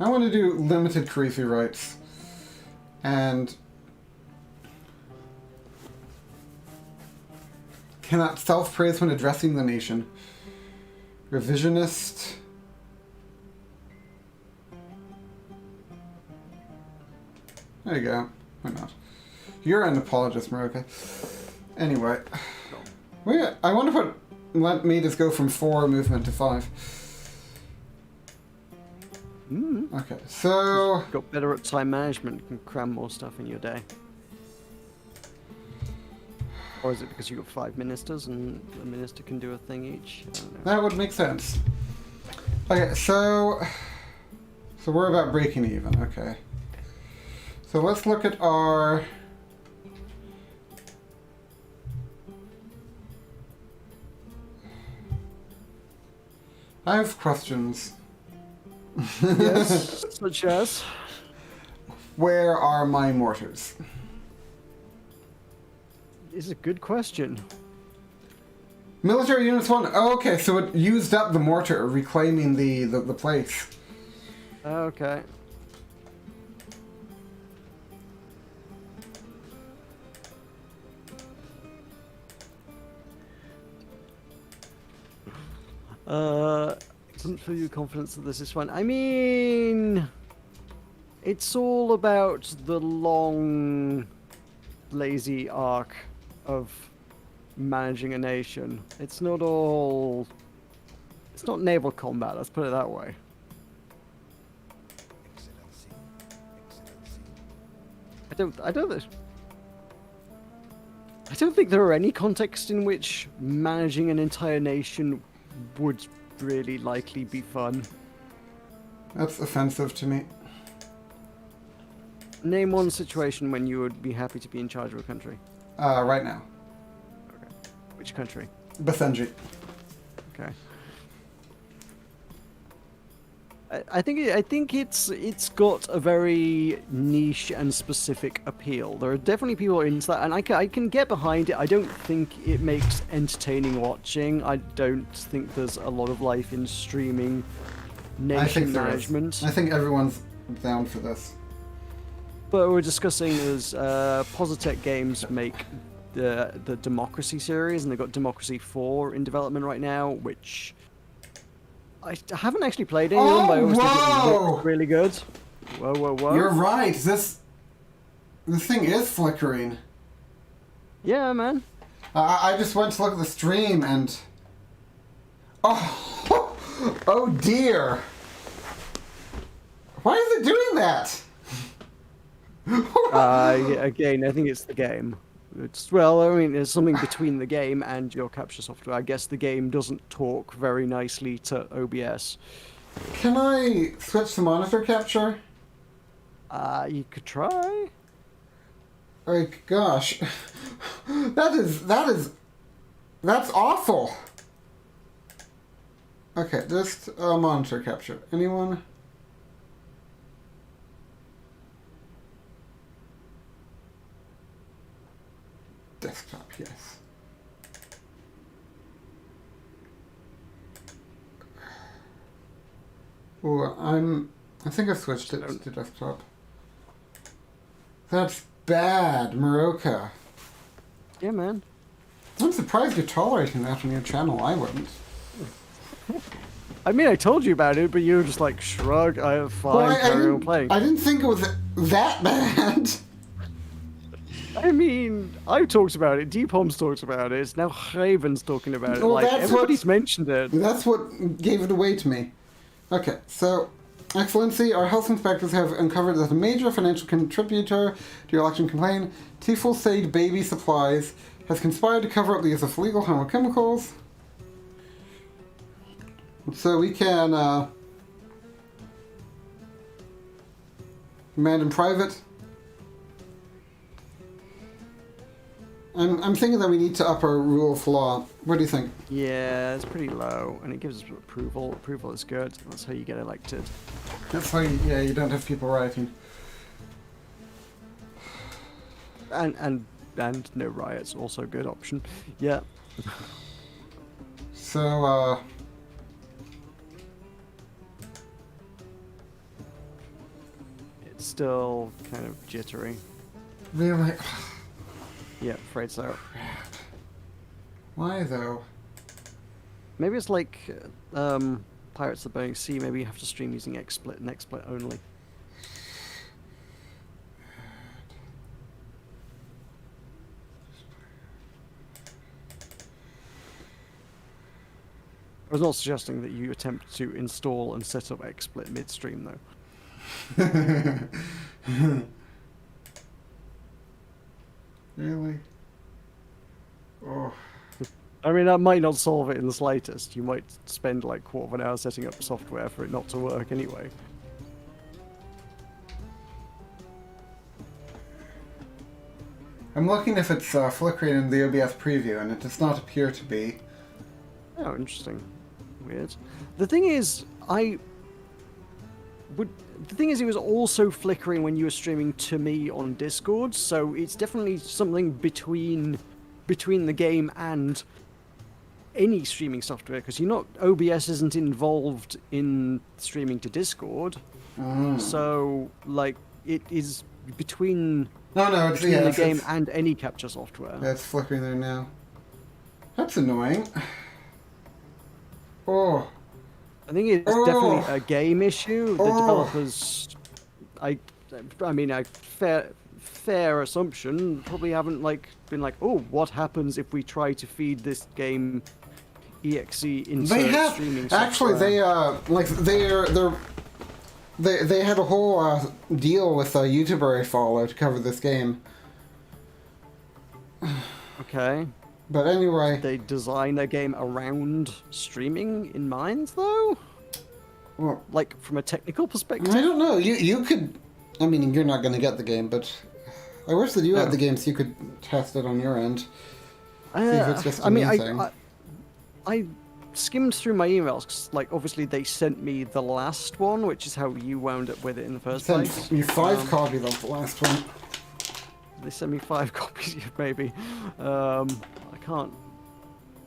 I want to do limited Karifi rights. And cannot self-praise when addressing the nation. Revisionist. There you go. Why not? You're an apologist, Meroka. Anyway. Wait, I wonder what let me just go from 4 movement to 5. Okay, so... Got better at time management, can cram more stuff in your day. Or is it because you've got 5 ministers and a minister can do a thing each? I don't know. That would make sense. Okay, so we're about breaking even, okay. So let's look at our... I have questions. Yes, such as? Where are my mortars? Is a good question. Military units 1. Oh, okay, so it used up the mortar, reclaiming the place. Okay. Doesn't fill you with confidence that this is fun. I mean, it's all about the long, lazy arc of managing a nation. It's not naval combat, let's put it that way. I don't think there are any contexts in which managing an entire nation would really likely be fun. That's offensive to me. Name one situation when you would be happy to be in charge of a country. Right now. Okay. Which country? Basenji. Okay. I think it's got a very niche and specific appeal. There are definitely people into that, and I can get behind it. I don't think it makes entertaining watching. I don't think there's a lot of life in streaming nation management. I think everyone's down for this. But we're discussing is Positech Games make the Democracy series, and they've got Democracy 4 in development right now, which I haven't actually played any of them, but I always think it looks really good. Whoa, whoa, whoa. You're right. This thing is flickering. Yeah, man. I just went to look at the stream and... Oh dear. Why is it doing that? Again, I think it's the game. There's something between the game and your capture software. I guess the game doesn't talk very nicely to OBS. Can I switch to monitor capture? You could try. Like, gosh. That's awful. Okay, just monitor capture. Anyone? Desktop, yes. Oh, I think I switched it to desktop. That's bad, Meroka. Yeah, man. I'm surprised you're tolerating that on your channel. I wouldn't. I mean, I told you about it, but you were just like, shrug, I have fine, carry on playing. I didn't think it was that bad. I mean, I've talked about it, Deepom's talked about it, now Raven's talking about it, well, like, everybody's mentioned it. That's what gave it away to me. Okay, so, Excellency, our health inspectors have uncovered that a major financial contributor to your election campaign, Tifel Said Baby Supplies, has conspired to cover up the use of illegal harmful chemicals. So we can command in private. I'm thinking that we need to up our rule of law. What do you think? Yeah, it's pretty low, and it gives us approval. Approval is good. That's how you get elected. That's how you don't have people rioting. And no riots, also a good option. Yeah. So, still kind of jittery. Really? Yeah, afraid so. Why though? Maybe it's like Pirates of the Burning Sea. Maybe you have to stream using XSplit and XSplit only. I was not suggesting that you attempt to install and set up XSplit midstream, though. Really? Oh. I mean, that might not solve it in the slightest. You might spend like a quarter of an hour setting up software for it not to work anyway. I'm looking if it's flickering in the OBS preview, and it does not appear to be. Oh, interesting. Weird. The thing is, it was also flickering when you were streaming to me on Discord, so it's definitely something between the game and any streaming software, because OBS isn't involved in streaming to Discord. So, like, it is between the game and any capture software. Yeah, it's flickering there now. That's annoying. Oh. I think it's definitely a game issue. The developers, I mean, fair assumption, probably haven't been like, oh, what happens if we try to feed this game exe into streaming software? Actually, they had a whole deal with YouTuber I follow to cover this game. Okay. But anyway, did they design their game around streaming in mind, though? Well, like from a technical perspective? I don't know. You could. I mean, you're not going to get the game, but I wish that you had the game so you could test it on your end. See if it's just I skimmed through my emails, 'cause, like, obviously they sent me the last one, which is how you wound up with it in the first place. Sent me 5 copies of the last one. They sent me 5 copies, maybe. I can't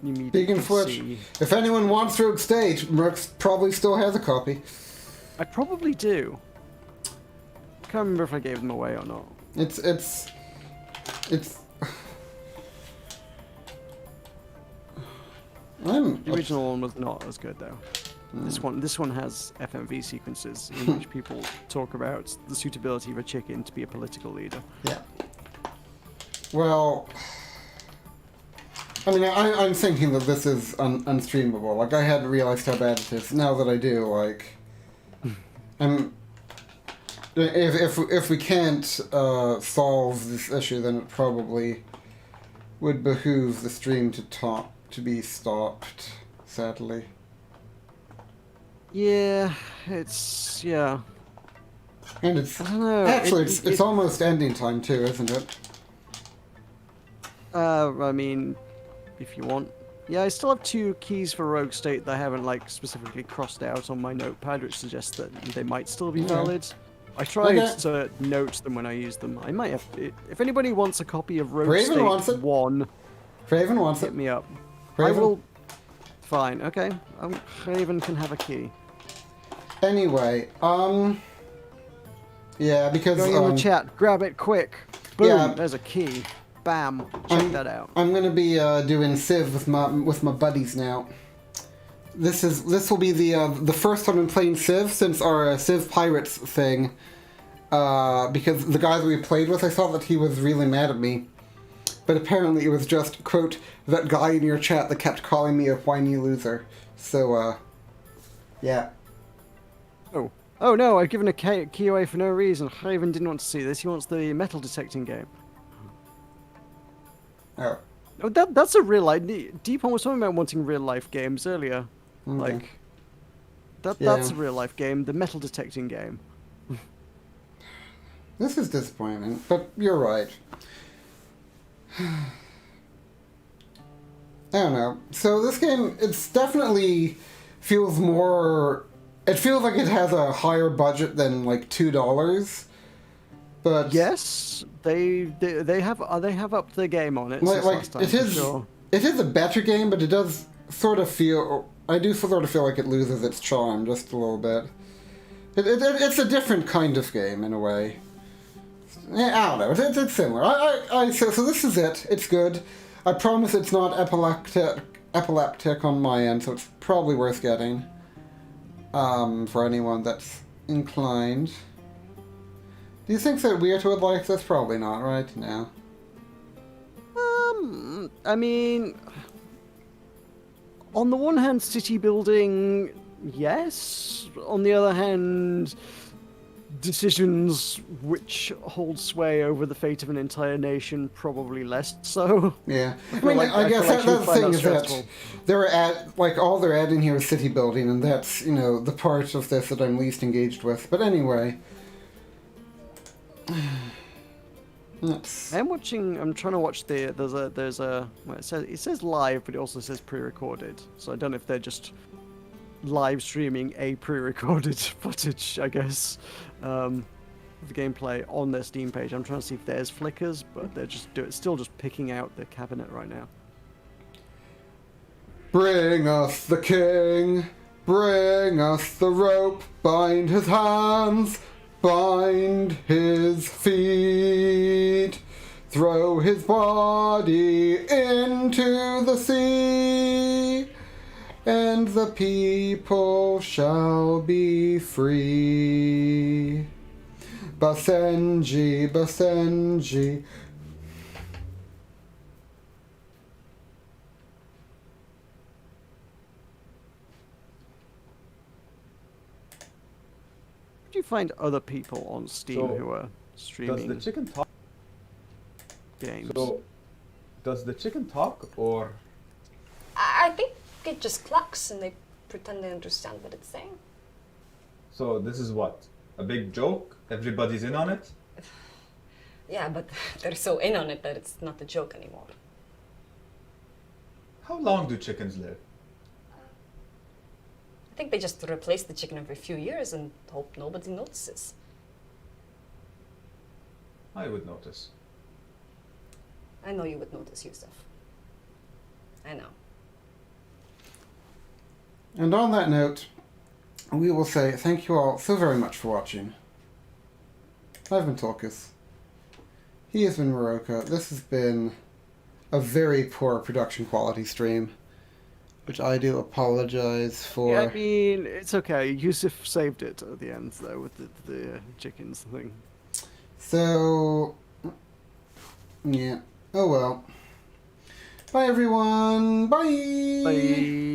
immediately Speaking of which, see. if anyone wants Rogue Stage, Mercs probably still has a copy. I probably do. I can't remember if I gave them away or not. It's the original one was not as good though. This one has FMV sequences in which people talk about the suitability of a chicken to be a political leader. Yeah. Well, I mean, I'm thinking that this is unstreamable. Like, I hadn't realized how bad it is. Now that I do, like, if we can't solve this issue, then it probably would behoove the stream to be stopped. Sadly. Yeah, and it's I don't know. Actually, it's almost ending time too, isn't it? I mean, if you want. Yeah, I still have 2 keys for Rogue State that I haven't, like, specifically crossed out on my notepad, which suggests that they might still be valid. I tried to note them when I used them. I might have... If anybody wants a copy of Rogue State 1... Craven wants it. Hit me up. Craven? I will... Fine, okay. Craven can have a key. Anyway, yeah, because... Going in the chat, grab it quick. Boom, yeah. There's a key. Bam, check that out. I'm gonna be doing Civ with my buddies now. This will be the first time I'm playing Civ since our Civ Pirates thing. Because the guy that we played with, I thought that he was really mad at me. But apparently it was just, quote, that guy in your chat that kept calling me a whiny loser. So, yeah. Oh no, I've given a key away for no reason. Raven didn't want to see this. He wants the metal detecting game. Oh. Oh, that's a real life. Deepon was talking about wanting real life games earlier. Okay. Like, that's a real life game. The metal detecting game. This is disappointing, but you're right. I don't know. So this game, it's definitely feels more... It feels like it has a higher budget than like $2, but yes, they have upped their game on it. Like last time, it is a better game, but it does sort of feel... I do sort of feel like it loses its charm just a little bit. It's a different kind of game in a way. Yeah, I don't know. It's similar. So this is it. It's good. I promise it's not epileptic on my end, so it's probably worth getting. For anyone that's inclined. Do you think that Weird would like this? Probably not, right? No. I mean, on the one hand, city building, yes. On the other hand, decisions which hold sway over the fate of an entire nation, probably less so. Yeah, I mean, I guess that's the thing is that all they're adding here is city building, and that's, you know, the part of this that I'm least engaged with. But anyway, I'm trying to watch there's a well, it says live, but it also says pre-recorded. So I don't know if they're just live streaming a pre-recorded footage, I guess, of the gameplay on their Steam page. I'm trying to see if there's flickers, but they're still just picking out the cabinet right now. Bring us the king, bring us the rope, bind his hands, bind his feet, throw his body into the sea, and the people shall be free. Basenji, Basenji. Do you find other people on Steam who are streaming? Does the chicken talk? Games. So, does the chicken talk, or? I think it just clucks and they pretend they understand what it's saying. So this is what? A big joke? Everybody's in on it? Yeah, but they're so in on it that it's not a joke anymore. How long do chickens live? I think they just replace the chicken every few years and hope nobody notices. I would notice. I know you would notice, Yusuf. I know. And on that note, we will say thank you all so very much for watching. I've been Tulkas. He has been Meroka. This has been a very poor production quality stream, which I do apologize for. Yeah, I mean, it's okay. Yusuf saved it at the end, though, with the chickens thing. So, yeah. Oh well. Bye, everyone. Bye. Bye.